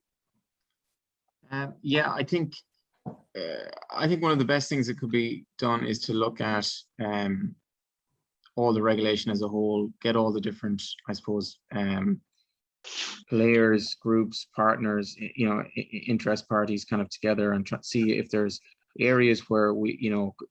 Yeah, I think one of the best things that could be done is to look at all the regulation as a whole, get all the different, I suppose, players, groups, partners, you know, interest parties kind of together and see if there's areas where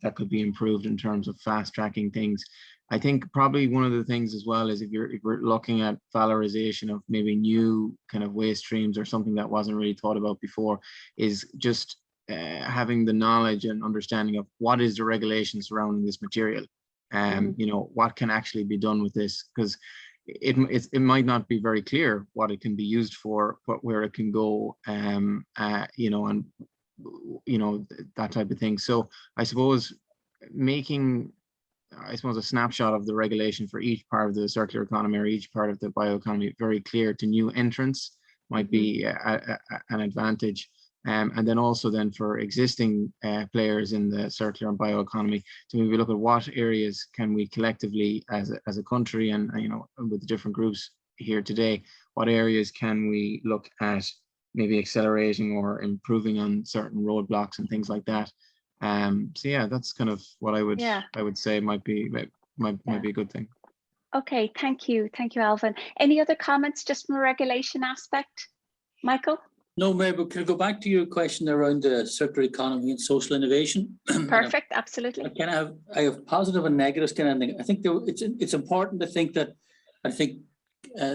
that could be improved in terms of fast tracking things. I think probably one of the things as well is if we're looking at valorization of maybe new kind of waste streams or something that wasn't really thought about before, is just having the knowledge and understanding of what is the regulation surrounding this material, you know, what can actually be done with this, because it might not be very clear what it can be used for, but where it can go, you know, and you know, that type of thing. So I suppose making, a snapshot of the regulation for each part of the circular economy or each part of the bioeconomy very clear to new entrants might be an advantage. And then also then for existing players in the circular and bioeconomy to maybe look at what areas can we collectively as a country and, you know, with the different groups here today, what areas can we look at maybe accelerating or improving on certain roadblocks and things like that. So yeah, that's kind of what I would say might be a good thing. Okay, thank you, Alvin. Any other comments just from a regulation aspect, Michael? No, Mary, but can I go back to your question around the circular economy and social innovation? Perfect, absolutely. I have positive and negative kind of thing. I think it's important to think that,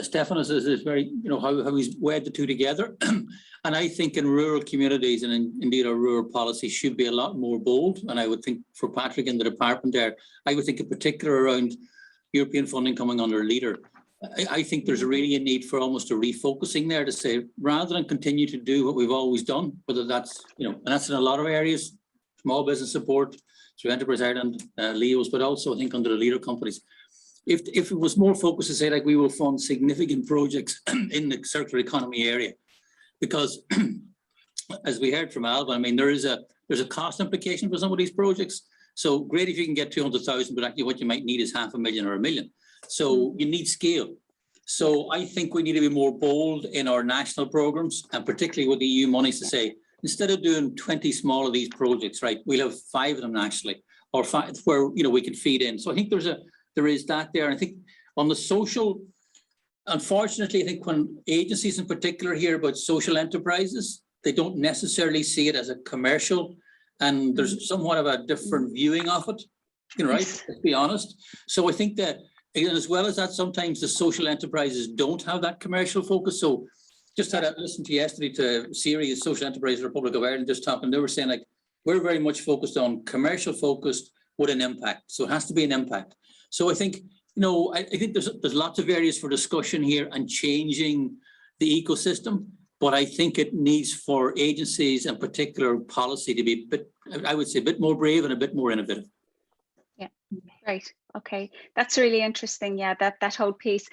Stephanos is very, how he's wed the two together. And I think in rural communities and indeed our rural policy should be a lot more bold. And I would think for Patrick in the department there, I would think in particular around European funding coming under LEADER. I think there's really a need for almost a refocusing there to say, rather than continue to do what we've always done, whether that's, and that's in a lot of areas, small business support through Enterprise Ireland, LEOs, but also I think under the LEADER companies. If it was more focused to say, like, we will fund significant projects in the circular economy area, because as we heard from Alba, I mean, there's a cost implication for some of these projects. So great if you can get 200,000, but actually what you might need is 500,000 or 1 million. So you need scale. So I think we need to be more bold in our national programs, and particularly with the EU monies, to say, instead of doing 20 small of these projects, right, we'll have 5 of them nationally, or 5 where we can feed in. So I think there is that there. And I think on the social, unfortunately, I think when agencies in particular hear about social enterprises, they don't necessarily see it as a commercial, and there's somewhat of a different viewing of it, right? Let's be honest. So I think that, as well as that, sometimes the social enterprises don't have that commercial focus. So just had a listen to yesterday to Siri, Social Enterprise Republic of Ireland, just talking. They were saying, like, we're very much focused on commercial focused with an impact. So it has to be an impact. So I think, I think there's lots of areas for discussion here and changing the ecosystem, but I think it needs for agencies and particular policy to be I would say a bit more brave and a bit more innovative. Yeah, right. Okay, that's really interesting. Yeah, that whole piece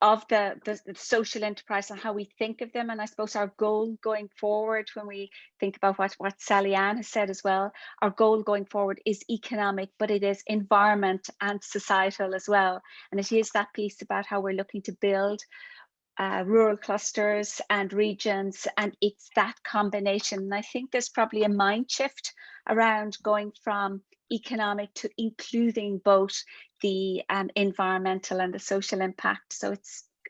of the social enterprise and how we think of them, and I suppose our goal going forward, when we think about what Sally Ann has said as well, our goal going forward is economic, but it is environment and societal as well. And it is that piece about how we're looking to build rural clusters and regions, and it's that combination. And I think there's probably a mind shift around going from economic to including both the environmental and the social impact. So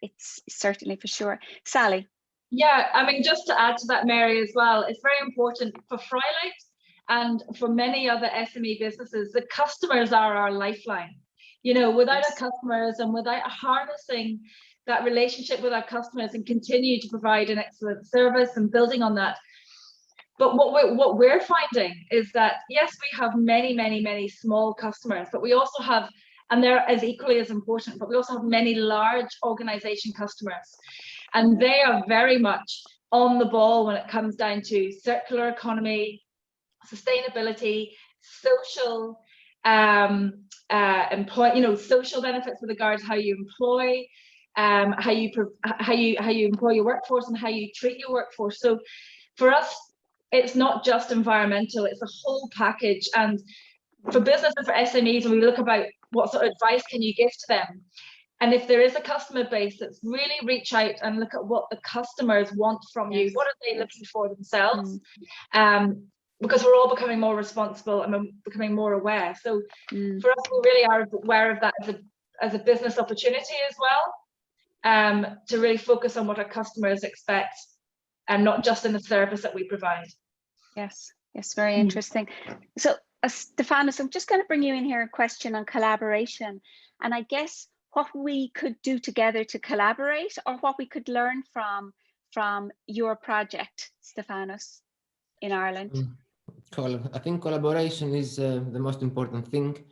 it's certainly for sure. Sally. Yeah, I mean, just to add to that, Mary, as well, it's very important for Frylight and for many other SME businesses. The customers are our lifeline. Without our customers and without harnessing that relationship with our customers and continue to provide an excellent service and building on that. But what we're finding is that, yes, we have many, many, many small customers, but we also have, and they're as equally as important, but we also have many large organization customers. And they are very much on the ball when it comes down to circular economy, sustainability, social social benefits with regard to how you employ, how you employ your workforce and how you treat your workforce. So for us, it's not just environmental, it's a whole package. And for business and for SMEs, when we look about what sort of advice can you give to them, and if there is a customer base, that's really reach out and look at what the customers want from you. What are they looking for themselves? Because we're all becoming more responsible and we're becoming more aware. So for us, we really are aware of that as a business opportunity as well, to really focus on what our customers expect and not just in the service that we provide. Yes, very interesting. So Stephanos, I'm just going to bring you in here, a question on collaboration. And I guess what we could do together to collaborate, or what we could learn from your project, Stephanos, in Ireland. I think collaboration is the most important thing.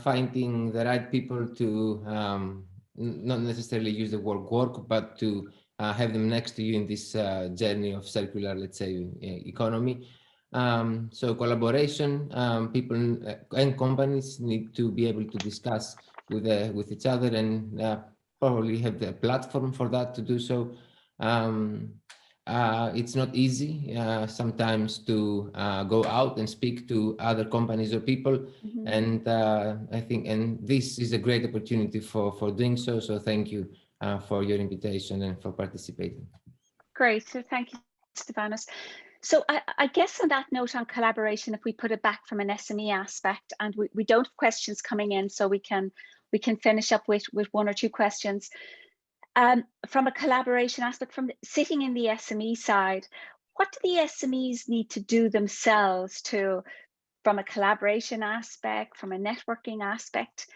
Finding the right people to not necessarily use the word work, but to have them next to you in this journey of circular, let's say, economy. So collaboration, people and companies need to be able to discuss with each other, and probably have the platform for that to do so. It's not easy sometimes to go out and speak to other companies or people, and I think, and this is a great opportunity for doing so. So thank you for your invitation and for participating. Great, so thank you, Stephanos. So I guess on that note on collaboration, if we put it back from an SME aspect, and we don't have questions coming in, so we can finish up with 1 or 2 questions. From a collaboration aspect, from sitting in the SME side, what do the SMEs need to do themselves from a collaboration aspect, from a networking aspect?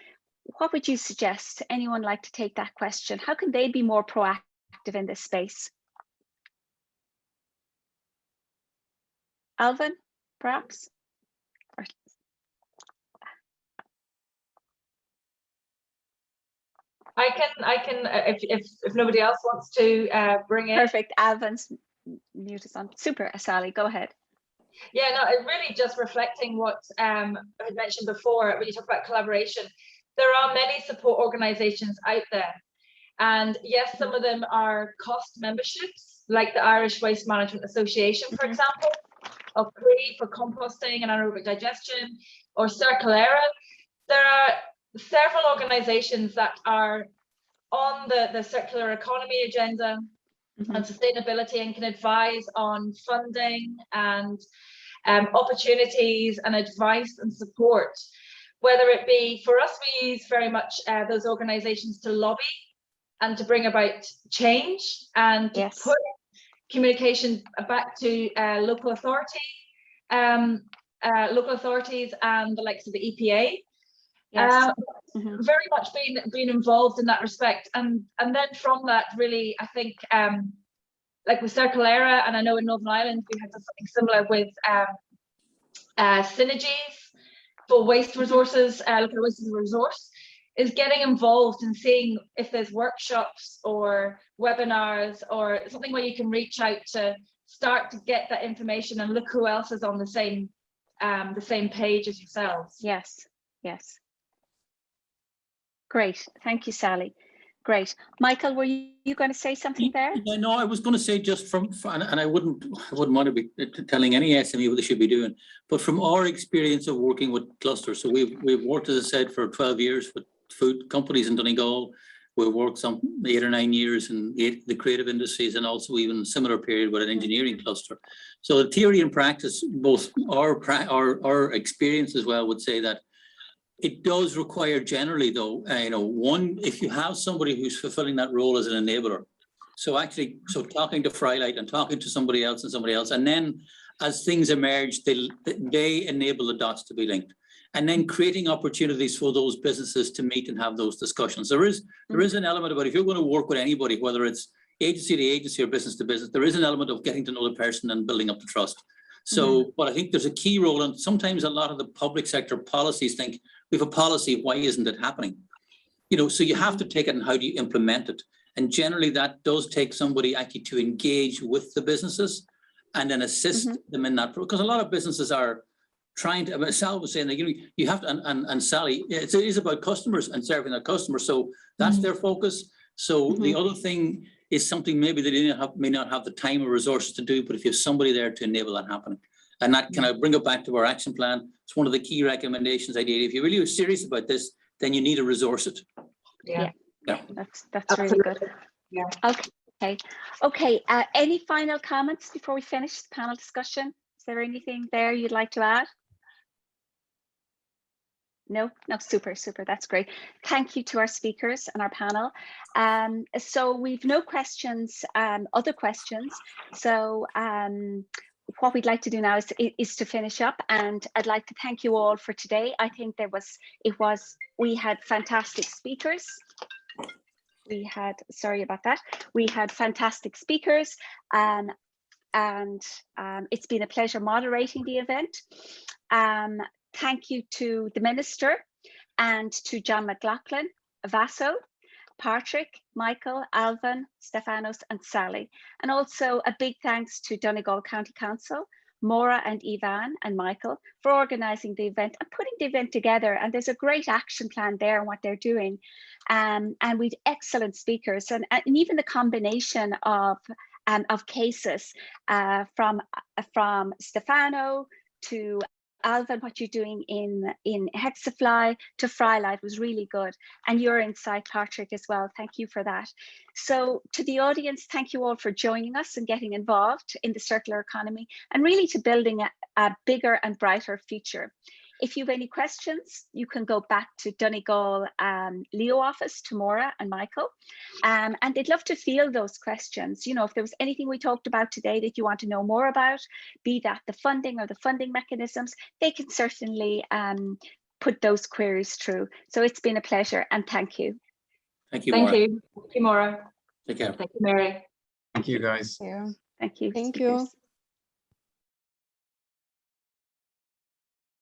what would you suggest? Anyone like to take that question? How can they be more proactive in this space? Alvin, perhaps? I can if nobody else wants to bring in. Perfect. Alvin's mute is on. Super, Sally, go ahead. Yeah, no, it really just reflecting what I had mentioned before when you talk about collaboration. There are many support organizations out there. And yes, some of them are cost memberships, like the Irish Waste Management Association, for example, or free for composting and anaerobic digestion, or Circulera. There are several organizations that are on the circular economy agenda and sustainability, and can advise on funding and opportunities and advice and support. Whether it be, for us, we use very much those organizations to lobby and to bring about change and to put communication back to local authorities and the likes of the EPA. Very much being involved in that respect, and then from that, really, I think like with Circulera, and I know in Northern Ireland we had something similar with synergies for waste resources, looking at waste as a resource, is getting involved and seeing if there's workshops or webinars or something where you can reach out to start to get that information and look who else is on the same page as yourselves. Yes, yes. Great, thank you, Sally. Great. Michael, were you going to say something there? Yeah, no, I was going to say just and I wouldn't want to be telling any SME what they should be doing, but from our experience of working with clusters, so we've worked, as I said, for 12 years with food companies in Donegal. We've worked some 8 or 9 years in the creative industries, and also even a similar period with an engineering cluster. So the theory and practice, both our experience as well, would say that it does require generally, though, one, if you have somebody who's fulfilling that role as an enabler, so talking to Frylight and talking to somebody else, and then as things emerge, they enable the dots to be linked, and then creating opportunities for those businesses to meet and have those discussions. There is an element about, if you're going to work with anybody, whether it's agency to agency or business to business, there is an element of getting to know the person and building up the trust. So, but I think there's a key role, and sometimes a lot of the public sector policies think, we have a policy, why isn't it happening? So you have to take it and how do you implement it? And generally that does take somebody actually to engage with the businesses and then assist them in that, because a lot of businesses are trying to, Sal was saying that you have to, and Sally, it is about customers and serving their customers. So that's their focus. So the other thing is something maybe they may not have the time or resources to do, but if you have somebody there to enable that happening. And that, can I bring it back to our action plan? It's one of the key recommendations I did. If you're really serious about this, then you need to resource it. Yeah. That's really good. Yeah. Okay. Any final comments before we finish the panel discussion? Is there anything there you'd like to add? No, super. That's great. Thank you to our speakers and our panel. So we've no questions, other questions. So what we'd like to do now is to finish up, and I'd like to thank you all for today. I think we had fantastic speakers. Sorry about that. We had fantastic speakers, and it's been a pleasure moderating the event. Thank you to the Minister and to John McLaughlin, Vaso, Patrick, Michael, Alvin, Stefanos and Sally. And also a big thanks to Donegal County Council, Maura and Ivan and Michael for organising the event and putting the event together. And there's a great action plan there and what they're doing. And with excellent speakers and even the combination of cases from Stefano to Alvin, what you're doing in Hexafly to Frylight was really good. And your insight, Patrick, as well. Thank you for that. So to the audience, thank you all for joining us and getting involved in the circular economy and really to building a bigger and brighter future. If you have any questions, you can go back to Donegal Leo office to Maura and Michael. And they'd love to field those questions. If there was anything we talked about today that you want to know more about, be that the funding or the funding mechanisms, they can certainly put those queries through. So it's been a pleasure, and thank you. Thank you, Thank Maura. you. Thank you, Maura. Take care. Thank you, Mary. Thank you, guys. Thank you. Thank speakers. you.